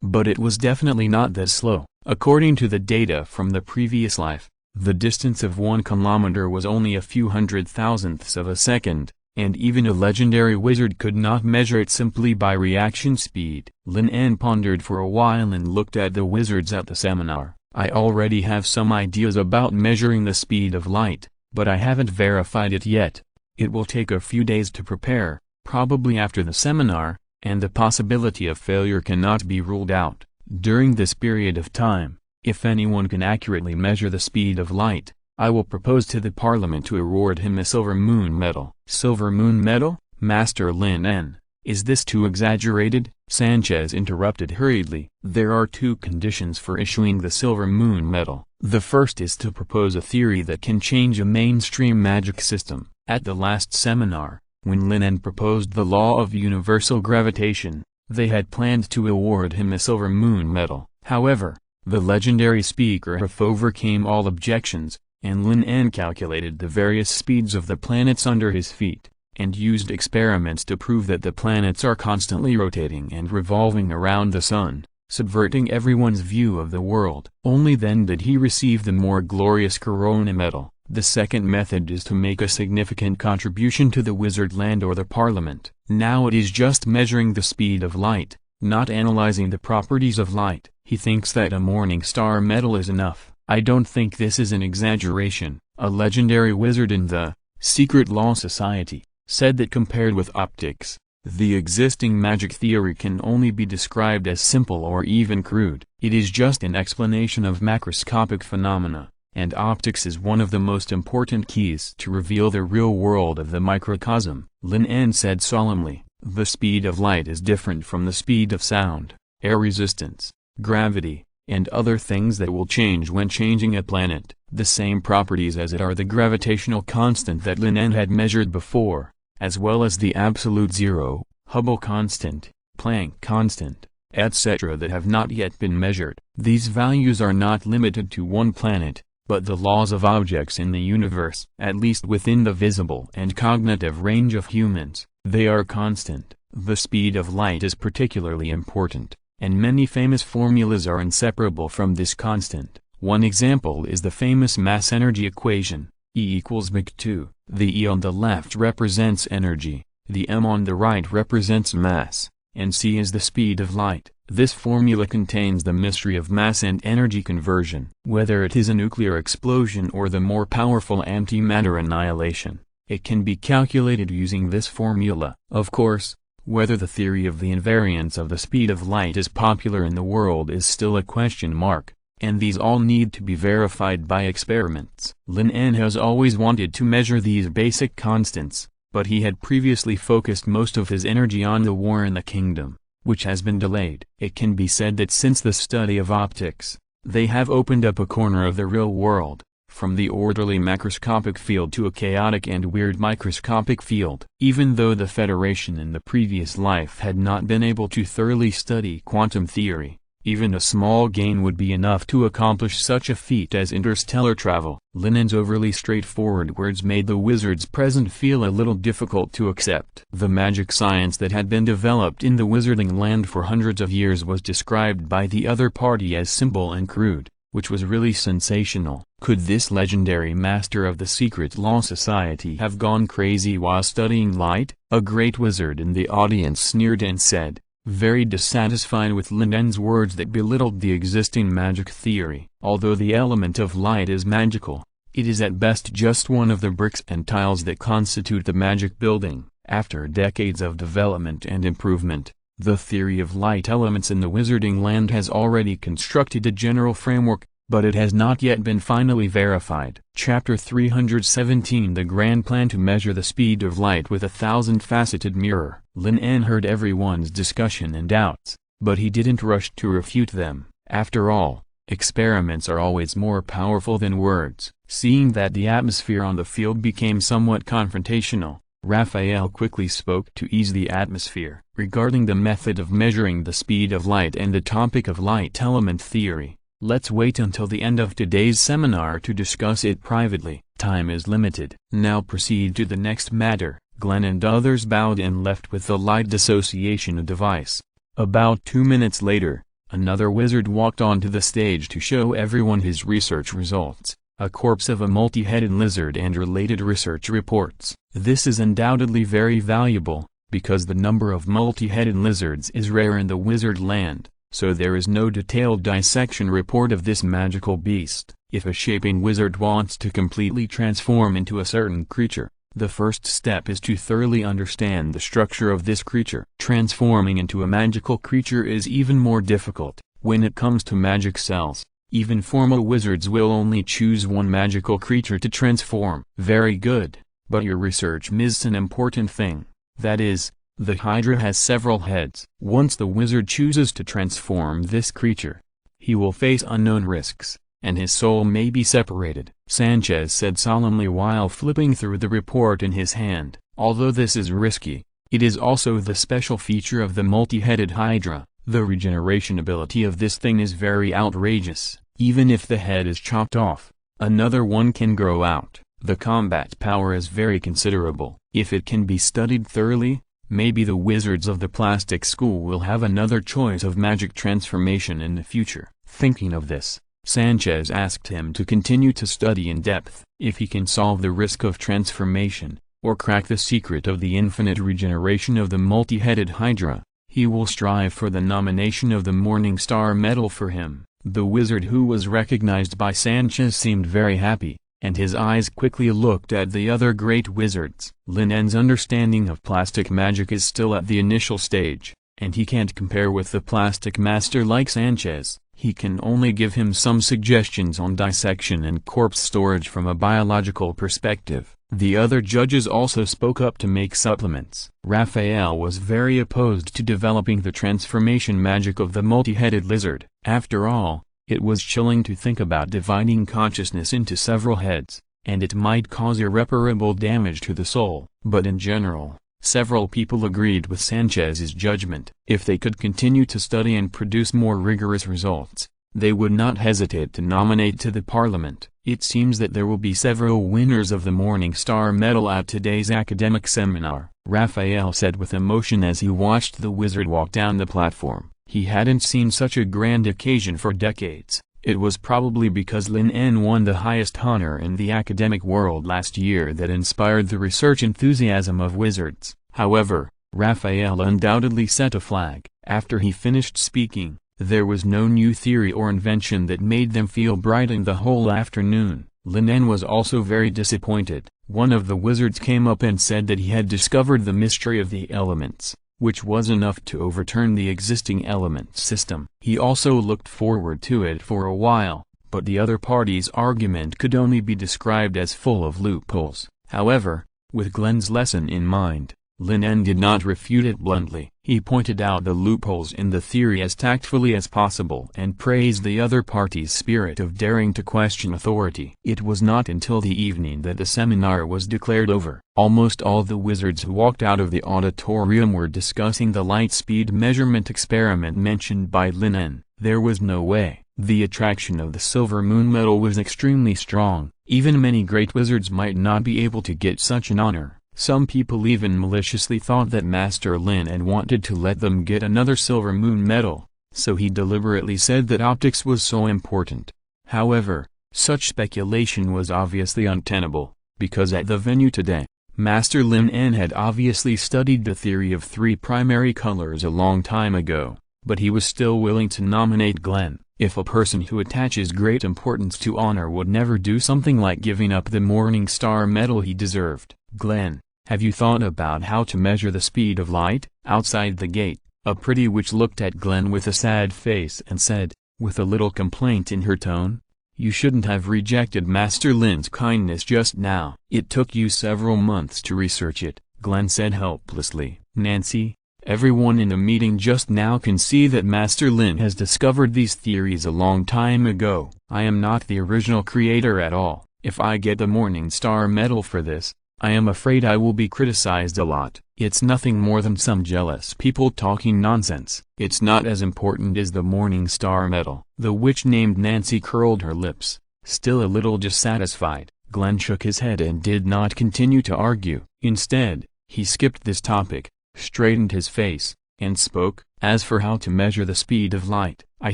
but it was definitely not that slow. According to the data from the previous life, the distance of 1 kilometer was only a few hundred thousandths of a second, and even a legendary wizard could not measure it simply by reaction speed. Lin En pondered for a while and looked at the wizards at the seminar. I already have some ideas about measuring the speed of light, but I haven't verified it yet. It will take a few days to prepare, probably after the seminar, and the possibility of failure cannot be ruled out. During this period of time, if anyone can accurately measure the speed of light, I will propose to the Parliament to award him a Silver Moon Medal. Silver Moon Medal? Master Lin En, is this too exaggerated? Sanchez interrupted hurriedly. There are 2 conditions for issuing the Silver Moon Medal. The first is to propose a theory that can change a mainstream magic system. At the last seminar, when Lin En proposed the law of universal gravitation, they had planned to award him a Silver Moon Medal. However, the legendary speaker overcame all objections, and Lin En calculated the various speeds of the planets under his feet, and used experiments to prove that the planets are constantly rotating and revolving around the sun, subverting everyone's view of the world. Only then did he receive the more glorious Corona Medal. The second method is to make a significant contribution to the wizard land or the Parliament. Now it is just measuring the speed of light, not analyzing the properties of light. He thinks that a Morning Star Medal is enough. I don't think this is an exaggeration. A legendary wizard in the Secret Law Society said that compared with optics, the existing magic theory can only be described as simple or even crude. It is just an explanation of macroscopic phenomena, and optics is one of the most important keys to reveal the real world of the microcosm. Lin En said solemnly, the speed of light is different from the speed of sound, air resistance, gravity, and other things that will change when changing a planet. The same properties as it are the gravitational constant that Lin En had measured before, as well as the absolute zero, Hubble constant, Planck constant, etc. that have not yet been measured. These values are not limited to one planet, but the laws of objects in the universe, at least within the visible and cognitive range of humans, they are constant. The speed of light is particularly important, and many famous formulas are inseparable from this constant. One example is the famous mass-energy equation, E equals mc2. The E on the left represents energy, the m on the right represents mass, and c is the speed of light. This formula contains the mystery of mass and energy conversion. Whether it is a nuclear explosion or the more powerful antimatter annihilation, it can be calculated using this formula. Of course, whether the theory of the invariance of the speed of light is popular in the world is still a question mark, and these all need to be verified by experiments. Lin En has always wanted to measure these basic constants, but he had previously focused most of his energy on the war in the kingdom, which has been delayed. It can be said that since the study of optics, they have opened up a corner of the real world, from the orderly macroscopic field to a chaotic and weird microscopic field. Even though the Federation in the previous life had not been able to thoroughly study quantum theory, even a small gain would be enough to accomplish such a feat as interstellar travel. Lin En's overly straightforward words made the wizards present feel a little difficult to accept. The magic science that had been developed in the wizarding land for hundreds of years was described by the other party as simple and crude, which was really sensational. Could this legendary master of the Secret Law Society have gone crazy while studying light? A great wizard in the audience sneered and said, very dissatisfied with Lin En's words that belittled the existing magic theory. Although the element of light is magical, it is at best just one of the bricks and tiles that constitute the magic building. After decades of development and improvement, the theory of light elements in the wizarding land has already constructed a general framework, but it has not yet been finally verified. Chapter 317 The Grand Plan to Measure the Speed of Light with a Thousand-Faceted Mirror. Lin En heard everyone's discussion and doubts, but he didn't rush to refute them. After all, Experiments are always more powerful than words. Seeing that the atmosphere on the field became somewhat confrontational, Raphael quickly spoke to ease the atmosphere. Regarding the method of measuring the speed of light and the topic of light element theory, let's wait until the end of today's seminar to discuss it privately. Time is limited. Now proceed to the next matter. Glenn and others bowed and left with the light dissociation device. About 2 minutes later, another wizard walked onto the stage to show everyone his research results, a corpse of a multi-headed lizard and related research reports. This is undoubtedly very valuable, because the number of multi-headed lizards is rare in the wizard land, so there is no detailed dissection report of this magical beast. If a shaping wizard wants to completely transform into a certain creature, the first step is to thoroughly understand the structure of this creature. Transforming into a magical creature is even more difficult. When it comes to magic cells, even formal wizards will only choose one magical creature to transform. Very good, but your research missed an important thing. That is, the Hydra has several heads. Once the wizard chooses to transform this creature, he will face unknown risks, and his soul may be separated. Sanchez said solemnly while flipping through the report in his hand. Although this is risky, it is also the special feature of the multi-headed Hydra. The regeneration ability of this thing is very outrageous. Even if the head is chopped off, another one can grow out. The combat power is very considerable. If it can be studied thoroughly, maybe the wizards of the plastic school will have another choice of magic transformation in the future. Thinking of this, Sanchez asked him to continue to study in depth. If he can solve the risk of transformation, or crack the secret of the infinite regeneration of the multi-headed Hydra, he will strive for the nomination of the Morning Star Medal for him. The wizard who was recognized by Sanchez seemed very happy, and his eyes quickly looked at the other great wizards. Lin En's understanding of plastic magic is still at the initial stage, and he can't compare with the plastic master like Sanchez. He can only give him some suggestions on dissection and corpse storage from a biological perspective. The other judges also spoke up to make supplements. Raphael was very opposed to developing the transformation magic of the multi-headed lizard. After all, it was chilling to think about dividing consciousness into several heads, and it might cause irreparable damage to the soul. But in general, several people agreed with Sanchez's judgment. If they could continue to study and produce more rigorous results, they would not hesitate to nominate to the parliament. It seems that there will be several winners of the Morning Star Medal at today's academic seminar, Raphael said with emotion as he watched the wizard walk down the platform. He hadn't seen such a grand occasion for decades. It was probably because Lin En won the highest honor in the academic world last year that inspired the research enthusiasm of wizards. However, Raphael undoubtedly set a flag. After he finished speaking, there was no new theory or invention that made them feel brightened the whole afternoon. Lin En was also very disappointed. One of the wizards came up and said that he had discovered the mystery of the elements, which was enough to overturn the existing element system. He also looked forward to it for a while, but the other party's argument could only be described as full of loopholes. However, with Glenn's lesson in mind, Lin En did not refute it bluntly. He pointed out the loopholes in the theory as tactfully as possible and praised the other party's spirit of daring to question authority. It was not until the evening that the seminar was declared over. Almost all the wizards who walked out of the auditorium were discussing the light speed measurement experiment mentioned by Lin En. There was no way. The attraction of the Silver Moon Medal was extremely strong. Even many great wizards might not be able to get such an honor. Some people even maliciously thought that Master Lin En wanted to let them get another Silver Moon Medal, so he deliberately said that optics was so important. However, such speculation was obviously untenable, because at the venue today, Master Lin En had obviously studied the theory of three primary colors a long time ago, but he was still willing to nominate Glenn. If a person who attaches great importance to honor would never do something like giving up the Morning Star Medal he deserved. Glenn, have you thought about how to measure the speed of light? Outside the gate, a pretty witch looked at Glenn with a sad face and said, with a little complaint in her tone, "You shouldn't have rejected Master Lin's kindness just now. It took you several months to research it," Glenn said helplessly. "Nancy, Everyone in the meeting just now can see that Master Lin has discovered these theories a long time ago. I am not the original creator at all. If I get the Morning Star Medal for this, I am afraid I will be criticized a lot. It's nothing more than some jealous people talking nonsense. It's not as important as the Morning Star Medal. The witch named Nancy curled her lips, still a little dissatisfied. Glenn shook his head and did not continue to argue. Instead, he skipped this topic, straightened his face, and spoke. As for how to measure the speed of light, I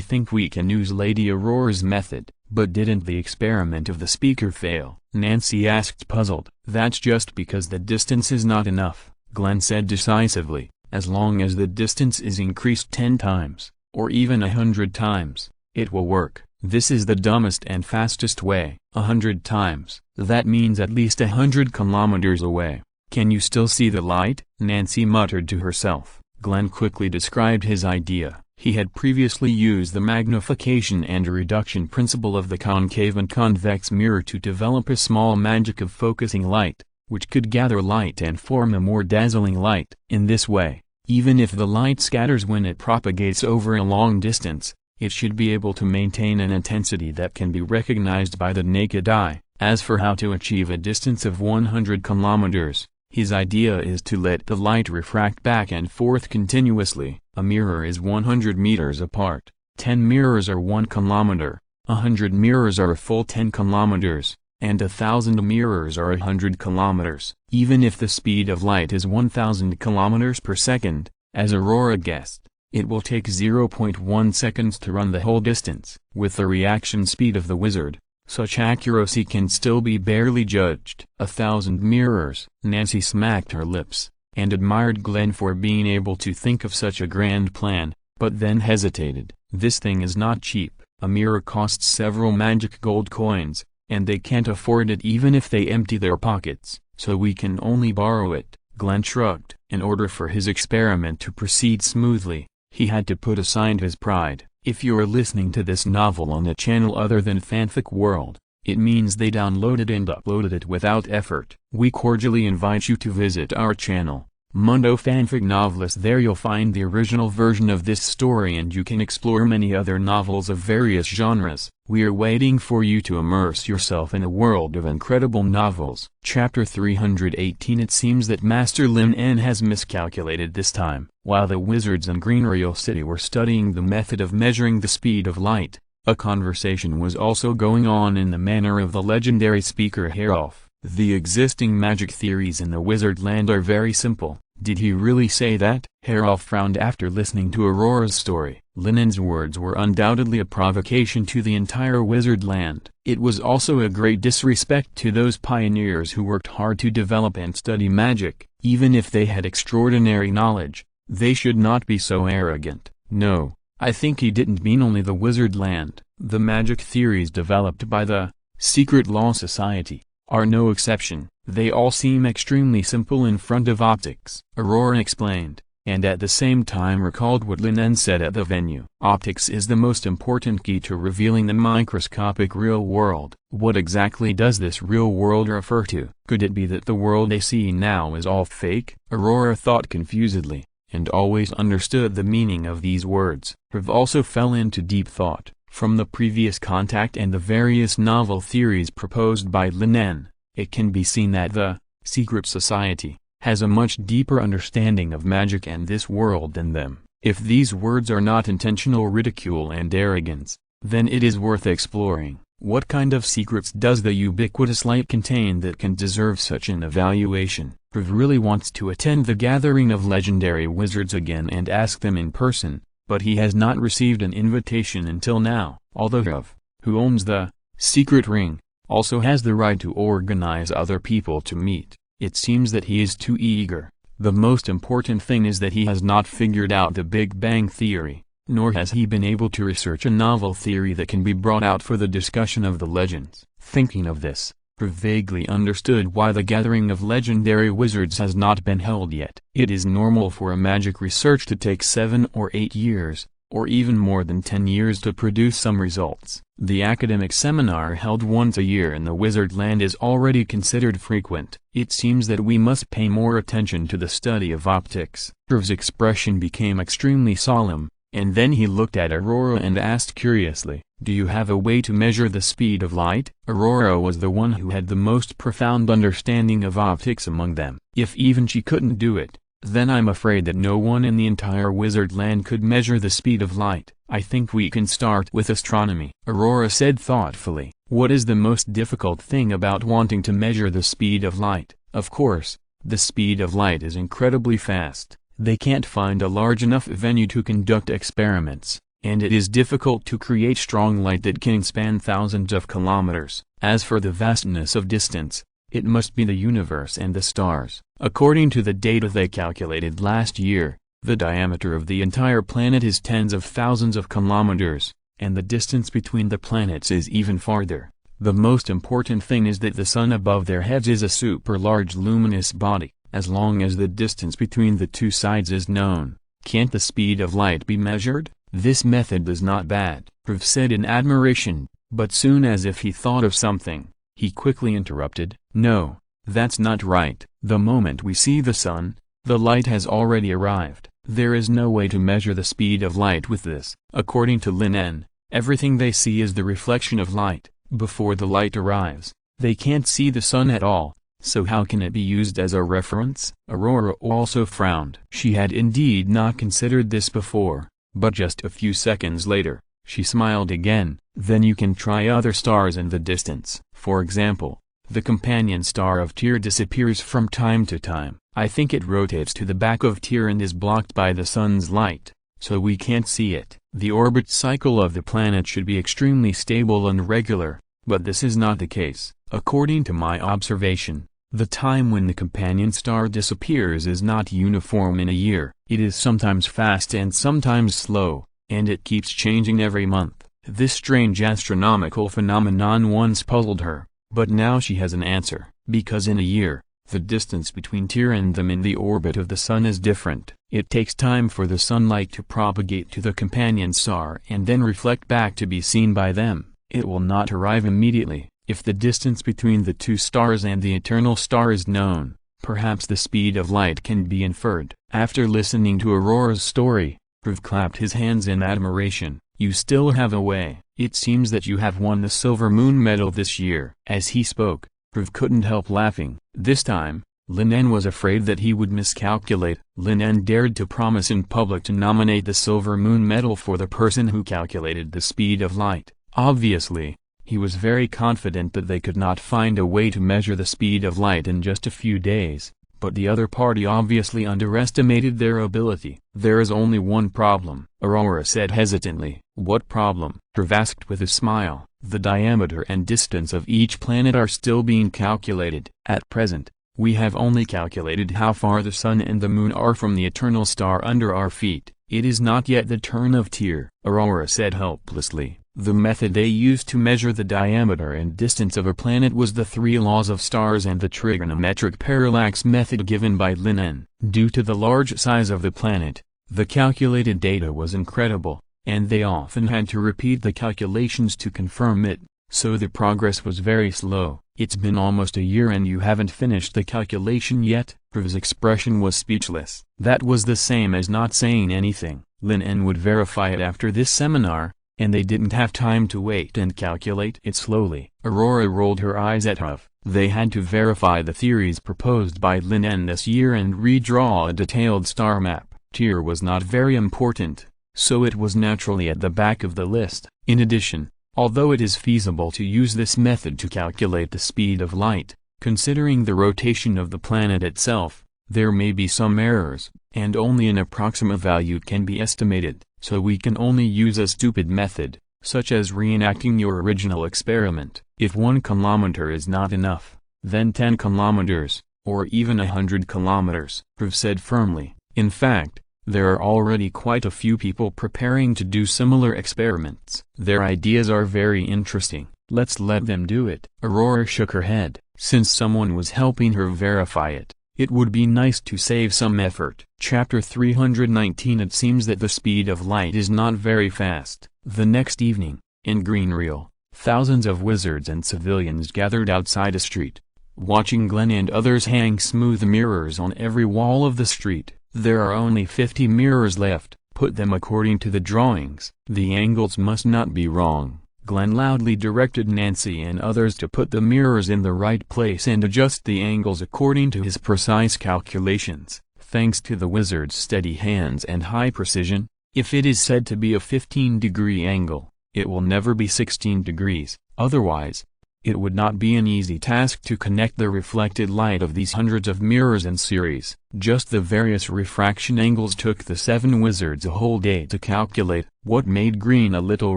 think we can use Lady Aurora's method. But didn't the experiment of the speaker fail? Nancy asked, puzzled. That's just because the distance is not enough, Glenn said decisively. As long as the distance is increased 10 times, or even 100 times, it will work. This is the dumbest and fastest way. 100 times. That means at least 100 kilometers away. Can you still see the light? Nancy muttered to herself. Glenn quickly described his idea. He had previously used the magnification and reduction principle of the concave and convex mirror to develop a small magic of focusing light, which could gather light and form a more dazzling light. In this way, even if the light scatters when it propagates over a long distance, it should be able to maintain an intensity that can be recognized by the naked eye. As for how to achieve a distance of 100 kilometers, his idea is to let the light refract back and forth continuously. A mirror is 100 meters apart. 10 mirrors are 1 kilometer, 100 mirrors are a full 10 kilometers, and 1,000 mirrors are 100 kilometers. Even if the speed of light is 1,000 kilometers per second, as Aurora guessed, it will take 0.1 seconds to run the whole distance. With the reaction speed of the wizard, such accuracy can still be barely judged. 1,000 mirrors. Nancy smacked her lips, and admired Glenn for being able to think of such a grand plan, but then hesitated. This thing is not cheap. A mirror costs several magic gold coins, and they can't afford it even if they empty their pockets, so we can only borrow it. Glenn shrugged. In order for his experiment to proceed smoothly, he had to put aside his pride. If you are listening to this novel on a channel other than Fanfic World, it means they downloaded and uploaded it without effort. We cordially invite you to visit our channel, Mundo Fanfic Novelist. There you'll find the original version of this story and you can explore many other novels of various genres. We are waiting for you to immerse yourself in a world of incredible novels. Chapter 318. It seems that Master Lin En has miscalculated this time. While the wizards in Green Royal City were studying the method of measuring the speed of light, a conversation was also going on in the manner of the legendary speaker Herolf. The existing magic theories in the wizard land are very simple. Did he really say that? Herolf frowned after listening to Aurora's story. Lin En's words were undoubtedly a provocation to the entire wizard land. It was also a great disrespect to those pioneers who worked hard to develop and study magic. Even if they had extraordinary knowledge, they should not be so arrogant. No, I think he didn't mean only the wizard land. The magic theories developed by the Secret Law Society are no exception. They all seem extremely simple in front of optics, Aurora explained, and at the same time recalled what Lin En said at the venue. Optics is the most important key to revealing the microscopic real world. What exactly does this real world refer to? Could it be that the world they see now is all fake? Aurora thought confusedly, and always understood the meaning of these words. Riv also fell into deep thought. From the previous contact and the various novel theories proposed by Lin En, it can be seen that the Secret Society has a much deeper understanding of magic and this world than them. If these words are not intentional ridicule and arrogance, then it is worth exploring. What kind of secrets does the ubiquitous light contain that can deserve such an evaluation? Riv really wants to attend the gathering of legendary wizards again and ask them in person, but he has not received an invitation until now. Although Riv, who owns the secret ring, also has the right to organize other people to meet, it seems that he is too eager. The most important thing is that he has not figured out the Big Bang Theory, nor has he been able to research a novel theory that can be brought out for the discussion of the legends. Thinking of this, Riv vaguely understood why the gathering of legendary wizards has not been held yet. It is normal for a magic research to take 7 or 8 years, or even more than 10 years to produce some results. The academic seminar held once a year in the wizard land is already considered frequent. It seems that we must pay more attention to the study of optics. Priv's expression became extremely solemn, and then he looked at Aurora and asked curiously, "Do you have a way to measure the speed of light?" Aurora was the one who had the most profound understanding of optics among them. If even she couldn't do it, then I'm afraid that no one in the entire wizard land could measure the speed of light. "I think we can start with astronomy," Aurora said thoughtfully. "What is the most difficult thing about wanting to measure the speed of light?" "Of course, the speed of light is incredibly fast. They can't find a large enough venue to conduct experiments, and it is difficult to create strong light that can span thousands of kilometers. As for the vastness of distance, it must be the universe and the stars. According to the data they calculated last year, the diameter of the entire planet is tens of thousands of kilometers, and the distance between the planets is even farther. The most important thing is that the sun above their heads is a super-large luminous body. As long as the distance between the two sides is known, can't the speed of light be measured? This method is not bad," Priv said in admiration, but soon as if he thought of something, he quickly interrupted, "No, that's not right. The moment we see the sun, the light has already arrived. There is no way to measure the speed of light with this. According to Lin En, everything they see is the reflection of light. Before the light arrives, they can't see the sun at all. So how can it be used as a reference?" Aurora also frowned. She had indeed not considered this before, but just a few seconds later, she smiled again. "Then you can try other stars in the distance. For example, the companion star of Tyr disappears from time to time. I think it rotates to the back of Tyr and is blocked by the sun's light, so we can't see it. The orbit cycle of the planet should be extremely stable and regular, but this is not the case. According to my observation, the time when the companion star disappears is not uniform in a year. It is sometimes fast and sometimes slow, and it keeps changing every month." This strange astronomical phenomenon once puzzled her, but now she has an answer. Because in a year, the distance between Tyr and them in the orbit of the sun is different. It takes time for the sunlight to propagate to the companion star and then reflect back to be seen by them. It will not arrive immediately. If the distance between the two stars and the eternal star is known, perhaps the speed of light can be inferred. After listening to Aurora's story, Priv clapped his hands in admiration. "You still have a way. It seems that you have won the Silver Moon medal this year." As he spoke, Priv couldn't help laughing. This time, Lin En was afraid that he would miscalculate. Lin En dared to promise in public to nominate the Silver Moon medal for the person who calculated the speed of light. Obviously, he was very confident that they could not find a way to measure the speed of light in just a few days, but the other party obviously underestimated their ability. "There is only one problem," Aurora said hesitantly. "What problem?" Priv asked with a smile. "The diameter and distance of each planet are still being calculated. At present, we have only calculated how far the sun and the moon are from the eternal star under our feet. It is not yet the turn of Tyr," Aurora said helplessly. The method they used to measure the diameter and distance of a planet was the three laws of stars and the trigonometric parallax method given by Lin En. Due to the large size of the planet, the calculated data was incredible, and they often had to repeat the calculations to confirm it, so the progress was very slow. "It's been almost a year and you haven't finished the calculation yet?" Priv's expression was speechless. That was the same as not saying anything. Lin En would verify it after this seminar, and they didn't have time to wait and calculate it slowly. Aurora rolled her eyes at Priv. They had to verify the theories proposed by Lin En this year and redraw a detailed star map. Tyr was not very important, so it was naturally at the back of the list. In addition, although it is feasible to use this method to calculate the speed of light, considering the rotation of the planet itself, there may be some errors, and only an approximate value can be estimated. So we can only use a stupid method, such as reenacting your original experiment. If 1 kilometer is not enough, then 10 kilometers, or even 100 kilometers, Priv said firmly. In fact, there are already quite a few people preparing to do similar experiments. Their ideas are very interesting. Let's let them do it. Aurora shook her head. Since someone was helping her verify it, it would be nice to save some effort. Chapter 319. It seems that the speed of light is not very fast. The next evening, in Greenreal, Thousands of wizards and civilians gathered outside a street, watching Glen and others hang smooth mirrors on every wall of the street. There are only 50 mirrors left. Put them according to the drawings. The angles must not be wrong. Glen loudly directed Nancy and others to put the mirrors in the right place and adjust the angles according to his precise calculations. Thanks to the wizard's steady hands and high precision, if it is said to be a 15-degree angle, it will never be 16 degrees, otherwise, it would not be an easy task to connect the reflected light of these hundreds of mirrors in series. Just the various refraction angles took the 7 wizards a whole day to calculate. What made Green a little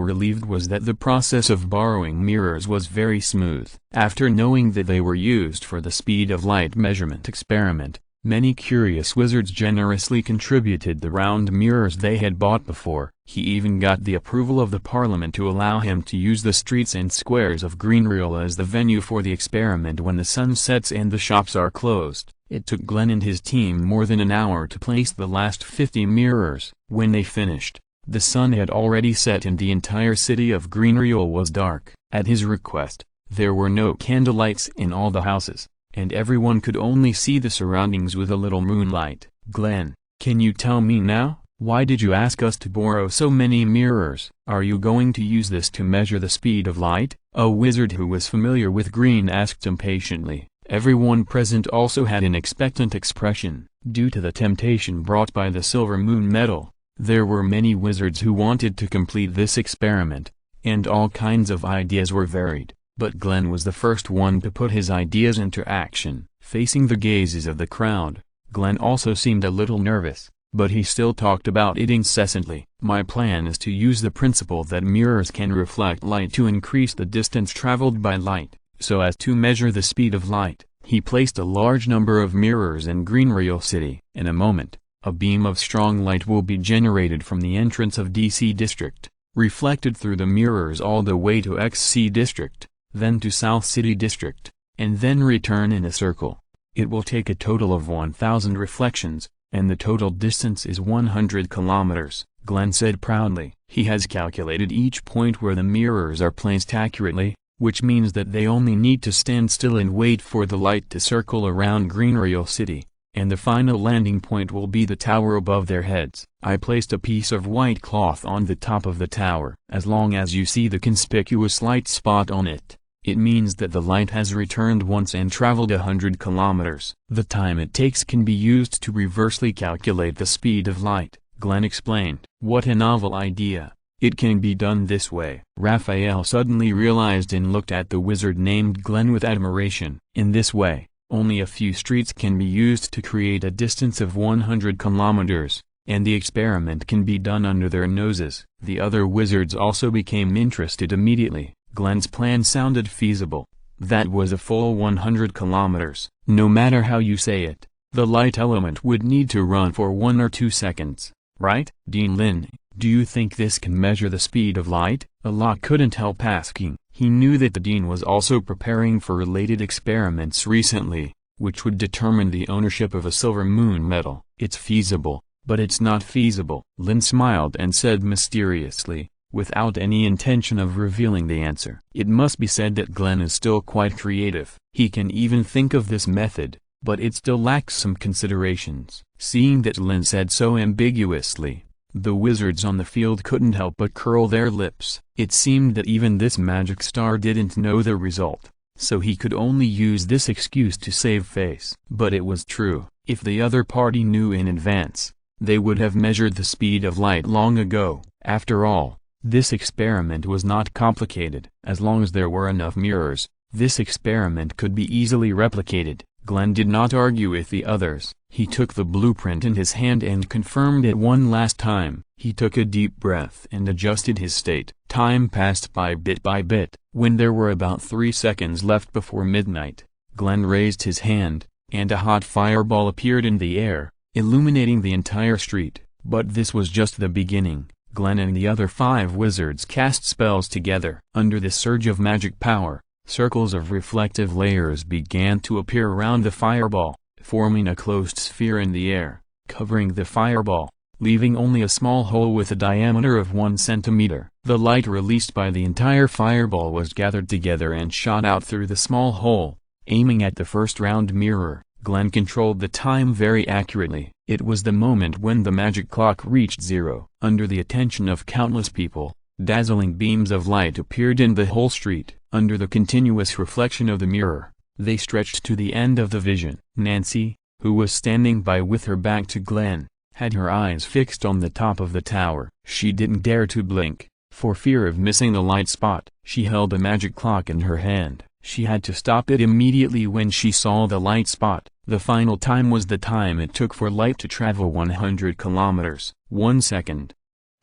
relieved was that the process of borrowing mirrors was very smooth. After knowing that they were used for the speed of light measurement experiment, many curious wizards generously contributed the round mirrors they had bought before. He even got the approval of the Parliament to allow him to use the streets and squares of Greenreal as the venue for the experiment when the sun sets and the shops are closed. It took Glen and his team more than an hour to place the last 50 mirrors. When they finished, the sun had already set and the entire city of Greenreal was dark. At his request, there were no candlelights in all the houses, and everyone could only see the surroundings with a little moonlight. "Glen, can you tell me now? Why did you ask us to borrow so many mirrors? Are you going to use this to measure the speed of light?" A wizard who was familiar with Green asked impatiently. Everyone present also had an expectant expression. Due to the temptation brought by the silver moon medal, there were many wizards who wanted to complete this experiment, and all kinds of ideas were varied, but Glen was the first one to put his ideas into action. Facing the gazes of the crowd, Glen also seemed a little nervous, but he still talked about it incessantly. "My plan is to use the principle that mirrors can reflect light to increase the distance traveled by light, so as to measure the speed of light." He placed a large number of mirrors in Greenreal City. In a moment, a beam of strong light will be generated from the entrance of DC District, reflected through the mirrors all the way to XC District, then to South City District, and then return in a circle. It will take a total of 1,000 reflections, and the total distance is 100 kilometers, Glen said proudly. He has calculated each point where the mirrors are placed accurately, which means that they only need to stand still and wait for the light to circle around Greenreal City, and the final landing point will be the tower above their heads. "I placed a piece of white cloth on the top of the tower. As long as you see the conspicuous light spot on it, it means that the light has returned once and traveled 100 kilometers. The time it takes can be used to reversely calculate the speed of light," Glen explained. "What a novel idea. It can be done this way." Raphael suddenly realized and looked at the wizard named Glen with admiration. In this way, only a few streets can be used to create a distance of 100 kilometers, and the experiment can be done under their noses. The other wizards also became interested immediately. Glen's plan sounded feasible. That was a full 100 kilometers. No matter how you say it, the light element would need to run for 1 or 2 seconds, right? "Dean Lin, do you think this can measure the speed of light?" Allah couldn't help asking. He knew that the Dean was also preparing for related experiments recently, which would determine the ownership of a silver moon medal. "It's feasible, but it's not feasible." Lin smiled and said mysteriously, without any intention of revealing the answer. It must be said that Glen is still quite creative. He can even think of this method, but it still lacks some considerations. Seeing that Lin said so ambiguously, the wizards on the field couldn't help but curl their lips. It seemed that even this magic star didn't know the result, so he could only use this excuse to save face. But it was true. If the other party knew in advance, they would have measured the speed of light long ago. After all, this experiment was not complicated. As long as there were enough mirrors, this experiment could be easily replicated. Glen did not argue with the others. He took the blueprint in his hand and confirmed it one last time. He took a deep breath and adjusted his state. Time passed by bit. When there were about 3 seconds left before midnight, Glen raised his hand, and a hot fireball appeared in the air, illuminating the entire street. But this was just the beginning. Glen and the other 5 wizards cast spells together. Under the surge of magic power, circles of reflective layers began to appear around the fireball, forming a closed sphere in the air, covering the fireball. leaving only a small hole with a diameter of 1 centimeter. The light released by the entire fireball was gathered together and shot out through the small hole, aiming at the first round mirror. Glenn controlled the time very accurately. It was the moment when the magic clock reached 0. Under the attention of countless people, dazzling beams of light appeared in the whole street. Under the continuous reflection of the mirror, they stretched to the end of the vision. Nancy, who was standing by with her back to Glenn, had her eyes fixed on the top of the tower. She didn't dare to blink, for fear of missing the light spot. She held a magic clock in her hand. She had to stop it immediately when she saw the light spot. The final time was the time it took for light to travel 100 kilometers. 1 second.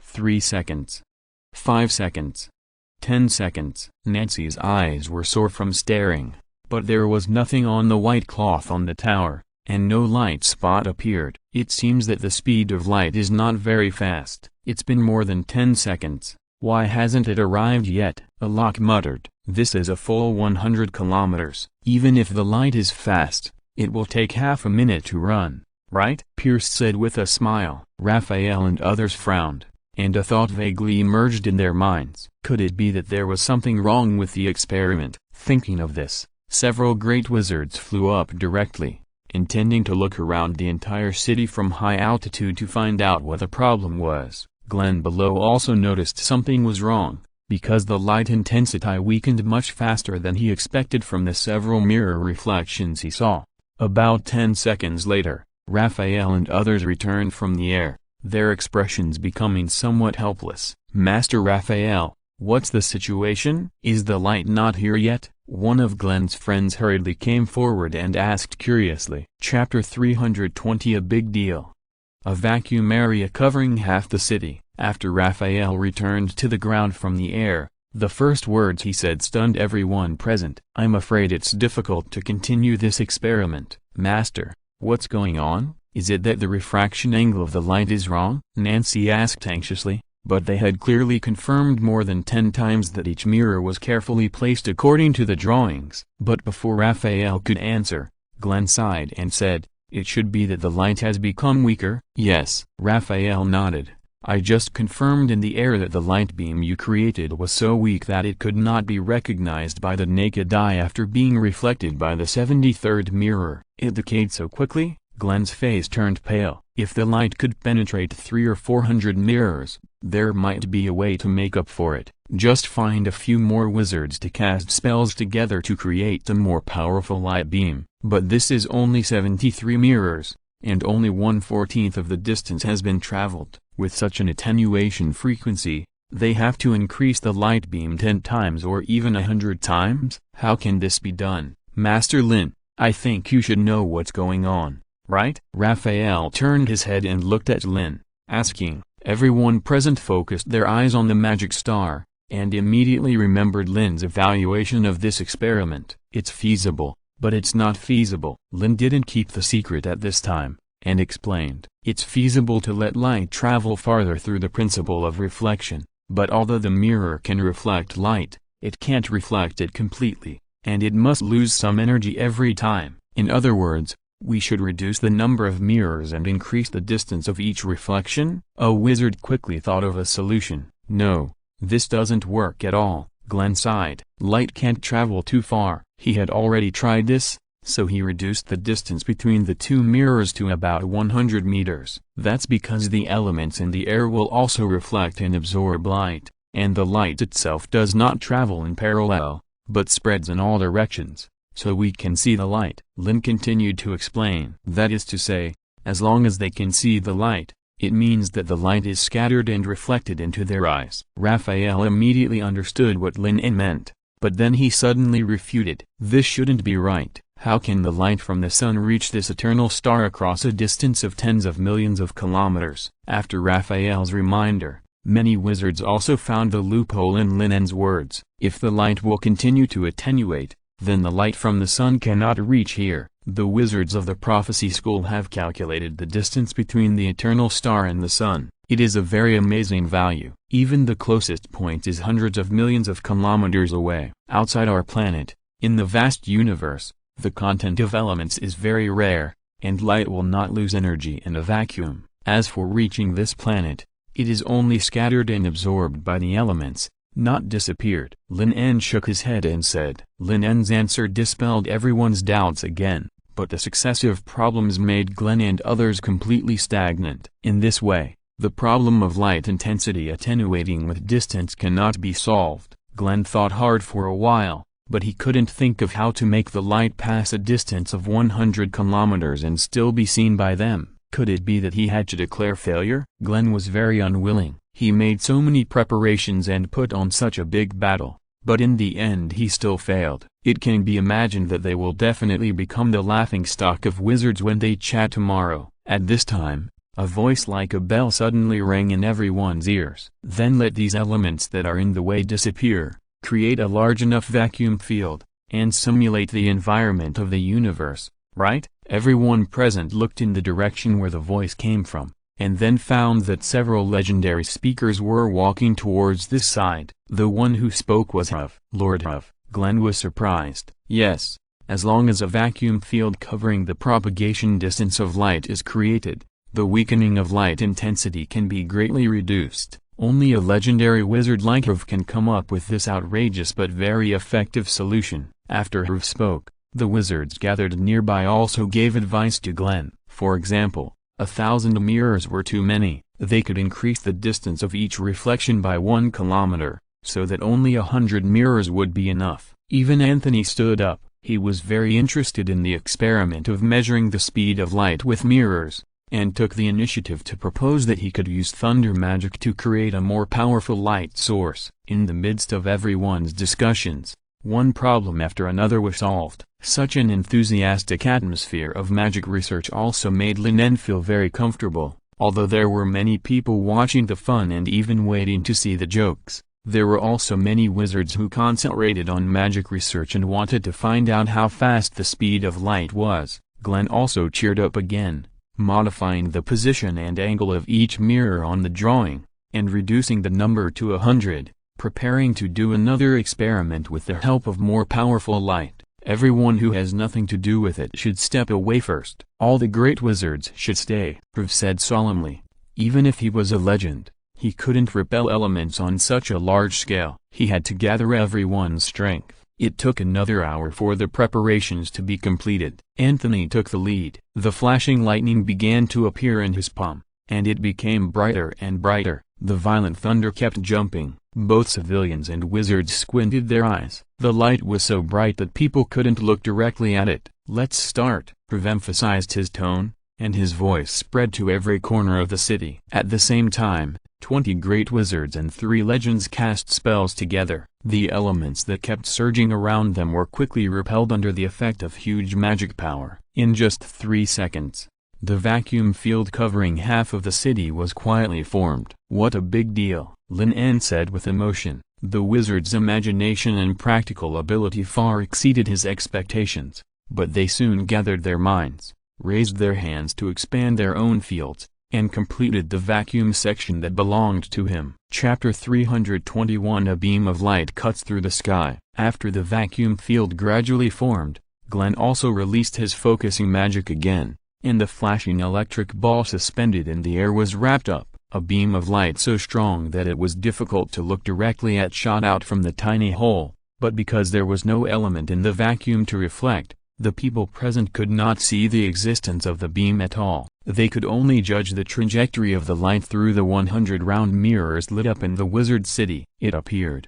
3 seconds. 5 seconds. 10 seconds. Nancy's eyes were sore from staring, but there was nothing on the white cloth on the tower, and no light spot appeared. It seems that the speed of light is not very fast. It's been more than 10 seconds. Why hasn't it arrived yet? Alok muttered. This is a full 100 kilometers. Even if the light is fast, it will take half a minute to run, right? Purest said with a smile. Raphael and others frowned, and a thought vaguely emerged in their minds. Could it be that there was something wrong with the experiment? Thinking of this, several great wizards flew up directly, intending to look around the entire city from high altitude to find out what the problem was. Glenn below also noticed something was wrong, because the light intensity weakened much faster than he expected from the several mirror reflections he saw. About 10 seconds later, Raphael and others returned from the air, their expressions becoming somewhat helpless. Master Raphael, what's the situation? Is the light not here yet? One of Glenn's friends hurriedly came forward and asked curiously. Chapter 320 A big deal. A vacuum area covering half the city. After Raphael returned to the ground from the air, the first words he said stunned everyone present. I'm afraid it's difficult to continue this experiment. Master, what's going on? Is it that the refraction angle of the light is wrong? Nancy asked anxiously, but they had clearly confirmed more than 10 times that each mirror was carefully placed according to the drawings. But before Raphael could answer, Glenn sighed and said, it should be that the light has become weaker. Yes. Raphael nodded. I just confirmed in the air that the light beam you created was so weak that it could not be recognized by the naked eye after being reflected by the 73rd mirror. It decayed so quickly? Glenn's face turned pale. If the light could penetrate 300 or 400 mirrors, there might be a way to make up for it. Just find a few more wizards to cast spells together to create a more powerful light beam. But this is only 73 mirrors, and only 1/14 of the distance has been traveled. With such an attenuation frequency, they have to increase the light beam 10 times or even 100 times? How can this be done? Master Lin, I think you should know what's going on, right? Raphael turned his head and looked at Lin, asking. Everyone present focused their eyes on the magic star, and immediately remembered Lin's evaluation of this experiment. It's feasible, but it's not feasible. Lin didn't keep the secret at this time, and explained. It's feasible to let light travel farther through the principle of reflection, but although the mirror can reflect light, it can't reflect it completely, and it must lose some energy every time. In other words, we should reduce the number of mirrors and increase the distance of each reflection? A wizard quickly thought of a solution. No, this doesn't work at all. Glenn sighed. Light can't travel too far. He had already tried this, so he reduced the distance between the two mirrors to about 100 meters. That's because the elements in the air will also reflect and absorb light, and the light itself does not travel in parallel, but spreads in all directions, so we can see the light. Lin continued to explain. That is to say, as long as they can see the light, it means that the light is scattered and reflected into their eyes. Raphael immediately understood what Lin En meant, but then he suddenly refuted. This shouldn't be right. How can the light from the sun reach this eternal star across a distance of tens of millions of kilometers? After Raphael's reminder, many wizards also found the loophole in Lin En's words. If the light will continue to attenuate, then the light from the sun cannot reach here. The wizards of the prophecy school have calculated the distance between the eternal star and the sun. It is a very amazing value. Even the closest point is hundreds of millions of kilometers away. Outside our planet, in the vast universe, the content of elements is very rare, and light will not lose energy in a vacuum. As for reaching this planet, it is only scattered and absorbed by the elements, not disappeared. Lin En shook his head and said. Lin En's answer dispelled everyone's doubts again, but the successive problems made Glenn and others completely stagnant. In this way, the problem of light intensity attenuating with distance cannot be solved. Glenn thought hard for a while, but he couldn't think of how to make the light pass a distance of 100 kilometers and still be seen by them. Could it be that he had to declare failure? Glenn was very unwilling. He made so many preparations and put on such a big battle, but in the end he still failed. It can be imagined that they will definitely become the laughingstock of wizards when they chat tomorrow. At this time, a voice like a bell suddenly rang in everyone's ears. Then let these elements that are in the way disappear, create a large enough vacuum field, and simulate the environment of the universe, right? Everyone present looked in the direction where the voice came from, and then found that several legendary speakers were walking towards this side. The one who spoke was Lord Huff. Glenn was surprised. Yes, as long as a vacuum field covering the propagation distance of light is created, the weakening of light intensity can be greatly reduced. Only a legendary wizard like Huff can come up with this outrageous but very effective solution. After Huff spoke, the wizards gathered nearby also gave advice to Glenn. For example, 1,000 mirrors were too many. They could increase the distance of each reflection by 1 kilometer, so that only 100 mirrors would be enough. Even Anthony stood up. He was very interested in the experiment of measuring the speed of light with mirrors, and took the initiative to propose that he could use thunder magic to create a more powerful light source. In the midst of everyone's discussions, one problem after another was solved. Such an enthusiastic atmosphere of magic research also made Lin En feel very comfortable. Although there were many people watching the fun and even waiting to see the jokes, there were also many wizards who concentrated on magic research and wanted to find out how fast the speed of light was. Glenn also cheered up again, modifying the position and angle of each mirror on the drawing, and reducing the number to 100, preparing to do another experiment with the help of more powerful light. Everyone who has nothing to do with it should step away first. All the great wizards should stay, Prv said solemnly. Even if he was a legend, he couldn't repel elements on such a large scale. He had to gather everyone's strength. It took another hour for the preparations to be completed. Anthony took the lead. The flashing lightning began to appear in his palm, and it became brighter and brighter. The violent thunder kept jumping. Both civilians and wizards squinted their eyes. The light was so bright that people couldn't look directly at it. Let's start, Prv emphasized his tone, and his voice spread to every corner of the city. At the same time, 20 great wizards and 3 legends cast spells together. The elements that kept surging around them were quickly repelled under the effect of huge magic power. In just 3 seconds, the vacuum field covering half of the city was quietly formed. What a big deal, Lin En said with emotion. The wizard's imagination and practical ability far exceeded his expectations, but they soon gathered their minds, raised their hands to expand their own fields, and completed the vacuum section that belonged to him. Chapter 321 A beam of light cuts through the sky. After the vacuum field gradually formed, Glenn also released his focusing magic again, and the flashing electric ball suspended in the air was wrapped up. A beam of light so strong that it was difficult to look directly at shot out from the tiny hole, but because there was no element in the vacuum to reflect, the people present could not see the existence of the beam at all. They could only judge the trajectory of the light through the 100 round mirrors lit up in the wizard city. It appeared.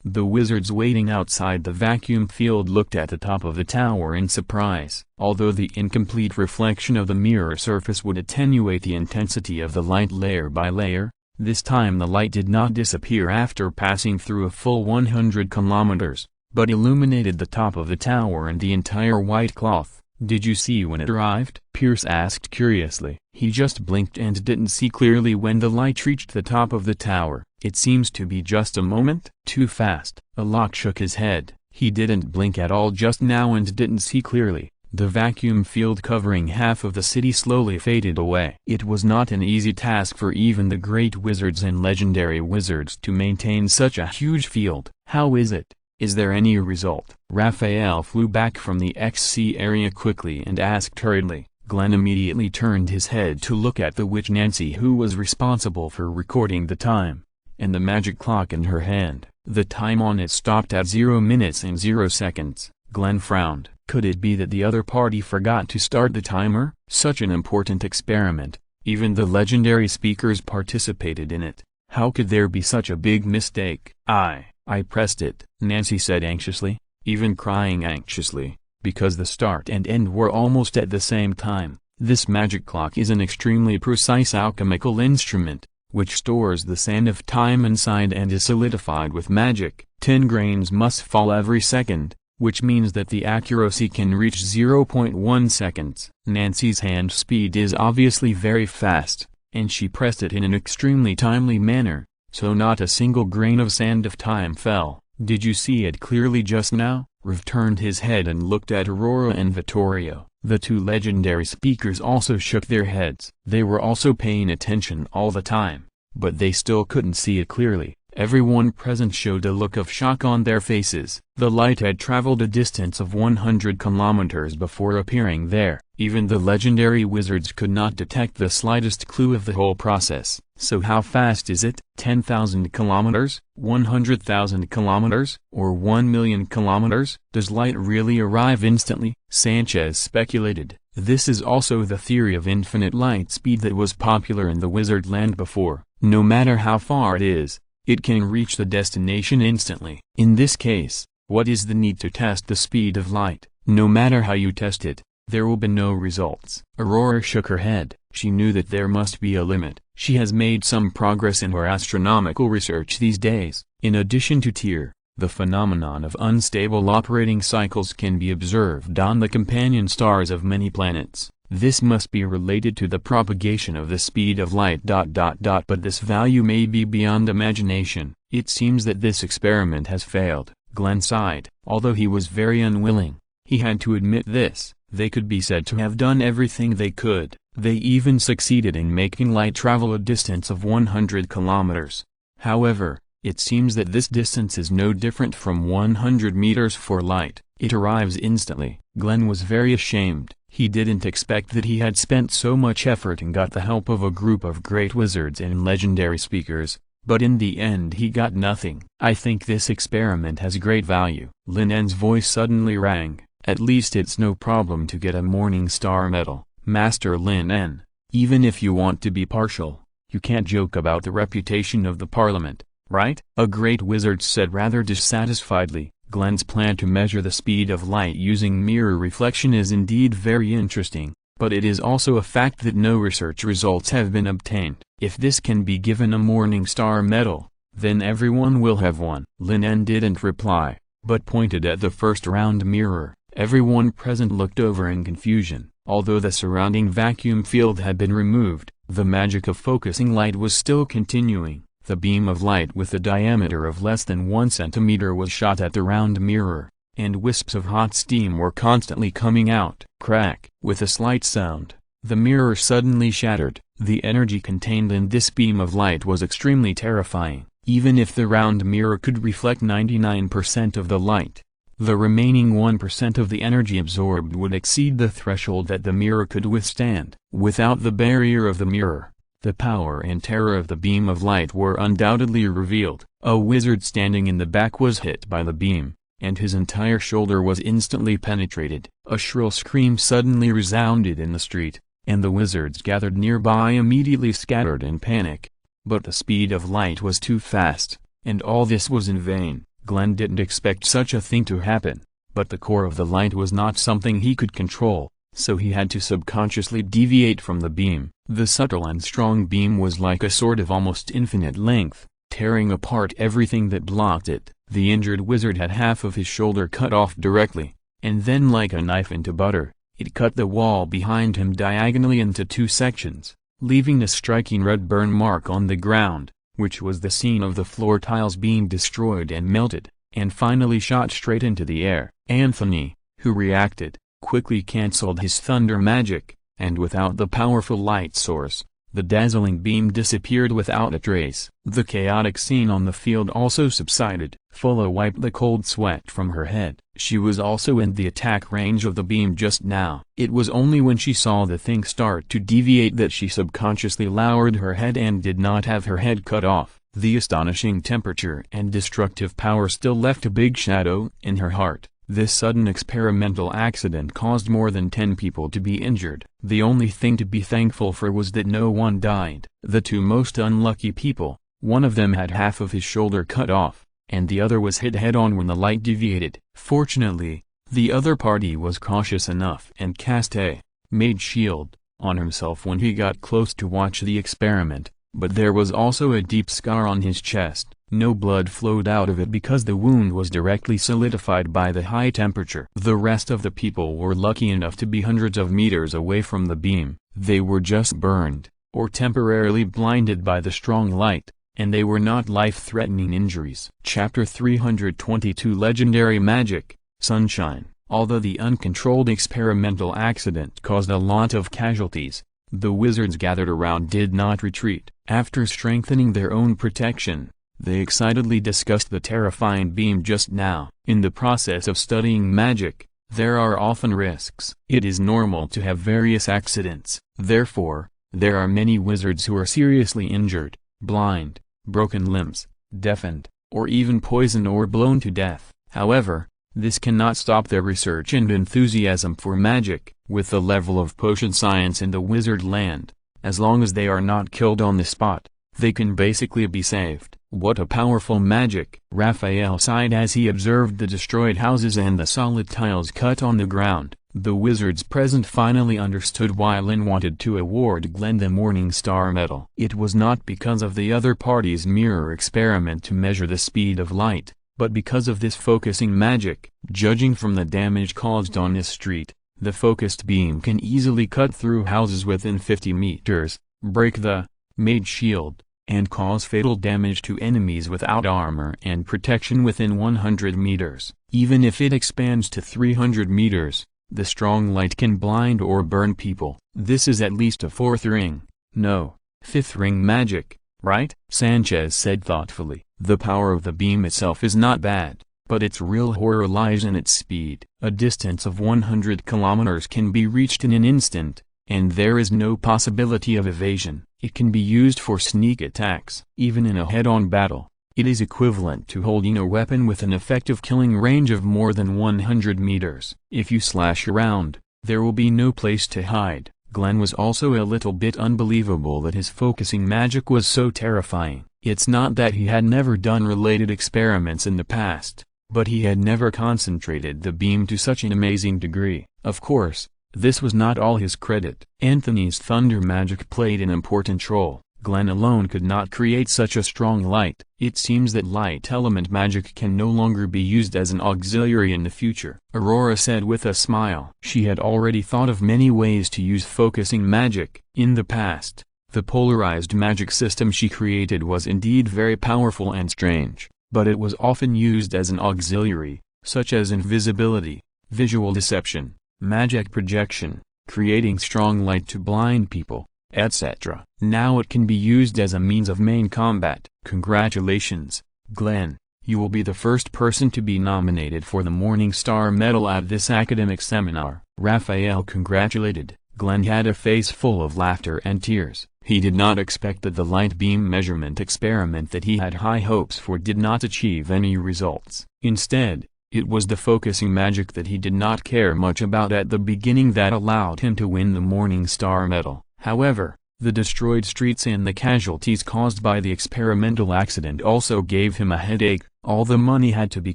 The wizards waiting outside the vacuum field looked at the top of the tower in surprise. Although the incomplete reflection of the mirror surface would attenuate the intensity of the light layer by layer, this time the light did not disappear after passing through a full 100 kilometers, but illuminated the top of the tower and the entire white cloth. Did you see when it arrived? Pierce asked curiously. He just blinked and didn't see clearly when the light reached the top of the tower. It seems to be just a moment. Too fast. Alok shook his head. He didn't blink at all just now and didn't see clearly. The vacuum field covering half of the city slowly faded away. It was not an easy task for even the great wizards and legendary wizards to maintain such a huge field. How is it? Is there any result? Raphael flew back from the XC area quickly and asked hurriedly. Glenn immediately turned his head to look at the witch Nancy, who was responsible for recording the time, and the magic clock in her hand. The time on it stopped at 0 minutes and 0 seconds. Glenn frowned. Could it be that the other party forgot to start the timer? Such an important experiment. Even the legendary speakers participated in it. How could there be such a big mistake? I pressed it, Nancy said anxiously, even crying anxiously, because the start and end were almost at the same time. This magic clock is an extremely precise alchemical instrument, which stores the sand of time inside and is solidified with magic. 10 grains must fall every second, which means that the accuracy can reach 0.1 seconds. Nancy's hand speed is obviously very fast, and she pressed it in an extremely timely manner, so not a single grain of sand of time fell. Did you see it clearly just now? Rev turned his head and looked at Aurora and Vittorio. The two legendary speakers also shook their heads. They were also paying attention all the time, but they still couldn't see it clearly. Everyone present showed a look of shock on their faces. The light had traveled a distance of 100 kilometers before appearing there. Even the legendary wizards could not detect the slightest clue of the whole process. So how fast is it? 10,000 kilometers? 100,000 kilometers? Or 1 million kilometers? Does light really arrive instantly? Sanchez speculated. This is also the theory of infinite light speed that was popular in the wizard land before. No matter how far it is, it can reach the destination instantly. In this case, what is the need to test the speed of light? No matter how you test it, there will be no results. Aurora shook her head. She knew that there must be a limit. She has made some progress in her astronomical research these days. In addition to TIR, the phenomenon of unstable operating cycles can be observed on the companion stars of many planets. This must be related to the propagation of the speed of light. But this value may be beyond imagination. It seems that this experiment has failed. Glenn sighed. Although he was very unwilling, he had to admit this. They could be said to have done everything they could. They even succeeded in making light travel a distance of 100 kilometers. However, it seems that this distance is no different from 100 meters for light. It arrives instantly. Glenn was very ashamed. He didn't expect that he had spent so much effort and got the help of a group of great wizards and legendary speakers, but in the end he got nothing. I think this experiment has great value. Lin En's voice suddenly rang. At least it's no problem to get a Morning Star medal, Master Lin En. Even if you want to be partial, you can't joke about the reputation of the Parliament, right? A great wizard said rather dissatisfiedly. Glenn's plan to measure the speed of light using mirror reflection is indeed very interesting, but it is also a fact that no research results have been obtained. If this can be given a Morning Star medal, then everyone will have one. Lin En didn't reply, but pointed at the first round mirror. Everyone present looked over in confusion. Although the surrounding vacuum field had been removed, the magic of focusing light was still continuing. The beam of light with a diameter of less than 1 centimeter was shot at the round mirror, and wisps of hot steam were constantly coming out. Crack! With a slight sound, the mirror suddenly shattered. The energy contained in this beam of light was extremely terrifying. Even if the round mirror could reflect 99% of the light, the remaining 1% of the energy absorbed would exceed the threshold that the mirror could withstand. Without the barrier of the mirror, the power and terror of the beam of light were undoubtedly revealed. A wizard standing in the back was hit by the beam, and his entire shoulder was instantly penetrated. A shrill scream suddenly resounded in the street, and the wizards gathered nearby immediately scattered in panic. But the speed of light was too fast, and all this was in vain. Glenn didn't expect such a thing to happen, but the core of the light was not something he could control, so he had to subconsciously deviate from the beam. The subtle and strong beam was like a sword of almost infinite length, tearing apart everything that blocked it. The injured wizard had half of his shoulder cut off directly, and then like a knife into butter, it cut the wall behind him diagonally into 2 sections, leaving a striking red burn mark on the ground, which was the scene of the floor tiles being destroyed and melted, and finally shot straight into the air. Anthony, who reacted, quickly cancelled his thunder magic, and without the powerful light source, The dazzling beam disappeared without a trace. The chaotic scene on the field also subsided. Fulla wiped the cold sweat from her head. She was also in the attack range of the beam just now. It was only when she saw the thing start to deviate that she subconsciously lowered her head and did not have her head cut off. The astonishing temperature and destructive power still left a big shadow in her heart. This sudden experimental accident caused more than 10 people to be injured. The only thing to be thankful for was that no one died. The two most unlucky people, one of them had half of his shoulder cut off, and the other was hit head-on when the light deviated. Fortunately, the other party was cautious enough and cast a mage shield on himself when he got close to watch the experiment, but there was also a deep scar on his chest. No blood flowed out of it because the wound was directly solidified by the high temperature. The rest of the people were lucky enough to be hundreds of meters away from the beam. They were just burned, or temporarily blinded by the strong light, and they were not life-threatening injuries. Chapter 322 Legendary Magic, Sunshine. Although the uncontrolled experimental accident caused a lot of casualties, the wizards gathered around did not retreat. After strengthening their own protection, they excitedly discussed the terrifying beam just now. In the process of studying magic, there are often risks. It is normal to have various accidents. Therefore, there are many wizards who are seriously injured, blind, broken limbs, deafened, or even poisoned or blown to death. However, this cannot stop their research and enthusiasm for magic. With the level of potion science in the wizard land, as long as they are not killed on the spot, they can basically be saved. What a powerful magic! Raphael sighed as he observed the destroyed houses and the solid tiles cut on the ground. The wizards present finally understood why Lin wanted to award Glenn the Morning Star Medal. It was not because of the other party's mirror experiment to measure the speed of light, but because of this focusing magic. Judging from the damage caused on this street, the focused beam can easily cut through houses within 50 meters, break the mage shield, and cause fatal damage to enemies without armor and protection within 100 meters. Even if it expands to 300 meters, the strong light can blind or burn people. This is at least a fourth ring, no, fifth ring magic, right? Sanchez said thoughtfully. The power of the beam itself is not bad, but its real horror lies in its speed. A distance of 100 kilometers can be reached in an instant, and there is no possibility of evasion. It can be used for sneak attacks. Even in a head-on battle, it is equivalent to holding a weapon with an effective killing range of more than 100 meters. If you slash around, there will be no place to hide. Glenn was also a little bit unbelievable that his focusing magic was so terrifying. It's not that he had never done related experiments in the past, but he had never concentrated the beam to such an amazing degree. Of course, this was not all his credit. Anthony's thunder magic played an important role. Glenn alone could not create such a strong light. It seems that light element magic can no longer be used as an auxiliary in the future, Aurora said with a smile. She had already thought of many ways to use focusing magic. In the past, the polarized magic system she created was indeed very powerful and strange, but it was often used as an auxiliary, such as invisibility, visual deception, magic projection, creating strong light to blind people, etc. Now it can be used as a means of main combat. Congratulations, Glenn, you will be the first person to be nominated for the Morning Star Medal at this academic seminar. Raphael congratulated. Glenn had a face full of laughter and tears. He did not expect that the light beam measurement experiment that he had high hopes for did not achieve any results. Instead, it was the focusing magic that he did not care much about at the beginning that allowed him to win the Morning Star Medal. However, the destroyed streets and the casualties caused by the experimental accident also gave him a headache. All the money had to be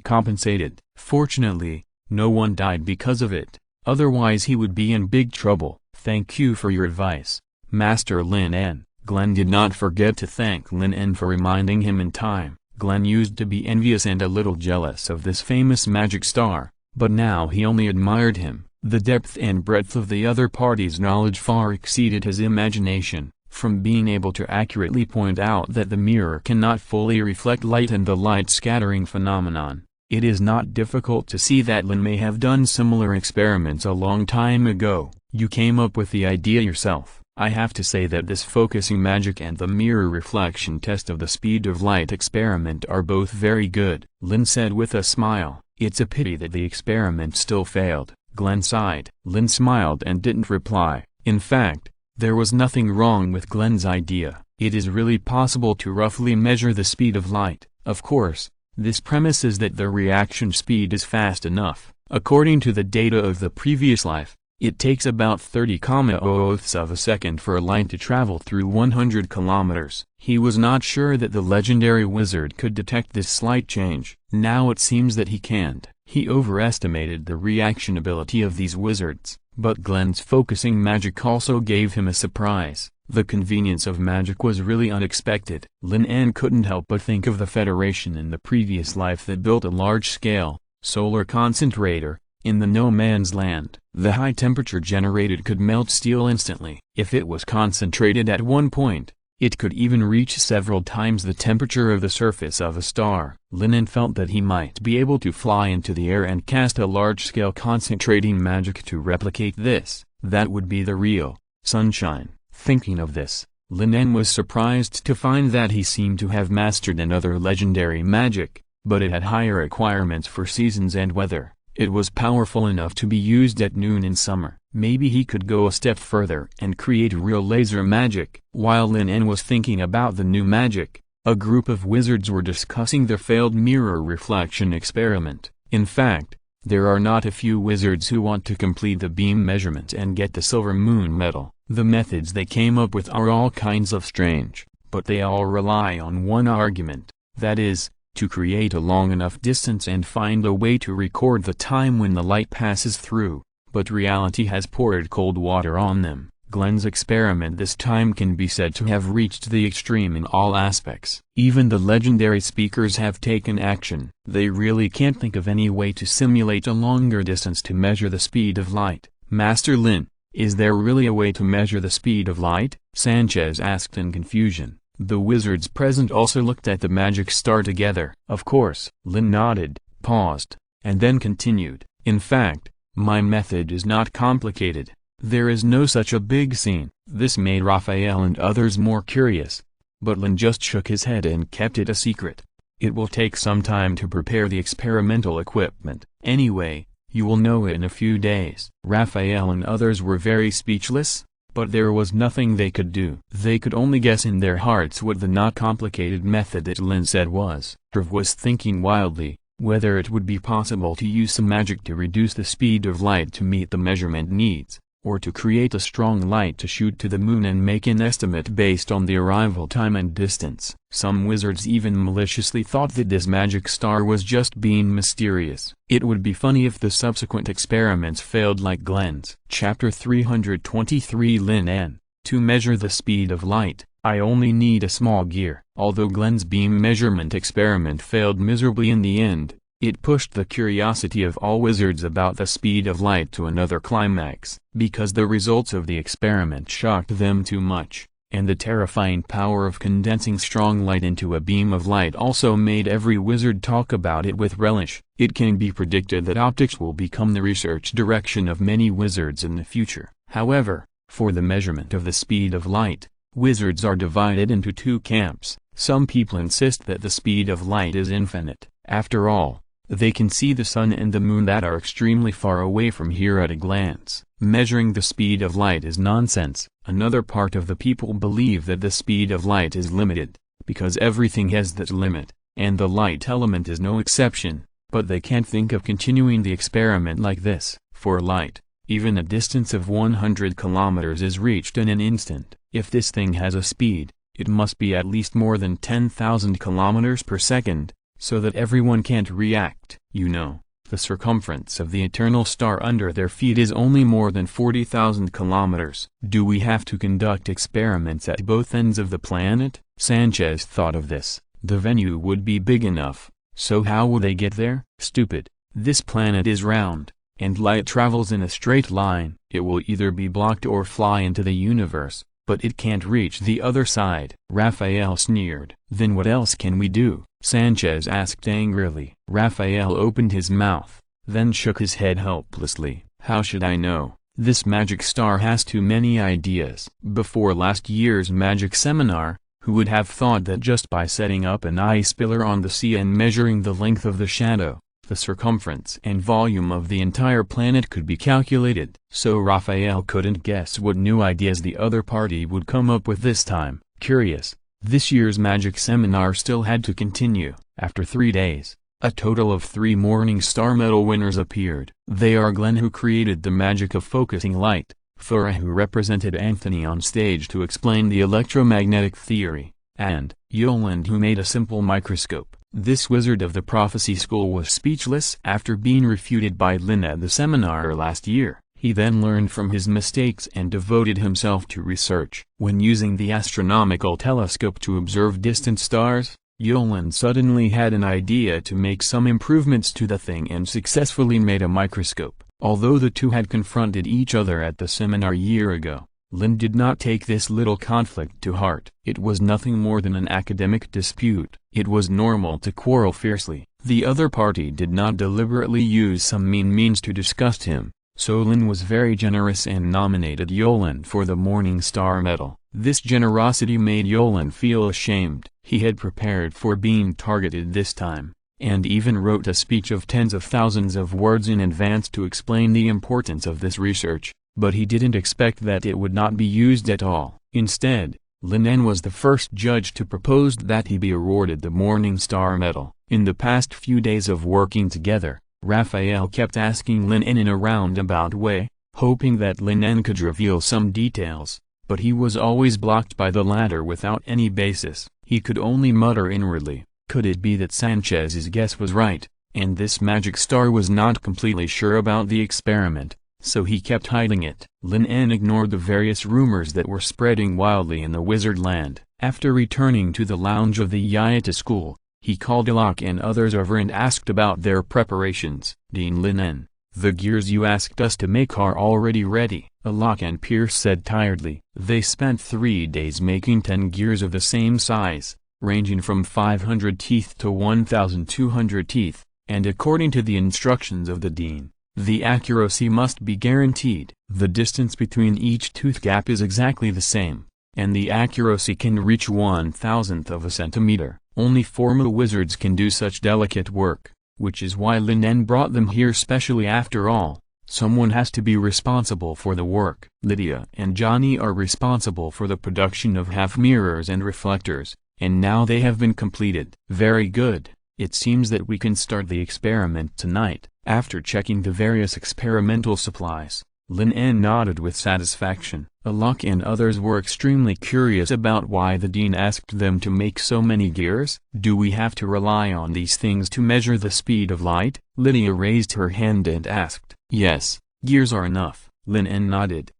compensated. Fortunately, no one died because of it, otherwise he would be in big trouble. Thank you for your advice, Master Lin En. Glenn did not forget to thank Lin En for reminding him in time. Glenn used to be envious and a little jealous of this famous magic star, but now he only admired him. The depth and breadth of the other party's knowledge far exceeded his imagination. From being able to accurately point out that the mirror cannot fully reflect light and the light scattering phenomenon, it is not difficult to see that Lin may have done similar experiments a long time ago. You came up with the idea yourself. I have to say that this focusing magic and the mirror reflection test of the speed of light experiment are both very good, Lin said with a smile. It's a pity that the experiment still failed, Glenn sighed. Lin smiled and didn't reply. In fact, there was nothing wrong with Glenn's idea. It is really possible to roughly measure the speed of light. Of course, this premises that the reaction speed is fast enough. According to the data of the previous life, it takes about 30,000ths of a second for a light to travel through 100 kilometers. He was not sure that the legendary wizard could detect this slight change. Now it seems that he can't. He overestimated the reaction ability of these wizards, but Glenn's focusing magic also gave him a surprise. The convenience of magic was really unexpected. Lin En couldn't help but think of the Federation in the previous life that built a large-scale, solar concentrator, in the no-man's land. The high temperature generated could melt steel instantly. If it was concentrated at one point, it could even reach several times the temperature of the surface of a star. Lin En felt that he might be able to fly into the air and cast a large-scale concentrating magic to replicate this. That would be the real sunshine. Thinking of this, Lin En was surprised to find that he seemed to have mastered another legendary magic, but it had higher requirements for seasons and weather. It was powerful enough to be used at noon in summer. Maybe he could go a step further and create real laser magic. While Lin En was thinking about the new magic, a group of wizards were discussing the failed mirror reflection experiment. In fact, there are not a few wizards who want to complete the beam measurement and get the silver moon medal. The methods they came up with are all kinds of strange, but they all rely on one argument, that is, to create a long enough distance and find a way to record the time when the light passes through, but reality has poured cold water on them. Glenn's experiment this time can be said to have reached the extreme in all aspects. Even the legendary speakers have taken action. They really can't think of any way to simulate a longer distance to measure the speed of light. Master Lin, is there really a way to measure the speed of light? Sanchez asked in confusion. The wizards present also looked at the magic star together. Of course. Lin nodded, paused, and then continued. In fact, my method is not complicated. There is no such a big scene. This made Raphael and others more curious. But Lin just shook his head and kept it a secret. It will take some time to prepare the experimental equipment. Anyway, you will know it in a few days. Raphael and others were very speechless, but there was nothing they could do. They could only guess in their hearts what the not complicated method that Lin said was. Trev was thinking wildly, whether it would be possible to use some magic to reduce the speed of light to meet the measurement needs, or to create a strong light to shoot to the moon and make an estimate based on the arrival time and distance. Some wizards even maliciously thought that this magic star was just being mysterious. It would be funny if the subsequent experiments failed like Glenn's. Chapter 323 Lin En, to measure the speed of light, I only need a small gear. Although Glenn's beam measurement experiment failed miserably in the end, it pushed the curiosity of all wizards about the speed of light to another climax, because the results of the experiment shocked them too much, and the terrifying power of condensing strong light into a beam of light also made every wizard talk about it with relish. It can be predicted that optics will become the research direction of many wizards in the future. However, for the measurement of the speed of light, wizards are divided into two camps. Some people insist that the speed of light is infinite. After all, they can see the sun and the moon that are extremely far away from here at a glance. Measuring the speed of light is nonsense. Another part of the people believe that the speed of light is limited, because everything has that limit, and the light element is no exception, but they can't think of continuing the experiment like this. For light, even a distance of 100 kilometers is reached in an instant. If this thing has a speed, it must be at least more than 10,000 kilometers per second, so that everyone can't react. You know, the circumference of the eternal star under their feet is only more than 40,000 kilometers. Do we have to conduct experiments at both ends of the planet? Sanchez thought of this. The venue would be big enough, so how will they get there? Stupid. This planet is round, and light travels in a straight line. It will either be blocked or fly into the universe, but it can't reach the other side. Raphael sneered. Then what else can we do? Sanchez asked angrily. Raphael opened his mouth, then shook his head helplessly. How should I know? This magic star has too many ideas. Before last year's magic seminar, who would have thought that just by setting up an ice pillar on the sea and measuring the length of the shadow, the circumference and volume of the entire planet could be calculated? So Raphael couldn't guess what new ideas the other party would come up with this time. Curious, this year's magic seminar still had to continue. After 3 days, a total of 3 Morning Star Medal winners appeared. They are Glenn, who created the magic of focusing light, Thora, who represented Anthony on stage to explain the electromagnetic theory, and Yolande, who made a simple microscope. This wizard of the prophecy school was speechless after being refuted by Lin at the seminar last year. He then learned from his mistakes and devoted himself to research. When using the astronomical telescope to observe distant stars, Yolande suddenly had an idea to make some improvements to the thing and successfully made a microscope. Although the two had confronted each other at the seminar a year ago, Lin did not take this little conflict to heart. It was nothing more than an academic dispute. It was normal to quarrel fiercely. The other party did not deliberately use some mean means to disgust him, so Lin was very generous and nominated Yolande for the Morning Star Medal. This generosity made Yolande feel ashamed. He had prepared for being targeted this time, and even wrote a speech of tens of thousands of words in advance to explain the importance of this research. But he didn't expect that it would not be used at all. Instead, Lin En was the first judge to propose that he be awarded the Morning Star Medal. In the past few days of working together, Raphael kept asking Lin En in a roundabout way, hoping that Lin En could reveal some details, but he was always blocked by the latter without any basis. He could only mutter inwardly, could it be that Sanchez's guess was right, and this magic star was not completely sure about the experiment? So he kept hiding it. Lin En ignored the various rumors that were spreading wildly in the wizard land. After returning to the lounge of the Yayata school, he called Alok and others over and asked about their preparations. Dean Lin En, the gears you asked us to make are already ready, Alok and Pierce said tiredly. They spent 3 days making 10 gears of the same size, ranging from 500 teeth to 1,200 teeth, and according to the instructions of the dean, the accuracy must be guaranteed. The distance between each tooth gap is exactly the same, and the accuracy can reach 1/1000th of a centimeter. Only formal wizards can do such delicate work, which is why Lin En brought them here specially. After all, someone has to be responsible for the work. Lydia and Johnny are responsible for the production of half-mirrors and reflectors, and now they have been completed. Very good. It seems that we can start the experiment tonight. After checking the various experimental supplies, Lin En nodded with satisfaction. Alok and others were extremely curious about why the dean asked them to make so many gears. Do we have to rely on these things to measure the speed of light? Lydia raised her hand and asked. Yes, gears are enough. Lin En nodded.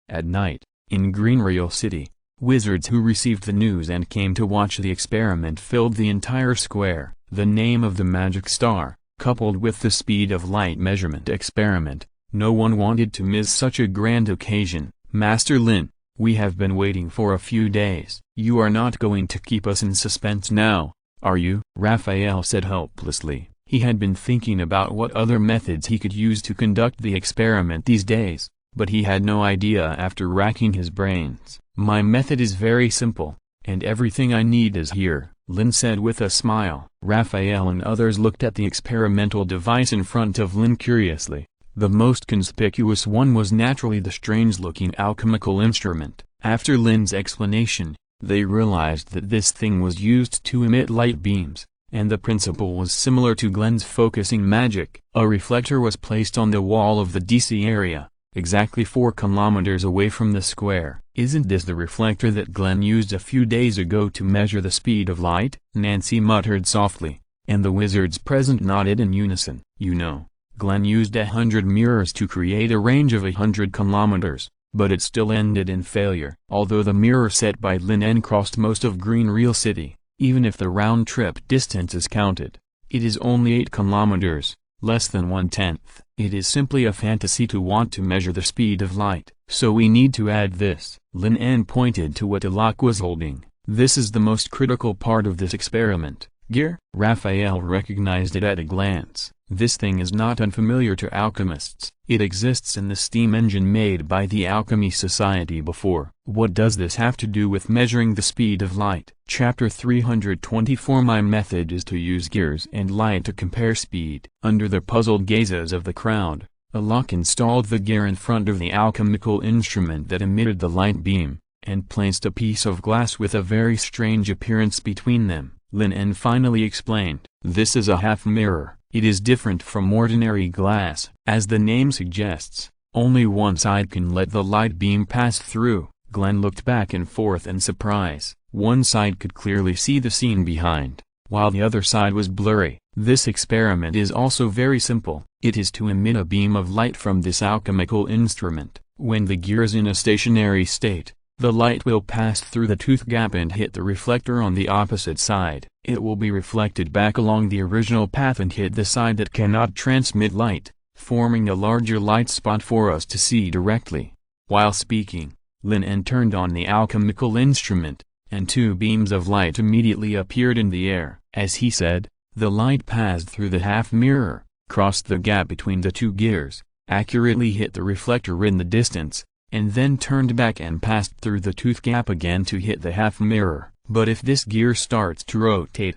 At night, in Greenreal City, wizards who received the news and came to watch the experiment filled the entire square. The name of the magic star, coupled with the speed of light measurement experiment, no one wanted to miss such a grand occasion. Master Lin, we have been waiting for a few days. You are not going to keep us in suspense now, are you? Raphael said helplessly. He had been thinking about what other methods he could use to conduct the experiment these days, but he had no idea after racking his brains. My method is very simple, and everything I need is here, Lin said with a smile. Raphael and others looked at the experimental device in front of Lin curiously. The most conspicuous one was naturally the strange-looking alchemical instrument. After Lin's explanation, they realized that this thing was used to emit light beams, and the principle was similar to Glenn's focusing magic. A reflector was placed on the wall of the DC area, exactly 4 kilometers away from the square. Isn't this the reflector that Glenn used a few days ago to measure the speed of light? Nancy muttered softly, and the wizards present nodded in unison. You know, Glenn used 100 mirrors to create a range of 100 kilometers, but it still ended in failure. Although the mirror set by Lin En crossed most of Greenreal City, even if the round-trip distance is counted, it is only 8 kilometers, less than 1/10. It is simply a fantasy to want to measure the speed of light. So we need to add this. Lin En pointed to what Alok was holding. This is the most critical part of this experiment. Gear? Raphael recognized it at a glance. This thing is not unfamiliar to alchemists. It exists in the steam engine made by the Alchemy Society before. What does this have to do with measuring the speed of light? Chapter 324. My method is to use gears and light to compare speed. Under the puzzled gazes of the crowd, Alok installed the gear in front of the alchemical instrument that emitted the light beam, and placed a piece of glass with a very strange appearance between them. Lin En finally explained, "This is a half mirror. It is different from ordinary glass. As the name suggests, only one side can let the light beam pass through." Glenn looked back and forth in surprise. One side could clearly see the scene behind, while the other side was blurry. This experiment is also very simple. It is to emit a beam of light from this alchemical instrument. When the gear is in a stationary state, the light will pass through the tooth gap and hit the reflector on the opposite side. It will be reflected back along the original path and hit the side that cannot transmit light, forming a larger light spot for us to see directly. While speaking, Lin En turned on the alchemical instrument, and two beams of light immediately appeared in the air. As he said, the light passed through the half mirror, crossed the gap between the two gears, accurately hit the reflector in the distance, and then turned back and passed through the tooth gap again to hit the half mirror. But if this gear starts to rotate,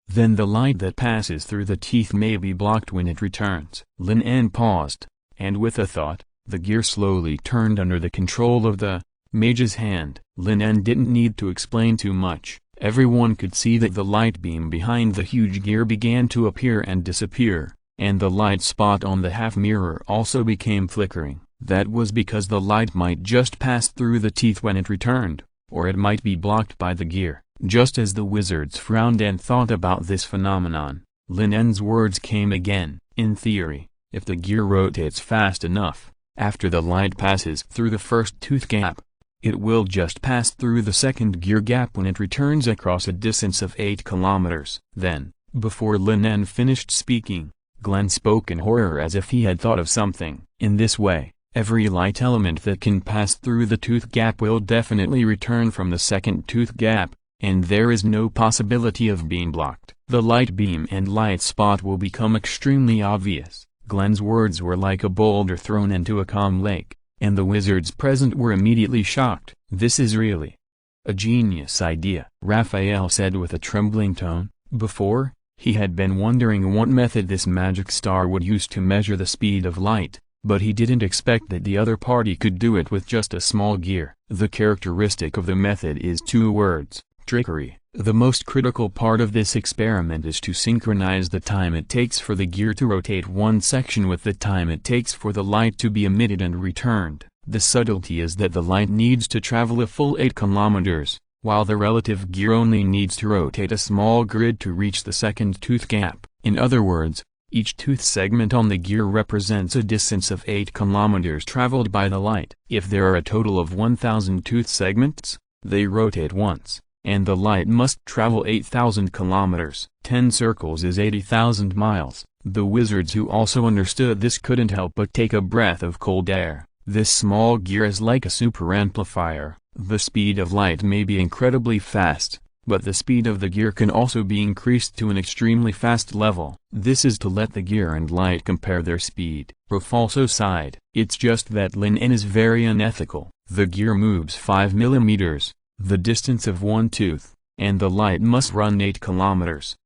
then the light that passes through the teeth may be blocked when it returns. Lin En paused, and with a thought, the gear slowly turned under the control of the mage's hand. Lin En didn't need to explain too much. Everyone could see that the light beam behind the huge gear began to appear and disappear, and the light spot on the half mirror also became flickering. That was because the light might just pass through the teeth when it returned, or it might be blocked by the gear. Just as the wizards frowned and thought about this phenomenon, Lin En's words came again. In theory, if the gear rotates fast enough, after the light passes through the first tooth gap, it will just pass through the second gear gap when it returns across a distance of 8 kilometers. Then, before Lin En finished speaking, Glenn spoke in horror as if he had thought of something. In this way, every light element that can pass through the tooth gap will definitely return from the second tooth gap, and there is no possibility of being blocked. The light beam and light spot will become extremely obvious. Glenn's words were like a boulder thrown into a calm lake, and the wizards present were immediately shocked. "This is really a genius idea," Raphael said with a trembling tone. Before, he had been wondering what method this magic star would use to measure the speed of light, but he didn't expect that the other party could do it with just a small gear. The characteristic of the method is 2 words: trickery. The most critical part of this experiment is to synchronize the time it takes for the gear to rotate one section with the time it takes for the light to be emitted and returned. The subtlety is that the light needs to travel a full 8 kilometers, while the relative gear only needs to rotate a small grid to reach the second tooth gap. In other words, each tooth segment on the gear represents a distance of 8 kilometers traveled by the light. If there are a total of 1,000 tooth segments, they rotate once, and the light must travel 8,000 kilometers. 10 circles is 80,000 miles. The wizards who also understood this couldn't help but take a breath of cold air. This small gear is like a super amplifier. The speed of light may be incredibly fast, but the speed of the gear can also be increased to an extremely fast level. This is to let the gear and light compare their speed. Rafalso sighed. It's just that Lin En is very unethical. The gear moves 5 millimeters, the distance of one tooth, and the light must run 8 kilometers.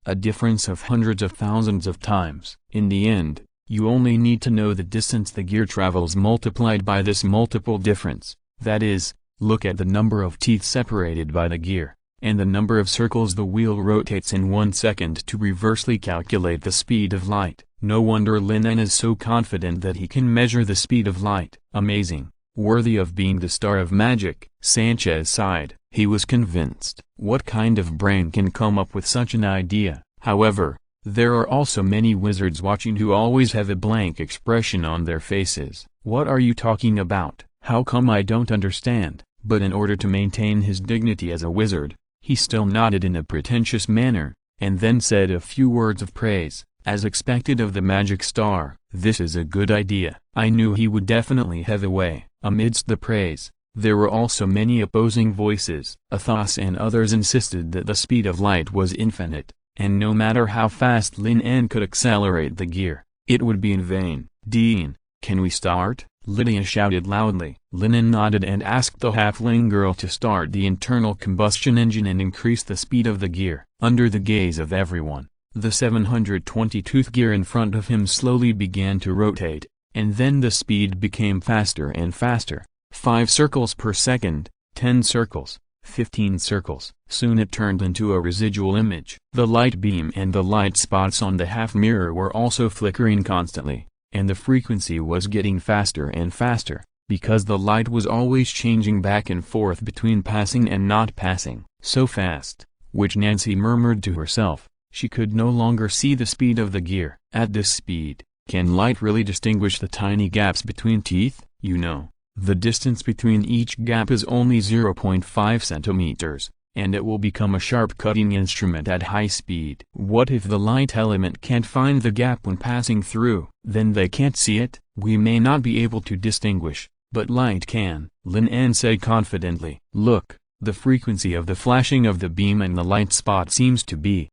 A difference of hundreds of thousands of times. In the end, you only need to know the distance the gear travels multiplied by this multiple difference. That is, look at the number of teeth separated by the gear, and the number of circles the wheel rotates in 1 second to reversely calculate the speed of light. No wonder Lin En is so confident that he can measure the speed of light. Amazing. Worthy of being the star of magic. Sanchez sighed. He was convinced. What kind of brain can come up with such an idea? However, there are also many wizards watching who always have a blank expression on their faces. What are you talking about? How come I don't understand? But in order to maintain his dignity as a wizard, he still nodded in a pretentious manner, and then said a few words of praise, as expected of the magic star. This is a good idea. I knew he would definitely have a way. Amidst the praise, there were also many opposing voices. Athos and others insisted that the speed of light was infinite, and no matter how fast Lin En could accelerate the gear, it would be in vain. "Dean, can we start?" Lydia shouted loudly. Lin En nodded and asked the halfling girl to start the internal combustion engine and increase the speed of the gear. Under the gaze of everyone, the 720-tooth gear in front of him slowly began to rotate, and then the speed became faster and faster. 5 circles per second, 10 circles, 15 circles. Soon it turned into a residual image. The light beam and the light spots on the half mirror were also flickering constantly, and the frequency was getting faster and faster, because the light was always changing back and forth between passing and not passing. So fast, which Nancy murmured to herself, she could no longer see the speed of the gear. At this speed, can light really distinguish the tiny gaps between teeth? You know, the distance between each gap is only 0.5 centimeters, and it will become a sharp cutting instrument at high speed. What if the light element can't find the gap when passing through? Then they can't see it? We may not be able to distinguish, but light can, Lin En said confidently. Look, the frequency of the flashing of the beam and the light spot seems to be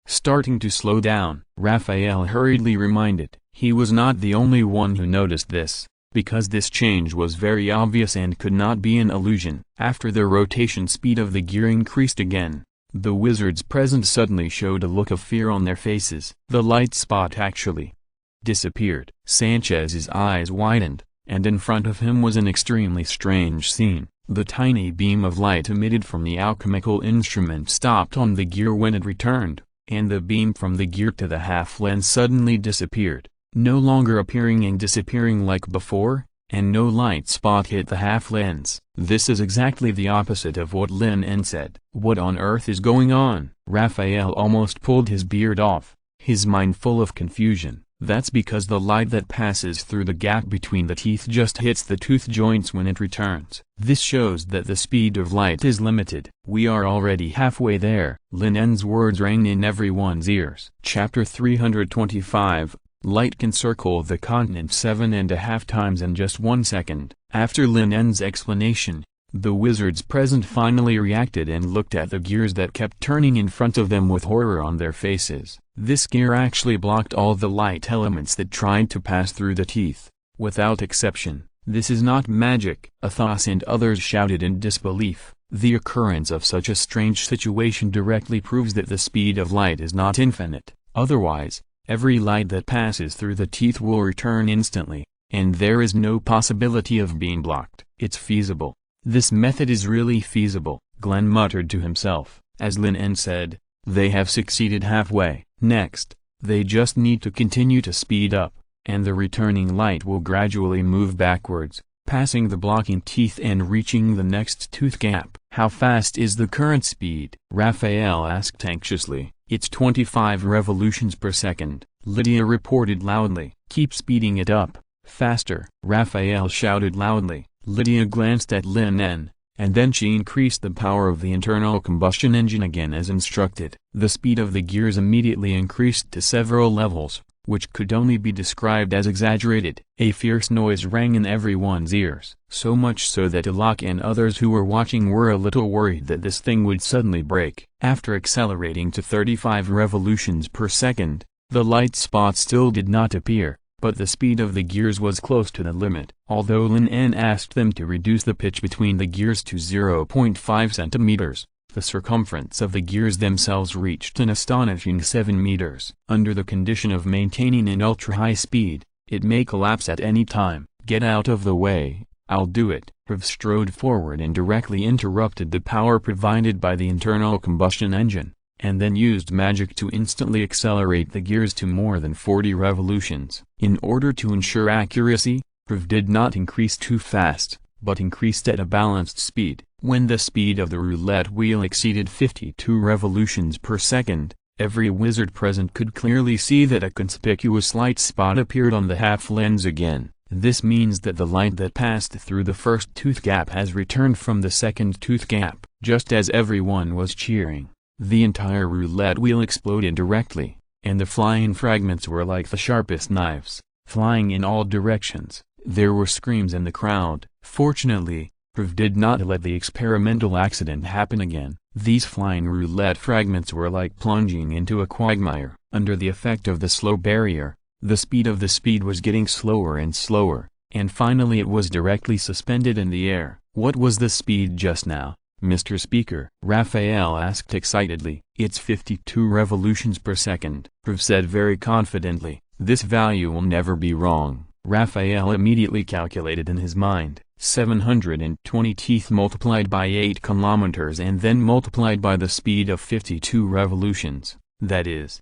starting to slow down. Raphael hurriedly reminded. He was not the only one who noticed this, because this change was very obvious and could not be an illusion. After the rotation speed of the gear increased again, the wizards present suddenly showed a look of fear on their faces. The light spot actually disappeared. Sanchez's eyes widened, and in front of him was an extremely strange scene. The tiny beam of light emitted from the alchemical instrument stopped on the gear when it returned, and the beam from the gear to the half lens suddenly disappeared, no longer appearing and disappearing like before, and no light spot hit the half lens. This is exactly the opposite of what Lin En said. What on earth is going on? Raphael almost pulled his beard off, his mind full of confusion. That's because the light that passes through the gap between the teeth just hits the tooth joints when it returns. This shows that the speed of light is limited. We are already halfway there. Lin En's words rang in everyone's ears. Chapter 325. Light can circle the continent 7.5 times in just 1 second. After Lin En's explanation, the wizards present finally reacted and looked at the gears that kept turning in front of them with horror on their faces. This gear actually blocked all the light elements that tried to pass through the teeth, without exception. This is not magic. Athos and others shouted in disbelief. The occurrence of such a strange situation directly proves that the speed of light is not infinite. Otherwise, every light that passes through the teeth will return instantly, and there is no possibility of being blocked. It's feasible. This method is really feasible, Glenn muttered to himself. As Lin En said, they have succeeded halfway. Next, they just need to continue to speed up, and the returning light will gradually move backwards, passing the blocking teeth and reaching the next tooth gap. How fast is the current speed? Raphael asked anxiously. It's 25 revolutions per second, Lydia reported loudly. Keep speeding it up, faster, Raphael shouted loudly. Lydia glanced at Lin En, and then she increased the power of the internal combustion engine again as instructed. The speed of the gears immediately increased to several levels, which could only be described as exaggerated. A fierce noise rang in everyone's ears, so much so that Alok and others who were watching were a little worried that this thing would suddenly break. After accelerating to 35 revolutions per second, the light spot still did not appear, but the speed of the gears was close to the limit. Although Lin En asked them to reduce the pitch between the gears to 0.5 centimeters, the circumference of the gears themselves reached an astonishing 7 meters. Under the condition of maintaining an ultra-high speed, it may collapse at any time. Get out of the way, I'll do it. Rev strode forward and directly interrupted the power provided by the internal combustion engine, and then used magic to instantly accelerate the gears to more than 40 revolutions. In order to ensure accuracy, Rev did not increase too fast, but increased at a balanced speed. When the speed of the roulette wheel exceeded 52 revolutions per second, every wizard present could clearly see that a conspicuous light spot appeared on the half lens again. This means that the light that passed through the first tooth gap has returned from the second tooth gap. Just as everyone was cheering, the entire roulette wheel exploded directly, and the flying fragments were like the sharpest knives, flying in all directions. There were screams in the crowd. Fortunately, Proof did not let the experimental accident happen again. These flying roulette fragments were like plunging into a quagmire. Under the effect of the slow barrier, the speed of the speed was getting slower and slower, and finally it was directly suspended in the air. What was the speed just now, Mr. Speaker? Raphael asked excitedly. It's 52 revolutions per second. Proof said very confidently, this value will never be wrong. Raphael immediately calculated in his mind, 720 teeth multiplied by 8 kilometers and then multiplied by the speed of 52 revolutions, that is,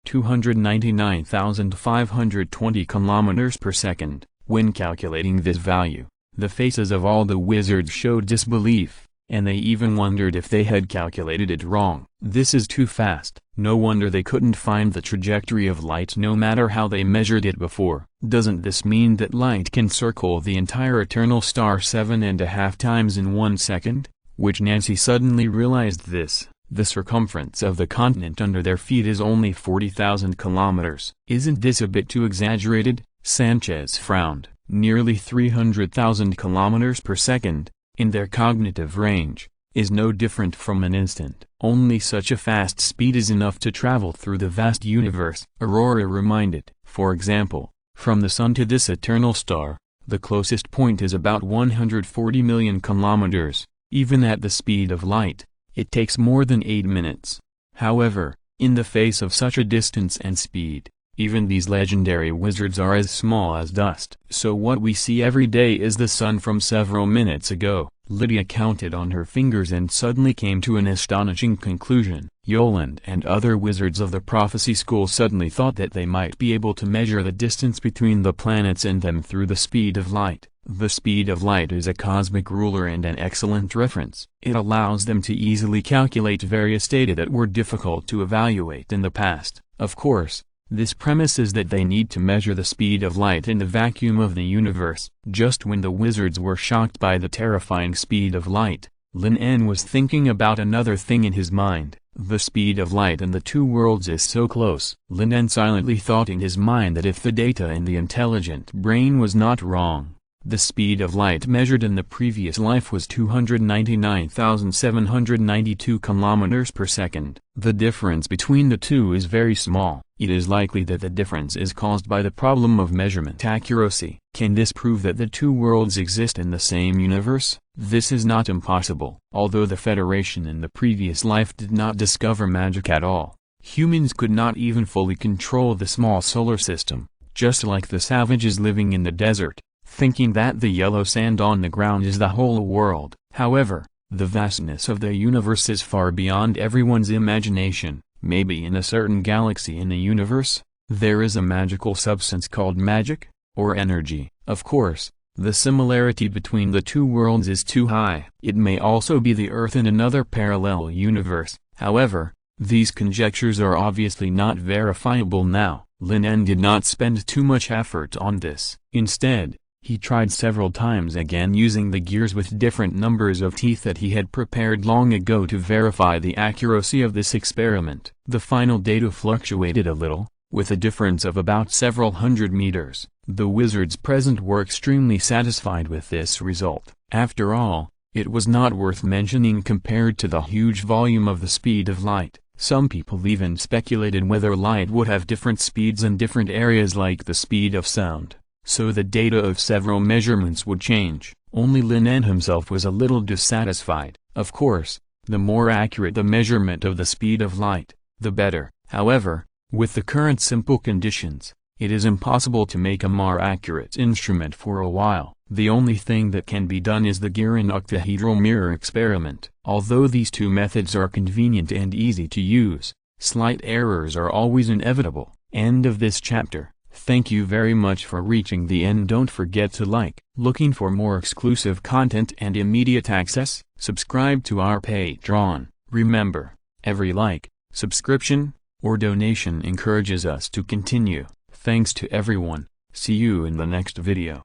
299,520 kilometers per second. When calculating this value, the faces of all the wizards showed disbelief, and they even wondered if they had calculated it wrong. This is too fast. No wonder they couldn't find the trajectory of light no matter how they measured it before. Doesn't this mean that light can circle the entire eternal star 7.5 times in 1 second? Which Nancy suddenly realized this. The circumference of the continent under their feet is only 40,000 kilometers. Isn't this a bit too exaggerated? Sanchez frowned. Nearly 300,000 kilometers per second, in their cognitive range, is no different from an instant. Only such a fast speed is enough to travel through the vast universe. Aurora reminded. For example, from the Sun to this eternal star, the closest point is about 140 million kilometers. Even at the speed of light, it takes more than 8 minutes. However, in the face of such a distance and speed, even these legendary wizards are as small as dust. So what we see every day is the sun from several minutes ago. Lydia counted on her fingers and suddenly came to an astonishing conclusion. Yoland and other wizards of the prophecy school suddenly thought that they might be able to measure the distance between the planets and them through the speed of light. The speed of light is a cosmic ruler and an excellent reference. It allows them to easily calculate various data that were difficult to evaluate in the past. Of course, this premise is that they need to measure the speed of light in the vacuum of the universe. Just when the wizards were shocked by the terrifying speed of light, Lin En was thinking about another thing in his mind. The speed of light in the two worlds is so close. Lin En silently thought in his mind that if the data in the intelligent brain was not wrong, the speed of light measured in the previous life was 299,792 kilometers per second. The difference between the two is very small. It is likely that the difference is caused by the problem of measurement accuracy. Can this prove that the two worlds exist in the same universe? This is not impossible. Although the Federation in the previous life did not discover magic at all, humans could not even fully control the small solar system, just like the savages living in the desert, thinking that the yellow sand on the ground is the whole world. However, the vastness of the universe is far beyond everyone's imagination. Maybe in a certain galaxy in the universe, there is a magical substance called magic, or energy. Of course, the similarity between the two worlds is too high. It may also be the Earth in another parallel universe. However, these conjectures are obviously not verifiable now. Lin En did not spend too much effort on this. Instead, he tried several times again using the gears with different numbers of teeth that he had prepared long ago to verify the accuracy of this experiment. The final data fluctuated a little, with a difference of about several hundred meters. The wizards present were extremely satisfied with this result. After all, it was not worth mentioning compared to the huge volume of the speed of light. Some people even speculated whether light would have different speeds in different areas like the speed of sound, so the data of several measurements would change. Only Lin En himself was a little dissatisfied. Of course, the more accurate the measurement of the speed of light, the better. However, with the current simple conditions, it is impossible to make a more accurate instrument for a while. The only thing that can be done is the gear and octahedral mirror experiment. Although these two methods are convenient and easy to use, slight errors are always inevitable. End of this chapter. Thank you very much for reaching the end. Don't forget to like. Looking for more exclusive content and immediate access? Subscribe to our Patreon. Remember, every like, subscription, or donation encourages us to continue. Thanks to everyone. See you in the next video.